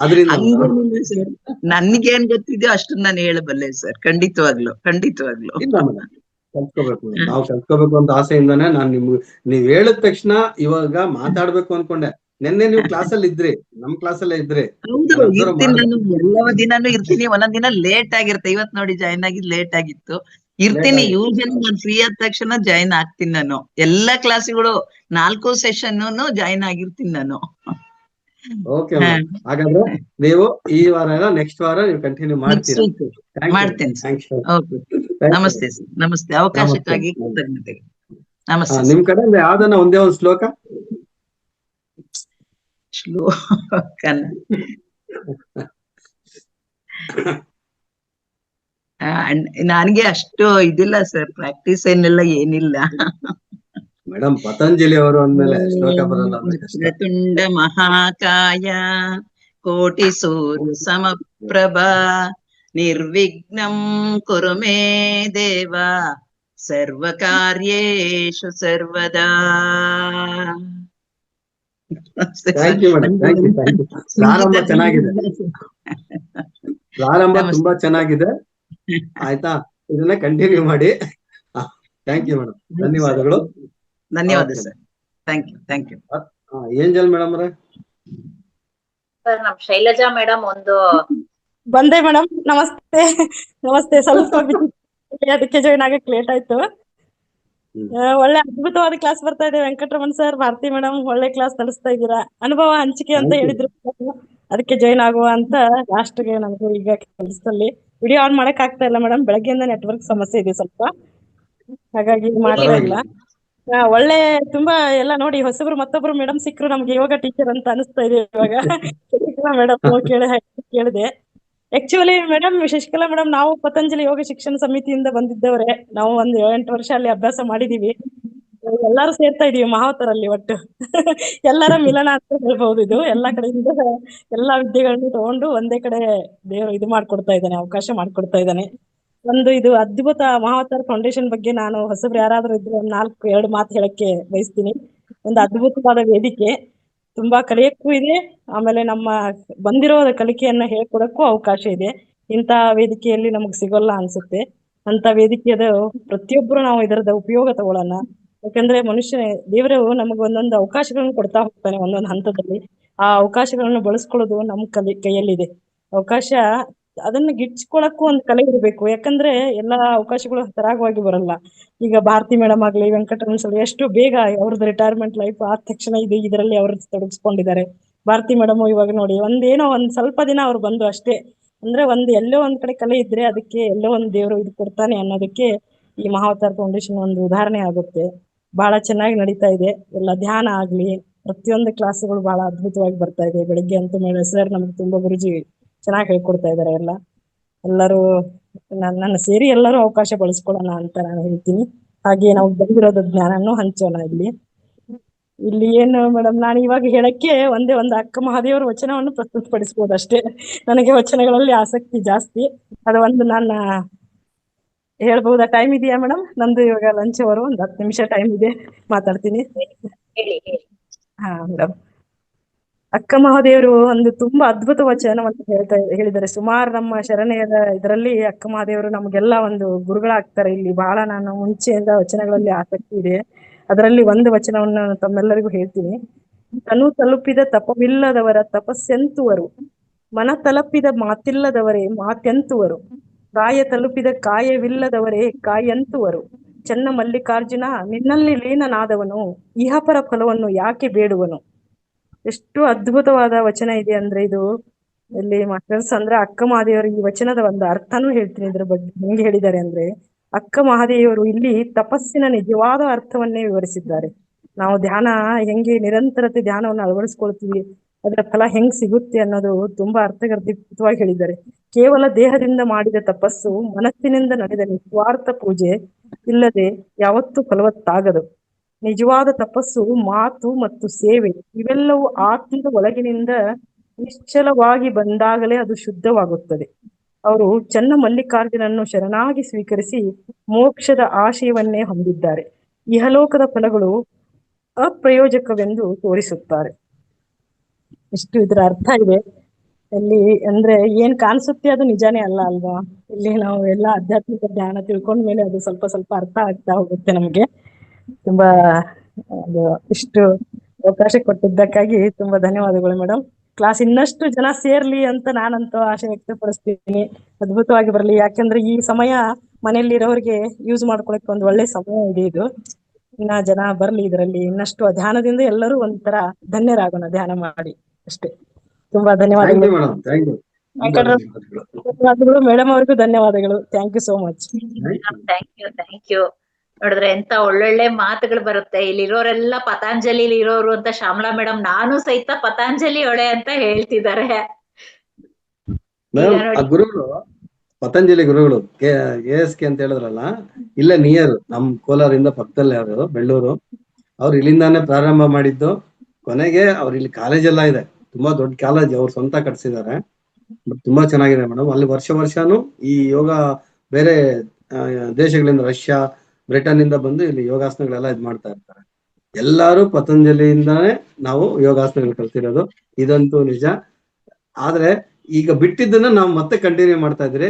ಅದರಿಂದ ಹಂಗೇನಿಲ್ಲ ಸರ್. ನನ್ಗೇನ್ ಗೊತ್ತಿದೆಯೋ ಅಷ್ಟನ್ನ ನಾನು ಹೇಳಬಲ್ಲೆ ಸರ್. ಖಂಡಿತವಾಗ್ಲು ಖಂಡಿತವಾಗ್ಲು. ಇಲ್ಲ ಮೇಡಮ್, ಕಲ್ತ್ಕೋಬೇಕು. ನಾವು ಕಲ್ತ್ಕೋಬೇಕು ಅಂತ ಆಸೆಯಿಂದಾನೆ ನಾನು ನೀವ್ ಹೇಳಿದ ತಕ್ಷಣ ಇವಾಗ ಮಾತಾಡ್ಬೇಕು ಅನ್ಕೊಂಡೆ. ನಿನ್ನೆ ನೀವು ಕ್ಲಾಸಲ್ಲಿ ಇದ್ರಿ, ನಮ್ ಕ್ಲಾಸಲ್ಲೇ ಇದ್ರಿ. ಹೌದು ನಾನು ಅಬ್ಸರ್ವ್ ಇರ್ತೀನಿ, ಮಾಡ್ದೆ. ನಾನು ಎಲ್ಲವ ದಿನಾನು ಇರ್ತೀನಿ. ಒಂದೊಂದ್ ದಿನ ಲೇಟ್ ಆಗಿರುತ್ತೆ. ಇವತ್ ನೋಡಿ ಜಾಯ್ನ್ ಆಗಿದ್ ಲೇಟ್ ಆಗಿತ್ತು. ಇರ್ತೀನಿ. ಆಗಿತ್ತು. ಯೂಶಲಿ ನಾನು ಫ್ರೀ ಆದ ತಕ್ಷಣ ಜಾಯ್ನ್ ಆಗ್ತೀನಿ. ನಾನು ಎಲ್ಲಾ ಕ್ಲಾಸ್ಗಳು 4 ಸೆಷನ್ ಜಾಯ್ನ್ ಆಗಿರ್ತೀನಿ ನಾನು. ಓಕೆ ಮೇಡಮ್, ಹಾಗಾದ್ರೆ ನೀವು ಈ ವಾರ ಇಲ್ಲ ನೆಕ್ಸ್ಟ್ ವಾರ ನೀವು ಕಂಟಿನ್ಯೂ ನೆಕ್ಸ್ಟ್ ಮಾಡ್ತೀರಾ? ವೀಕ್ ಮಾಡ್ತೇನೆ ಸರ್. ಥ್ಯಾಂಕ್ಸ್. ಓಕೆ, ನಮಸ್ತೆ ಸರ್. ನಮಸ್ತೆ, ಅವಕಾಶಕ್ಕಾಗಿ ಕೃತಜ್ಞತೆ. ನಮಸ್ತೆ ನಿಮ್ ಕಡೆಯಿಂದ ಯಾವ್ದನ್ನ ಒಂದೇ ಒಂದು ಶ್ಲೋಕ. ಶ್ಲೋಕನ ನನ್ಗೆ ಅಷ್ಟು ಇದಿಲ್ಲ ಸರ್, ಪ್ರಾಕ್ಟೀಸ್ ಏನಿಲ್ಲ. ಮೇಡಮ್ ಪತಂಜಲಿ ಅವರು ಅಂದ್ಮೇಲೆ ಶ್ಲೋಕ ಬರಲ್ಲ ಅಂದ್ರೆ ಕಷ್ಟ. ವಕ್ರತುಂಡ ಮಹಾಕಾಯ ಕೋಟಿ ಸೂರ್ಯ ಸಮಪ್ರಭಾ ನಿರ್ವಿಘ್ನಂ ಕುರು ಮೇ ದೇವ ಸರ್ವಕಾರ್ಯೇಷು ಸರ್ವದಾ. Thank you madam, thank you. ಪ್ರಾರಂಭ ಚೆನ್ನಾಗಿದೆ, ಪ್ರಾರಂಭ ತುಂಬಾ ಚೆನ್ನಾಗಿದೆ. ಆಯ್ತಾ, ಇದನ್ನ ಕಂಟಿನ್ಯೂ ಮಾಡಿ. ಥ್ಯಾಂಕ್ ಯು ಮೇಡಮ್, ಧನ್ಯವಾದಗಳು. ಧನ್ಯವಾದ sir. Thank you. Angel madam ಅವರೇ. ಸರ್ ನಮ್ ಶೈಲಜಾ ಮೇಡಮ್ ಒಂದು ಬಂದೆ ಮೇಡಮ್. ನಮಸ್ತೆ. ಸ್ವಲ್ಪ ಅದಕ್ಕೆ ಜಾಯ್ನ್ ಆಗಕ್ ಲೇಟ್ ಆಯ್ತು. ಒಳ್ಳೆ ಅದ್ಭುತವಾದ ಕ್ಲಾಸ್ ಬರ್ತಾ ಇದೆ. ವೆಂಕಟರಮಣ್ ಸರ್, ಭಾರತಿ ಮೇಡಮ್ ಒಳ್ಳೆ ಕ್ಲಾಸ್ ನಡೆಸ್ತಾ ಇದ್ದೀರಾ. ಅನುಭವ ಹಂಚಿಕೆ ಅಂತ ಹೇಳಿದ್ರು, ಅದಕ್ಕೆ ಜಾಯ್ನ್ ಆಗುವ ಅಂತ ಲಾಸ್ಟ್ಗೆ ನಮಗೂ ಈಗ ಕೆಲಸದಲ್ಲಿ ವಿಡಿಯೋ ಆನ್ ಮಾಡಕ್ ಆಗ್ತಾ ಇಲ್ಲ ಮೇಡಮ್. ಬೆಳಗ್ಗೆಯಿಂದ ನೆಟ್ವರ್ಕ್ ಸಮಸ್ಯೆ ಇದೆ ಸ್ವಲ್ಪ, ಹಾಗಾಗಿ ಮಾಡ್ತಾ ಇಲ್ಲ. ಒಳ್ಳೆ ತುಂಬಾ ಎಲ್ಲ ನೋಡಿ ಹೊಸಬ್ರು ಮತ್ತೊಬ್ರು ಮೇಡಮ್ ಸಿಕ್ರು ನಮ್ಗೆ ಯೋಗ ಟೀಚರ್ ಅಂತ ಅನಿಸ್ತಾ ಇದೆ ಇವಾಗ. ಮೇಡಮ್ ಕೇಳಿದೆ. ಆಕ್ಚುಲಿ ಮೇಡಮ್, ಶಶಿಕಲಾ ಮೇಡಮ್, ನಾವು ಪತಂಜಲಿ ಯೋಗ ಶಿಕ್ಷಣ ಸಮಿತಿಯಿಂದ ಬಂದಿದ್ದವ್ರೆ. ನಾವು ಒಂದು 8 ವರ್ಷ ಅಲ್ಲಿ ಅಭ್ಯಾಸ ಮಾಡಿದೀವಿ. ಎಲ್ಲಾರು ಸೇರ್ತಾ ಇದೀವಿ ಮಹಾವತರಲ್ಲಿ ಒಟ್ಟು. ಎಲ್ಲರ ಮಿಲನ ಅಂತ ಹೇಳ್ಬಹುದು. ಇದು ಎಲ್ಲಾ ಕಡೆಯಿಂದ ಎಲ್ಲಾ ವಿದ್ಯೆಗಳನ್ನು ತಗೊಂಡು ಒಂದೇ ಕಡೆ ದೇವರು ಇದು ಮಾಡ್ಕೊಡ್ತಾ ಇದ್ದಾನೆ, ಅವಕಾಶ ಮಾಡ್ಕೊಡ್ತಾ ಇದ್ದಾನೆ. ಇದು ಅದ್ಭುತ ಮಹಾವತಾರ್ ಫೌಂಡೇಶನ್ ಬಗ್ಗೆ ನಾನು ಹೊಸಬ್ರು ಯಾರಾದ್ರೂ ಇದ್ರೆ 2 ಮಾತು ಹೇಳಕ್ಕೆ ಬಯಸ್ತೀನಿ. ಒಂದು ಅದ್ಭುತವಾದ ವೇದಿಕೆ, ತುಂಬಾ ಕಲಿಯಕ್ಕೂ ಇದೆ, ಆಮೇಲೆ ನಮ್ಮ ಬಂದಿರೋ ಕಲಿಕೆಯನ್ನ ಹೇಳ್ಕೊಡಕ್ಕೂ ಅವಕಾಶ ಇದೆ. ಇಂತ ವೇದಿಕೆಯಲ್ಲಿ ನಮಗ್ ಸಿಗೋಲ್ಲ ಅನ್ಸುತ್ತೆ. ಅಂತ ವೇದಿಕೆಯದು ಪ್ರತಿಯೊಬ್ರು ನಾವು ಇದರದ ಉಪಯೋಗ ತಗೊಳ್ಳೋಣ. ಯಾಕಂದ್ರೆ ದೇವರು ನಮಗ್ ಒಂದೊಂದು ಅವಕಾಶಗಳನ್ನ ಕೊಡ್ತಾ ಹೋಗ್ತಾನೆ ಒಂದೊಂದು ಹಂತದಲ್ಲಿ. ಆ ಅವಕಾಶಗಳನ್ನ ಬಳಸ್ಕೊಳ್ಳೋದು ನಮ್ ಕೈಯಲ್ಲಿದೆ. ಅವಕಾಶ ಅದನ್ನ ಗಿಟ್ಸ್ಕೊಳಕ್ಕೂ ಒಂದು ಕಲೆ ಇರಬೇಕು. ಯಾಕಂದ್ರೆ ಎಲ್ಲಾ ಅವಕಾಶಗಳು ಸರಾಗವಾಗಿ ಬರಲ್ಲ. ಈಗ ಭಾರತಿ ಮೇಡಮ್ ಆಗ್ಲಿ, ವೆಂಕಟರಮಣ್ ಸರ್ ಎಷ್ಟು ಬೇಗ ಅವ್ರದ್ದು ರಿಟೈರ್ಮೆಂಟ್ ಲೈಫ್ ಆದ ತಕ್ಷಣ ಇದರಲ್ಲಿ ಅವ್ರು ತೊಡಗಿಸ್ಕೊಂಡಿದ್ದಾರೆ. ಭಾರತಿ ಮೇಡಮ್ ಇವಾಗ ನೋಡಿ ಒಂದ್ ಸ್ವಲ್ಪ ದಿನ ಅವ್ರು ಬಂದು ಅಷ್ಟೇ. ಅಂದ್ರೆ ಎಲ್ಲೋ ಒಂದ್ ಕಡೆ ಕಲೆ ಇದ್ರೆ ಅದಕ್ಕೆ ಎಲ್ಲೋ ಒಂದ್ ದೇವರು ಇದು ಕೊಡ್ತಾನೆ ಅನ್ನೋದಕ್ಕೆ ಈ ಮಹಾವತಾರ್ ಫೌಂಡೇಶನ್ ಒಂದು ಉದಾಹರಣೆ ಆಗುತ್ತೆ. ಬಹಳ ಚೆನ್ನಾಗಿ ನಡೀತಾ ಇದೆ. ಎಲ್ಲ ಧ್ಯಾನ ಆಗ್ಲಿ, ಪ್ರತಿಯೊಂದು ಕ್ಲಾಸ್ಗಳು ಬಹಳ ಅದ್ಭುತವಾಗಿ ಬರ್ತಾ ಇದೆ. ಬೆಳಿಗ್ಗೆ ಅಂತೂ ಸರ್ ನಮ್ಗೆ ತುಂಬಾ ಗುರುಜಿ ಚೆನ್ನಾಗಿ ಹೇಳ್ಕೊಡ್ತಾ ಇದ್ದಾರೆ. ಎಲ್ಲರೂ ನನ್ನ ಸೇರಿ ಎಲ್ಲರೂ ಅವಕಾಶ ಬಳಸ್ಕೊಳ್ಳೋಣ ಅಂತ ನಾನು ಹೇಳ್ತೀನಿ. ಹಾಗೆ ನಾವು ಬಂದಿರೋದ ಜ್ಞಾನನೂ ಹಂಚೋಣ. ಇಲ್ಲಿ ಏನು ಮೇಡಮ್, ನಾನು ಇವಾಗ ಹೇಳಕ್ಕೆ ಒಂದು ಅಕ್ಕ ಮಹಾದೇವರ ವಚನವನ್ನು ಪ್ರಸ್ತುತಪಡಿಸಬಹುದು ಅಷ್ಟೇ. ನನಗೆ ವಚನಗಳಲ್ಲಿ ಆಸಕ್ತಿ ಜಾಸ್ತಿ. ಅದು ನಾನು ಹೇಳ್ಬಹುದಾ? ಟೈಮ್ ಇದೆಯಾ ಮೇಡಮ್? ನಂದು ಇವಾಗ ಲಂಚ್ ಅವರು 10 ನಿಮಿಷ ಟೈಮ್ ಇದೆ, ಮಾತಾಡ್ತೀನಿ. ಹೇಳಿ. ಹಾ ಮೇಡಮ್, ಅಕ್ಕ ಮಹಾದೇವರು ಒಂದು ತುಂಬಾ ಅದ್ಭುತ ವಚನವನ್ನು ಹೇಳಿದ್ದಾರೆ. ಸುಮಾರು ನಮ್ಮ ಶರಣೆಯರ ಇದರಲ್ಲಿ ಅಕ್ಕ ಮಹಾದೇವರು ನಮಗೆಲ್ಲ ಒಂದು ಗುರುಗಳಾಗ್ತಾರೆ. ಇಲ್ಲಿ ಬಹಳ ನಾನು ಮುಂಚೆಯಿಂದ ವಚನಗಳಲ್ಲಿ ಆಸಕ್ತಿ ಇದೆ. ಅದರಲ್ಲಿ ಒಂದು ವಚನವನ್ನು ನಾನು ತಮ್ಮೆಲ್ಲರಿಗೂ ಹೇಳ್ತೀನಿ. ತನು ತಲುಪಿದ ತಪವಿಲ್ಲದವರ ತಪಸ್ಸೆಂತುವರು, ಮನ ತಲುಪಿದ ಮಾತಿಲ್ಲದವರೇ ಮಾತೆಂತುವರು, ಕಾಯ ತಲುಪಿದ ಕಾಯವಿಲ್ಲದವರೇ ಕಾಯಂತುವರು. ಚೆನ್ನ ಮಲ್ಲಿಕಾರ್ಜುನ ನಿನ್ನಲ್ಲಿ ಲೀನನಾದವನು ಇಹಪರ ಫಲವನ್ನು ಯಾಕೆ ಬೇಡುವನು. ಎಷ್ಟು ಅದ್ಭುತವಾದ ವಚನ ಇದೆ ಅಂದ್ರೆ ಇದು. ಇಲ್ಲಿ ಮಾಸ್ಟರ್ಸ್ ಅಂದ್ರೆ ಅಕ್ಕ ಮಹಾದೇವರು ಈ ವಚನದ ಒಂದು ಅರ್ಥನೂ ಹೇಳ್ತೀನಿ. ಇದ್ರ ಬಗ್ಗೆ ಹೆಂಗೆ ಹೇಳಿದ್ದಾರೆ ಅಂದ್ರೆ, ಅಕ್ಕ ಮಹಾದೇವರು ಇಲ್ಲಿ ತಪಸ್ಸಿನ ನಿಜವಾದ ಅರ್ಥವನ್ನೇ ವಿವರಿಸಿದ್ದಾರೆ. ನಾವು ಧ್ಯಾನ ಹೆಂಗೆ ನಿರಂತರತೆ ಧ್ಯಾನವನ್ನು ಅಳವಡಿಸ್ಕೊಳ್ತೀವಿ, ಅದರ ಫಲ ಹೆಂಗ್ ಸಿಗುತ್ತೆ ಅನ್ನೋದು ತುಂಬಾ ಅರ್ಥಗರ್ಭಿತವಾಗಿ ಹೇಳಿದ್ದಾರೆ. ಕೇವಲ ದೇಹದಿಂದ ಮಾಡಿದ ತಪಸ್ಸು, ಮನಸ್ಸಿನಿಂದ ನಡೆದ ನಿಸ್ವಾರ್ಥ ಪೂಜೆ ಇಲ್ಲದೆ ಯಾವತ್ತೂ ಫಲವತ್ತಾಗದು. ನಿಜವಾದ ತಪಸ್ಸು, ಮಾತು ಮತ್ತು ಸೇವೆ ಇವೆಲ್ಲವೂ ಆತ್ಮದ ಒಳಗಿನಿಂದ ನಿಶ್ಚಲವಾಗಿ ಬಂದಾಗಲೇ ಅದು ಶುದ್ಧವಾಗುತ್ತದೆ. ಅವರು ಚನ್ನ ಮಲ್ಲಿಕಾರ್ಜುನನ್ನು ಶರಣಾಗಿ ಸ್ವೀಕರಿಸಿ ಮೋಕ್ಷದ ಆಶಯವನ್ನೇ ಹೊಂದಿದ್ದಾರೆ. ಇಹಲೋಕದ ಫಲಗಳು ಅಪ್ರಯೋಜಕವೆಂದು ತೋರಿಸುತ್ತಾರೆ. ಇಷ್ಟು ಇದರ ಅರ್ಥ ಇದೆ. ಇಲ್ಲಿ ಅಂದ್ರೆ ಏನ್ ಕಾಣಿಸುತ್ತೆ ಅದು ನಿಜಾನೇ ಅಲ್ಲ ಅಲ್ವಾ? ಇಲ್ಲಿ ನಾವು ಎಲ್ಲ ಆಧ್ಯಾತ್ಮಿಕ ಜ್ಞಾನ ತಿಳ್ಕೊಂಡ ಮೇಲೆ ಅದು ಸ್ವಲ್ಪ ಸ್ವಲ್ಪ ಅರ್ಥ ಆಗ್ತಾ ಹೋಗುತ್ತೆ ನಮ್ಗೆ. ತುಂಬಾ ಅದು ಇಷ್ಟು ಅವಕಾಶ ಕೊಟ್ಟಿದ್ದಕ್ಕಾಗಿ ತುಂಬಾ ಧನ್ಯವಾದಗಳು ಮೇಡಮ್. ಕ್ಲಾಸ್ ಇನ್ನಷ್ಟು ಜನ ಸೇರ್ಲಿ ಅಂತ ನಾನಂತೂ ಆಶೆ ವ್ಯಕ್ತಪಡಿಸ್ತೀನಿ. ಅದ್ಭುತವಾಗಿ ಬರಲಿ. ಯಾಕಂದ್ರೆ ಈ ಸಮಯ ಮನೆಯಲ್ಲಿರೋರಿಗೆ ಯೂಸ್ ಮಾಡ್ಕೊಳಕ್ಕೆ ಒಂದು ಒಳ್ಳೆ ಸಮಯ ಇದೆ ಇದು. ಇನ್ನ ಜನ ಬರ್ಲಿ ಇದರಲ್ಲಿ ಇನ್ನಷ್ಟು ಧ್ಯಾನದಿಂದ ಎಲ್ಲರೂ ಒಂಥರ ಧನ್ಯರಾಗೋಣ ಧ್ಯಾನ ಮಾಡಿ. ಅಷ್ಟೇ. ತುಂಬಾ ಧನ್ಯವಾದಗಳು ಧನ್ಯವಾದಗಳು ಮೇಡಮ್ ಅವ್ರಿಗೂ ಧನ್ಯವಾದಗಳು. Thank you so much. Thank you. ನೋಡಿದ್ರೆ ಎಂತ ಒಳ್ಳೊಳ್ಳೆ ಮಾತುಗಳು ಬರುತ್ತೆ. ಇಲ್ಲಿರೋರೆಲ್ಲ ಪತಾಂಜಲಿ ಇರೋರು ಅಂತ ಶ್ಯಾಮಲಾ ಮೇಡಮ್ ನಾನು ಸಹಿತ ಪತಾಂಜಲಿ ಒಳೆ ಅಂತ ಹೇಳ್ತಿದ್ದಾರೆ. ಗುರುಗಳು ಪತಂಜಲಿ ಗುರುಗಳು KSK ಅಂತ ಹೇಳಿದ್ರಲ್ಲ, ಇಲ್ಲೇ ನಿಯರ್ ನಮ್ ಕೋಲಾರಿಂದ ಪಕ್ಕದಲ್ಲೇ ಅವರು ಬೆಳ್ಳೂರು. ಅವ್ರು ಇಲ್ಲಿಂದಾನೇ ಪ್ರಾರಂಭ ಮಾಡಿದ್ದು. ಕೊನೆಗೆ ಅವ್ರು ಇಲ್ಲಿ ಕಾಲೇಜ್ ಎಲ್ಲ ಇದೆ, ತುಂಬಾ ದೊಡ್ಡ ಕಾಲೇಜ್ ಅವ್ರು ಸ್ವಂತ ಕಟ್ಸಿದ್ದಾರೆ. ಬಟ್ ತುಂಬಾ ಚೆನ್ನಾಗಿದೆ ಮೇಡಮ್. ಅಲ್ಲಿ ವರ್ಷನೂ ಈ ಯೋಗ ಬೇರೆ ದೇಶಗಳಿಂದ, ರಷ್ಯಾ, ಬ್ರಿಟನ್ ಇಂದ ಬಂದು ಇಲ್ಲಿ ಯೋಗಾಸನಗಳೆಲ್ಲ ಇದ್ ಮಾಡ್ತಾ ಇರ್ತಾರೆ. ಎಲ್ಲಾರು ಪತಂಜಲಿಯಿಂದಾನೇ ನಾವು ಯೋಗಾಸನಗಳು ಕಲ್ತಿರೋದು, ಇದಂತೂ ನಿಜ. ಆದ್ರೆ ಈಗ ಬಿಟ್ಟಿದ್ದನ್ನ ನಾವು ಮತ್ತೆ ಕಂಟಿನ್ಯೂ ಮಾಡ್ತಾ ಇದ್ರಿ.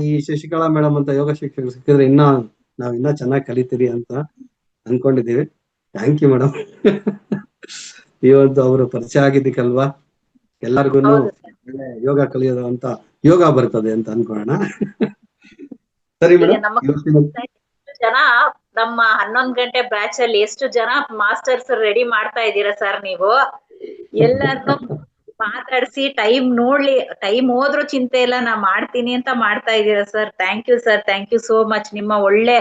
ಈ ಶಶಿಕಲಾ ಮೇಡಮ್ ಅಂತ ಯೋಗ ಶಿಕ್ಷಕರು ಸಿಕ್ಕಿದ್ರೆ ನಾವ್ ಇನ್ನ ಚೆನ್ನಾಗಿ ಕಲಿತೀರಿ ಅಂತ ಅನ್ಕೊಂಡಿದೀವಿ. Thank you madam. ಇವತ್ತು ಅವರು ಪರಿಚಯ ಆಗಿದ್ದಕ್ಕಲ್ವಾ ಎಲ್ಲರಿಗೂ ಯೋಗ ಕಲಿಯೋದು ಅಂತ ಯೋಗ ಬರ್ತದೆ ಅಂತ ಅನ್ಕೊಳ್ಳೋಣ. ಸರಿ ಮೇಡಮ್. ಜನ ನಮ್ಮ 11 ಗಂಟೆ ಬ್ಯಾಚ್ ಅಲ್ಲಿ ಎಷ್ಟು ಜನ ಮಾಸ್ಟರ್ಸ್ ರೆಡಿ ಮಾಡ್ತಾ ಇದ್ದೀರಾ ಸರ್ ನೀವು? ಎಲ್ಲರನ್ನೂ ಮಾತಾಡಿಸಿ ಟೈಮ್ ಹೋದ್ರೂ ಚಿಂತೆ ಇಲ್ಲ, ನಾ ಮಾಡ್ತೀನಿ ಅಂತ ಮಾಡ್ತಾ ಇದ್ದೀರಾ sir. Thank you sir, thank you so much. ನಿಮ್ಮ ಒಳ್ಳೆ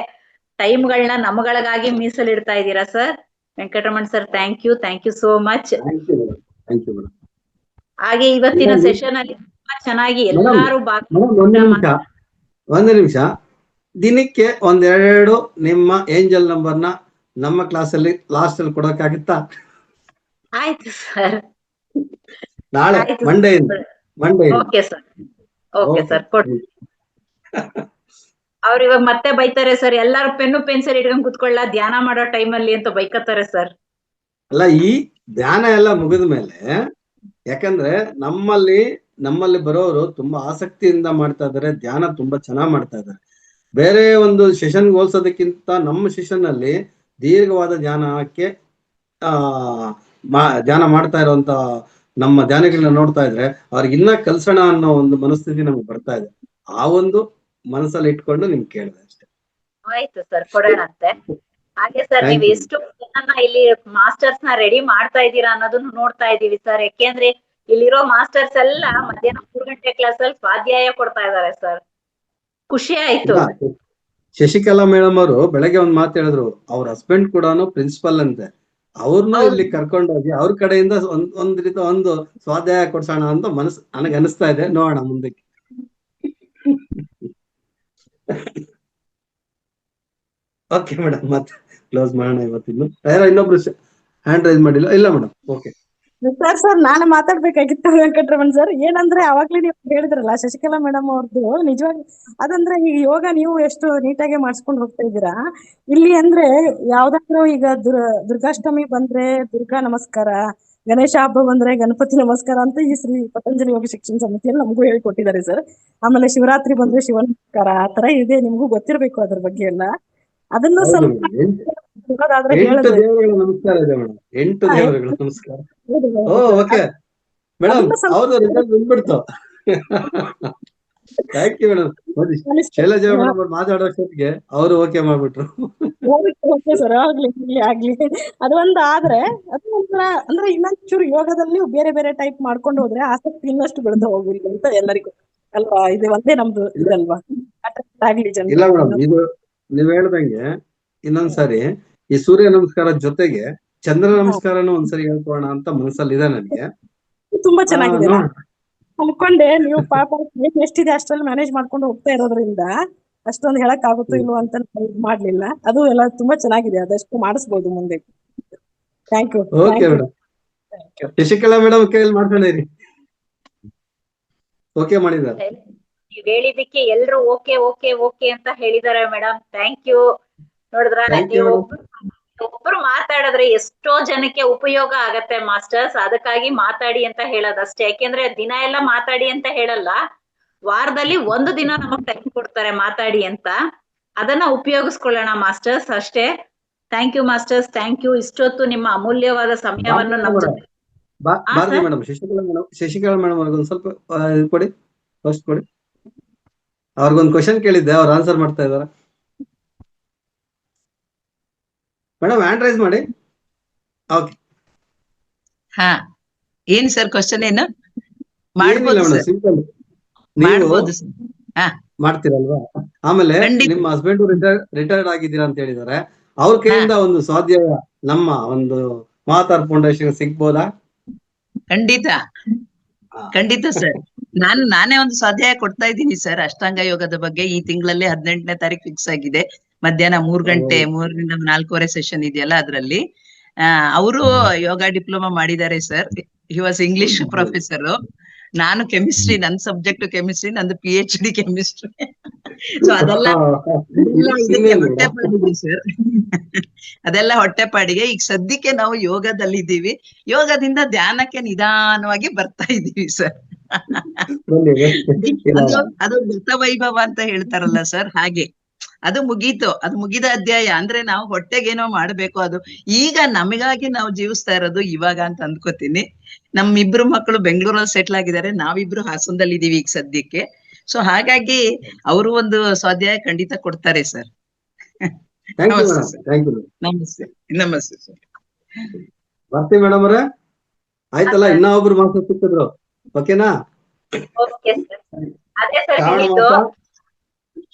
ಟೈಮ್ಗಳನ್ನ ನಮ್ಮಗಳಿಗಾಗಿ ಮೀಸಲಿಡ್ತಾ ಇದ್ದೀರಾ sir. Venkataraman sir, thank you so much. ಹಾಗೆ ಇವತ್ತಿನ ಸೆಷನ್ ಅಲ್ಲಿ ತುಂಬಾ ಚೆನ್ನಾಗಿ ಎಲ್ಲಾರು ಒಂದು ನಿಮಿಷ, ದಿನಕ್ಕೆ 1-2 ನಿಮ್ಮ ಏಂಜಲ್ ನಂಬರ್ನ ನಮ್ಮ ಕ್ಲಾಸ್ ಅಲ್ಲಿ ಲಾಸ್ಟ್ ಅಲ್ಲಿ ಕೊಡೋಕ್ಕಾಗುತ್ತಾ? ಆಯ್ತು ಸರ್, ನಾಳೆ ಮಂಡೇ. ಓಕೆ ಸರ್ ಕೊಡ್ತೀನಿ. ಅವ್ರು ಇವಾಗ ಮತ್ತೆ ಬೈತಾರೆ ಸರ್, ಎಲ್ಲಾರು ಪೆನ್ನು ಪೆನ್ಸಿಲ್ ಇಟ್ಕೊಂಡ್ ಕುತ್ಕೊಳ್ಳ ಧ್ಯಾನ ಮಾಡೋ ಟೈಮಲ್ಲಿ ಅಂತ ಬೈಕತ್ತಾರೆ ಸರ್. ಅಲ್ಲ, ಈ ಧ್ಯಾನ ಎಲ್ಲ ಮುಗಿದ ಮೇಲೆ, ಯಾಕಂದ್ರೆ ನಮ್ಮಲ್ಲಿ ಬರೋರು ತುಂಬಾ ಆಸಕ್ತಿಯಿಂದ ಮಾಡ್ತಾ ಇದಾರೆ, ಧ್ಯಾನ ತುಂಬಾ ಚೆನ್ನಾಗ್ ಮಾಡ್ತಾ ಇದಾರೆ. ಬೇರೆ ಒಂದು ಸೆಷನ್ ಹೋಲ್ಸೋದಕ್ಕಿಂತ ನಮ್ಮ ಸೆಷನ್ ಅಲ್ಲಿ ದೀರ್ಘವಾದ ಧ್ಯಾನಕ್ಕೆ ಧ್ಯಾನ ಮಾಡ್ತಾ ಇರುವಂತ ನಮ್ಮ ಧ್ಯಾನಿಗಳನ್ನ ನೋಡ್ತಾ ಇದ್ರೆ ಅವ್ರಿಗೆ ಇನ್ನ ಕಲ್ಸೋಣ ಅನ್ನೋ ಒಂದು ಮನಸ್ಥಿತಿ ನಮ್ಗೆ ಬರ್ತಾ ಇದೆ. ಆ ಒಂದು ಮನಸ್ಸಲ್ಲಿ ಇಟ್ಕೊಂಡು ನಿಮ್ಗೆ ಕೇಳಿದೆ ಅಷ್ಟೇ. ಆಯ್ತು ಸರ್, ಕೊಡೋಣಂತೆ. ಹಾಗೆ ಸರ್, ನೀವು ಎಷ್ಟು ಜನ ಇಲ್ಲಿ ಮಾಸ್ಟರ್ಸ್ ನ ರೆಡಿ ಮಾಡ್ತಾ ಇದ್ದೀರಾ ಅನ್ನೋದನ್ನ ನೋಡ್ತಾ ಇದೀವಿ ಸರ್. ಯಾಕೆಂದ್ರೆ ಇಲ್ಲಿರೋ ಮಾಸ್ಟರ್ಸ್ ಎಲ್ಲ ಮಧ್ಯಾಹ್ನ 3 ಗಂಟೆ ಕ್ಲಾಸ್ ಅಲ್ಲಿ ಸ್ವಾಧ್ಯಾಯ ಕೊಡ್ತಾ ಇದಾರೆ ಸರ್. ಖುಷಿ ಆಯ್ತು. ಶಶಿಕಲಾ ಮೇಡಮ್ ಅವರು ಬೆಳಗ್ಗೆ ಒಂದ್ ಮಾತು ಹೇಳಿದ್ರು, ಅವ್ರ ಹಸ್ಬೆಂಡ್ ಕೂಡ ಪ್ರಿನ್ಸಿಪಲ್ ಅಂತೆ. ಅವ್ರನ್ನ ಇಲ್ಲಿ ಕರ್ಕೊಂಡೋಗಿ ಅವ್ರ ಕಡೆಯಿಂದ ಒಂದ್ ರೀತಿ ಒಂದು ಸ್ವಾಧ್ಯಾಯ ಕೊಡ್ಸೋಣ ಅಂತ ನನಗೆ ಅನಿಸ್ತಾ ಇದೆ. ನೋಡೋಣ ಮುಂದಕ್ಕೆ. ಓಕೆ ಮೇಡಮ್, ಮತ್ತೆ ಕ್ಲೋಸ್ ಮಾಡೋಣ ಇವತ್ತಿನ್ನು. ಇನ್ನೊಬ್ರು ಹ್ಯಾಂಡ್ ರೈಸ್ ಮಾಡಿಲ್ಲ? ಇಲ್ಲ ಮೇಡಮ್, ಓಕೆ. ಸರ್ ನಾನು ಮಾತಾಡ್ಬೇಕಾಗಿತ್ತು ವೆಂಕಟರಮಣ್ ಸರ್. ಏನಂದ್ರೆ ಅವಾಗ್ಲೇ ನೀವು ಹೇಳಿದ್ರಲ್ಲ ಶಶಿಕಲಾ ಮೇಡಮ್ ಅವ್ರದ್ದು, ನಿಜವಾಗಿ ಅದಂದ್ರೆ ಈ ಯೋಗ ನೀವು ಎಷ್ಟು ನೀಟಾಗಿ ಮಾಡಿಸ್ಕೊಂಡು ಹೋಗ್ತಾ ಇದ್ದೀರಾ. ಇಲ್ಲಿ ಅಂದ್ರೆ ಯಾವ್ದಾದ್ರು ಈಗ ದುರ್ಗಾಷ್ಟಮಿ ಬಂದ್ರೆ ದುರ್ಗಾ ನಮಸ್ಕಾರ, ಗಣೇಶ ಹಬ್ಬ ಬಂದ್ರೆ ಗಣಪತಿ ನಮಸ್ಕಾರ ಅಂತ ಈ ಶ್ರೀ ಪತಂಜಲಿ ಯೋಗ ಶಿಕ್ಷಣ ಸಮಿತಿಯಲ್ಲಿ ನಮಗೂ ಹೇಳಿಕೊಟ್ಟಿದ್ದಾರೆ ಸರ್. ಆಮೇಲೆ ಶಿವರಾತ್ರಿ ಬಂದ್ರೆ ಶಿವ ನಮಸ್ಕಾರ, ಆ ತರ ಇದೆ. ನಿಮ್ಗೂ ಗೊತ್ತಿರ್ಬೇಕು ಅದ್ರ ಬಗ್ಗೆ ಎಲ್ಲ. ಅದನ್ನು ಸ್ವಲ್ಪ ಎಂಟು ದೇವರುಗಳ ನಮಸ್ಕಾರ. ಓಕೆ ಮೇಡಮ್, ಹೌದು, ರಿಸಲ್ಟ್ ಬಂದ್ಬಿಡ್ತು. Thank you madam. Shailaja madam ಅವ್ರು ಮಾತಾಡೋಷ್ಟೊತ್ತಿಗೆ ಅವರು ಓಕೆ ಮಾಡ್ಬಿಟ್ರು. ಓಕೆ ಸರ್, ಆಗ್ಲಿ. ಅದೊಂದು ಆದ್ರೆ ಅದೊಂಥರ ಅಂದ್ರೆ ಇನ್ನೊಂಚೂರು ಯೋಗದಲ್ಲಿ ಬೇರೆ ಬೇರೆ ಟೈಪ್ ಮಾಡ್ಕೊಂಡು ಹೋದ್ರೆ ಆಸಕ್ತಿ ಇನ್ನಷ್ಟು ಬೆಳೆದು ಹೋಗಿಲ್ಲ ಅಂತ ಎಲ್ಲರಿಗೂ ಅಲ್ವಾ? ಇದು ಒಂದೇ ನಮ್ದು ಇದಲ್ವಾ? ಆಗ್ಲಿ ಜನ. ಇಲ್ಲ ಮೇಡಮ್, ಇದು ನೀವ್ ಹೇಳ್ದಂಗೆ ಇನ್ನೊಂದ್ಸರಿ ಈ ಸೂರ್ಯ ನಮಸ್ಕಾರ ಜೊತೆಗೆ ಚಂದ್ರ ನಮಸ್ಕಾರನು ಒಂದ್ಸರಿ ಹೇಳ್ಕೊಳ್ಳೋಣ ಅಂತ ಮನಸ್ಸಲ್ಲಿ ಇದೆ ನನಗೆ. ತುಂಬಾ ಚೆನ್ನಾಗಿದೆ. ಅನ್ಕೊಂಡೆ ನೀವು ಪಾಪ ಎಷ್ಟಿದೆ ಅಷ್ಟ್ರಲ್ಲಿ ಮ್ಯಾನೇಜ್ ಮಾಡ್ಕೊಂಡು ಹೋಗ್ತಾ ಇರೋದ್ರಿಂದ ಅಷ್ಟೊಂದು ಹೇಳಕ್ ಆಗುತ್ತೋ ಇಲ್ವೋ ಅಂತ ಇದ್ ಮಾಡ್ಲಿಲ್ಲ. ಅದು ಎಲ್ಲ ತುಂಬಾ ಚೆನ್ನಾಗಿದೆ, ಅದಷ್ಟು ಮಾಡಿಸ್ಬೋದು ಮುಂದೆ. Thank you. Okay madam. Shashikala madam ಕೈಯಲ್ಲಿ ಮಾಡ್ಕೊಂಡಿರಿ. ಓಕೆ ಮಾಡಿದ್ದಾರೆ. ನೀವ್ ಹೇಳಿದಕ್ಕೆ ಎಲ್ರು ಓಕೆ ಓಕೆ ಓಕೆ ಅಂತ ಹೇಳಿದಾರೆ ಮೇಡಮ್. Thank you. ನೋಡಿದ್ರ ನೀವು ಒಬ್ರು ಮಾತಾಡಿದ್ರೆ ಎಷ್ಟೋ ಜನಕ್ಕೆ ಉಪಯೋಗ ಆಗತ್ತೆ ಮಾಸ್ಟರ್ಸ್. ಅದಕ್ಕಾಗಿ ಮಾತಾಡಿ ಅಂತ ಹೇಳೋದಷ್ಟೇ. ಯಾಕೆಂದ್ರೆ ದಿನ ಎಲ್ಲ ಮಾತಾಡಿ ಅಂತ ಹೇಳಲ್ಲ, ವಾರದಲ್ಲಿ ಒಂದು ದಿನ ನಮಗ್ ಟೈಮ್ ಕೊಡ್ತಾರೆ ಮಾತಾಡಿ ಅಂತ. ಅದನ್ನ ಉಪಯೋಗಿಸ್ಕೊಳ್ಳೋಣ ಮಾಸ್ಟರ್ಸ್ ಅಷ್ಟೇ. Thank you masters, thank you. ಇಷ್ಟೊತ್ತು ನಿಮ್ಮ ಅಮೂಲ್ಯವಾದ ಸಮಯವನ್ನು ನಮ್ಮ ಜೊತೆ. ಮೇಡಮ್ ಶಶಿಕಲಾ ಮೇಡಮ್ ಅವ್ರಿಗೊಂದು ಸ್ವಲ್ಪ ಕೊಡಿ, ಫಸ್ಟ್ ಕೊಡಿ. ಅವ್ರಿಗೊಂದು ಕ್ವಶನ್ ಕೇಳಿದ್ದೆ, ಅವ್ರು ಆನ್ಸರ್ ಮಾಡ್ತಾ ಇದಾರ. ಮೇಡಮ್ ಹ್ಯಾಂಡ್ ರೈಸ್ ಮಾಡಿ. ಓಕೆ. ಹಾ, ಏನ್ ಸರ್ ಕ್ವಶನ್? ಏನು ಮಾಡ್ಬೋದು ಸರ್? ಸಿಂಪಲ್. ಮಾಡ್ಬೋದು ಸರ್. ಹಾ, ಮಾಡ್ತೀರಲ್ವಾ? ಆಮೇಲೆ ನಿಮ್ಮ ಹಸ್ಬೆಂಡ್ ರಿಟೈರ್ಡ್ ಆಗಿದ್ದೀರಾ ಅಂತ ಹೇಳಿದಾರೆ. ಅವ್ರ ಕೈಯಿಂದ ಒಂದು ಸ್ವಾಧ್ಯಾಯ ನಮ್ಮ ಒಂದು ಮಹಾತಾರ್ ಫೌಂಡೇಶನ್ ಸಿಗ್ಬೋದಾ? ಖಂಡಿತ ಖಂಡಿತ ಸರ್. ನಾನೇ ಒಂದು ಸ್ವಾಧ್ಯಾಯ ಕೊಡ್ತಾ ಇದ್ದೀನಿ ಸರ್, ಅಷ್ಟಾಂಗ ಯೋಗದ ಬಗ್ಗೆ. ಈ ತಿಂಗಳಲ್ಲಿ 18ನೇ ತಾರೀಕು ಫಿಕ್ಸ್ ಆಗಿದೆ. ಮಧ್ಯಾಹ್ನ 3 ಗಂಟೆ 3ರಿಂದ 4:15 ಸೆಷನ್ ಇದೆಯಲ್ಲ, ಅದ್ರಲ್ಲಿ ಅವರು ಯೋಗ ಡಿಪ್ಲೊಮಾ ಮಾಡಿದ್ದಾರೆ sir. He was English professor. ನಾನು ಕೆಮಿಸ್ಟ್ರಿ, ನನ್ನ ಸಬ್ಜೆಕ್ಟ್ ಕೆಮಿಸ್ಟ್ರಿ, ನಂದು PhD ಕೆಮಿಸ್ಟ್ರಿ. ಸೊ ಅದೆಲ್ಲ ಹೊಟ್ಟೆಪಾಡಿಗೆ ಸರ್, ಅದೆಲ್ಲ ಹೊಟ್ಟೆಪಾಡಿಗೆ. ಈಗ ಸದ್ಯಕ್ಕೆ ನಾವು ಯೋಗದಲ್ಲಿ ಇದ್ದೀವಿ. ಯೋಗದಿಂದ ಧ್ಯಾನಕ್ಕೆ ನಿಧಾನವಾಗಿ ಬರ್ತಾ ಇದ್ದೀವಿ ಸರ್. ಅದು ಗತ ವೈಭವ ಅಂತ ಹೇಳ್ತಾರಲ್ಲ ಸರ್, ಹಾಗೆ ಅದು ಮುಗೀತು. ಅದು ಮುಗಿದ ಅಧ್ಯಾಯ. ಅಂದ್ರೆ ನಾವು ಹೊಟ್ಟೆಗೇನೋ ಮಾಡ್ಬೇಕು, ಅದು ಈಗ ನಮಗಾಗಿ ನಾವು ಜೀವಿಸ್ತಾ ಇರೋದು ಇವಾಗ ಅಂತ ಅಂದ್ಕೋತೀನಿ. ನಮ್ಮಿಬ್ರು ಮಕ್ಕಳು ಬೆಂಗಳೂರಲ್ಲಿ ಸೆಟ್ಲ್ ಆಗಿದ್ದಾರೆ, ನಾವಿಬ್ರು ಹಾಸನದಲ್ಲಿ ಇದೀವಿ ಈಗ ಸದ್ಯಕ್ಕೆ. ಸೊ ಹಾಗಾಗಿ ಅವರು ಒಂದು ಸ್ವಾಧ್ಯಾಯ ಖಂಡಿತ ಕೊಡ್ತಾರೆ ಸರ್. ನಮಸ್ತೆ ನಮಸ್ತೆ ಸರ್. ಬರ್ತೀವಿ ಮೇಡಮ್ ಅವರೇ. ಆಯ್ತಲ್ಲ, ಇನ್ನ ಒಬ್ರು ಮಾಸ್ಟರ್ ಸಿಕ್ಕಿದ್ರು. ಓಕೆನಾ?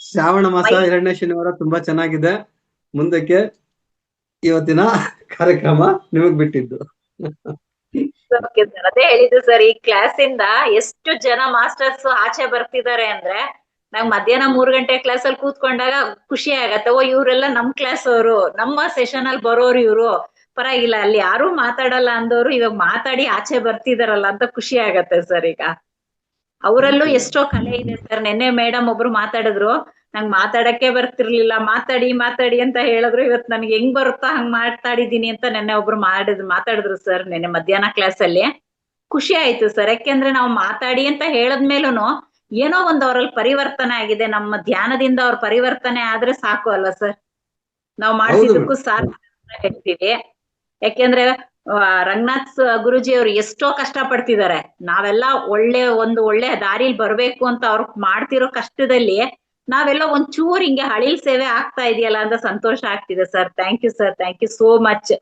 ಶ್ರಾವಣ ಮಾಸ 2ನೇ ಶನಿವಾರ ತುಂಬಾ ಚೆನ್ನಾಗಿದೆ. ಮುಂದಕ್ಕೆ ಇವತ್ತಿನ ಕಾರ್ಯಕ್ರಮ ನಿಮಗ್ ಬಿಟ್ಟಿದ್ದು. ಅದೇ ಹೇಳಿದ್ದು ಸರ್, ಈ ಕ್ಲಾಸ್ ಇಂದ ಎಷ್ಟು ಜನ ಮಾಸ್ಟರ್ಸ್ ಆಚೆ ಬರ್ತಿದ್ದಾರೆ ಅಂದ್ರೆ, ನಾವ್ ಮಧ್ಯಾಹ್ನ 3 ಗಂಟೆ ಕ್ಲಾಸ್ ಅಲ್ಲಿ ಕೂತ್ಕೊಂಡಾಗ ಖುಷಿ ಆಗತ್ತೆ. ಓ, ಇವ್ರೆಲ್ಲ ನಮ್ ಕ್ಲಾಸ್ ಅವರು, ನಮ್ಮ ಸೆಷನ್ ಅಲ್ಲಿ ಬರೋರು ಇವ್ರು. ಪರವಾಗಿಲ್ಲ, ಅಲ್ಲಿ ಯಾರು ಮಾತಾಡಲ್ಲ ಅಂದವ್ರು ಇವಾಗ ಮಾತಾಡಿ ಆಚೆ ಬರ್ತಿದಾರಲ್ಲ ಅಂತ ಖುಷಿ ಆಗತ್ತೆ ಸರ್. ಈಗ ಅವರಲ್ಲೂ ಎಷ್ಟೋ ಕಲೆ ಇದೆ ಸರ್. ನೆನ್ನೆ ಮೇಡಮ್ ಒಬ್ರು ಮಾತಾಡಿದ್ರು, ನಂಗ್ ಮಾತಾಡಕ್ಕೆ ಬರ್ತಿರ್ಲಿಲ್ಲ, ಮಾತಾಡಿ ಮಾತಾಡಿ ಅಂತ ಹೇಳಿದ್ರು. ಇವತ್ ನನ್ಗೆ ಹೆಂಗ್ ಬರುತ್ತಾ ಹಂಗ್ ಮಾತಾಡಿದೀನಿ ಅಂತ ನೆನ್ನೆ ಒಬ್ರು ಮಾತಾಡಿದ್ರು ಸರ್. ನೆನ್ನೆ ಮಧ್ಯಾಹ್ನ ಕ್ಲಾಸ್ ಅಲ್ಲಿ ಖುಷಿ ಆಯ್ತು ಸರ್. ಯಾಕೆಂದ್ರೆ ನಾವು ಮಾತಾಡಿ ಅಂತ ಹೇಳದ್ಮೇಲೂನು ಏನೋ ಒಂದ್ ಅವ್ರಲ್ಲಿ ಪರಿವರ್ತನೆ ಆಗಿದೆ. ನಮ್ಮ ಧ್ಯಾನದಿಂದ ಅವ್ರ ಪರಿವರ್ತನೆ ಆದ್ರೆ ಸಾಕು ಅಲ್ಲ ಸರ್, ನಾವ್ ಮಾಡ್ತಿದ್ದಕ್ಕೂ ಸಾಕು ಅಂತ ಹೇಳ್ತೀವಿ. ಯಾಕೆಂದ್ರೆ ರಂಗನಾಥ್ ಗುರುಜಿ ಅವ್ರು ಎಷ್ಟೋ ಕಷ್ಟ ಪಡ್ತಿದ್ದಾರೆ. ನಾವೆಲ್ಲ ಒಳ್ಳೆ ದಾರಿಲಿ ಬರ್ಬೇಕು ಅಂತ ಅವ್ರು ಮಾಡ್ತಿರೋ ಕಷ್ಟದಲ್ಲಿ ನಾವೆಲ್ಲ ಒಂಚೂರು ಹಿಂಗೆ ಹಳಿಲ್ ಸೇವೆ ಆಗ್ತಾ ಇದೆಯಲ್ಲ ಅಂತ ಸಂತೋಷ ಆಗ್ತಿದೆ sir. Thank you sir, thank you so much.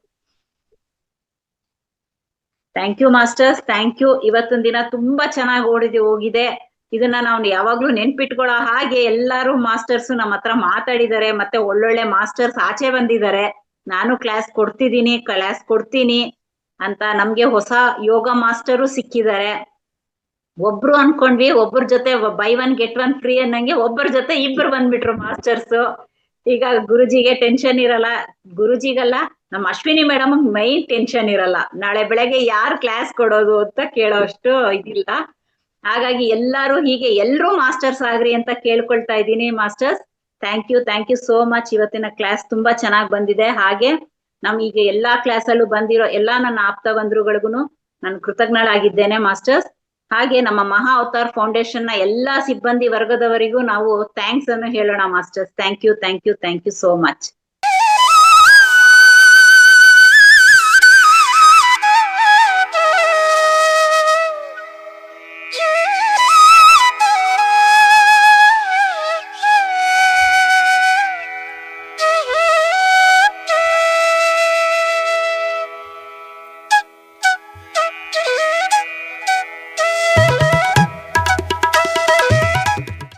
Thank you masters, thank you. ಇವತ್ತಿನ ದಿನ ತುಂಬಾ ಚೆನ್ನಾಗಿ ಹೋಗಿದೆ. ಇದನ್ನ ನಾವು ಯಾವಾಗ್ಲೂ ನೆನ್ಪಿಟ್ಕೊಳ್ಳೋ ಹಾಗೆ ಎಲ್ಲಾರು ಮಾಸ್ಟರ್ಸ್ ನಮ್ಮ ಹತ್ರ ಮಾತಾಡಿದ್ದಾರೆ. ಮತ್ತೆ ಒಳ್ಳೊಳ್ಳೆ ಮಾಸ್ಟರ್ಸ್ ಆಚೆ ಬಂದಿದ್ದಾರೆ. ನಾನು ಕ್ಲಾಸ್ ಕೊಡ್ತೀನಿ ಅಂತ ನಮ್ಗೆ ಹೊಸ ಯೋಗ ಮಾಸ್ಟರು ಸಿಕ್ಕಿದ್ದಾರೆ. ಒಬ್ರು ಅನ್ಕೊಂಡ್ವಿ, ಒಬ್ಬರ ಜೊತೆ buy 1 get 1 ಫ್ರೀ ಅನ್ನಂಗೆ ಒಬ್ಬರ ಜೊತೆ ಇಬ್ರು ಬಂದ್ಬಿಟ್ರು ಮಾಸ್ಟರ್ಸ್. ಈಗ ಗುರುಜಿಗೆ ಟೆನ್ಷನ್ ಇರಲ್ಲ, ಗುರುಜಿಗಲ್ಲ ನಮ್ಮ ಅಶ್ವಿನಿ ಮೇಡಮ್ ಮೈನ್ ಟೆನ್ಷನ್ ಇರಲ್ಲ, ನಾಳೆ ಬೆಳಗ್ಗೆ ಯಾರು ಕ್ಲಾಸ್ ಕೊಡೋದು ಅಂತ ಕೇಳೋಷ್ಟು ಇದಿಲ್ಲ. ಹಾಗಾಗಿ ಎಲ್ಲಾರು ಹೀಗೆ ಎಲ್ರೂ ಮಾಸ್ಟರ್ಸ್ ಆಗ್ರಿ ಅಂತ ಕೇಳ್ಕೊಳ್ತಾ ಇದ್ದೀನಿ masters. Thank you so much. ಇವತ್ತಿನ ಕ್ಲಾಸ್ ತುಂಬಾ ಚೆನ್ನಾಗಿ ಬಂದಿದೆ. ಹಾಗೆ ನಮ್ಗೀಗ ಎಲ್ಲಾ ಕ್ಲಾಸ್ ಅಲ್ಲೂ ಬಂದಿರೋ ಎಲ್ಲಾ ನನ್ನ ಆಪ್ತ ಬಂಧುಗಳಿಗೂ ನಾನು ಕೃತಜ್ಞಳಾಗಿದ್ದೇನೆ ಮಾಸ್ಟರ್ಸ್. ಹಾಗೆ ನಮ್ಮ ಮಹಾ ಅವತಾರ್ ಫೌಂಡೇಶನ್ ನ ಎಲ್ಲಾ ಸಿಬ್ಬಂದಿ ವರ್ಗದವರಿಗೂ ನಾವು ಥ್ಯಾಂಕ್ಸ್ ಅನ್ನು ಹೇಳೋಣ masters. Thank you so much.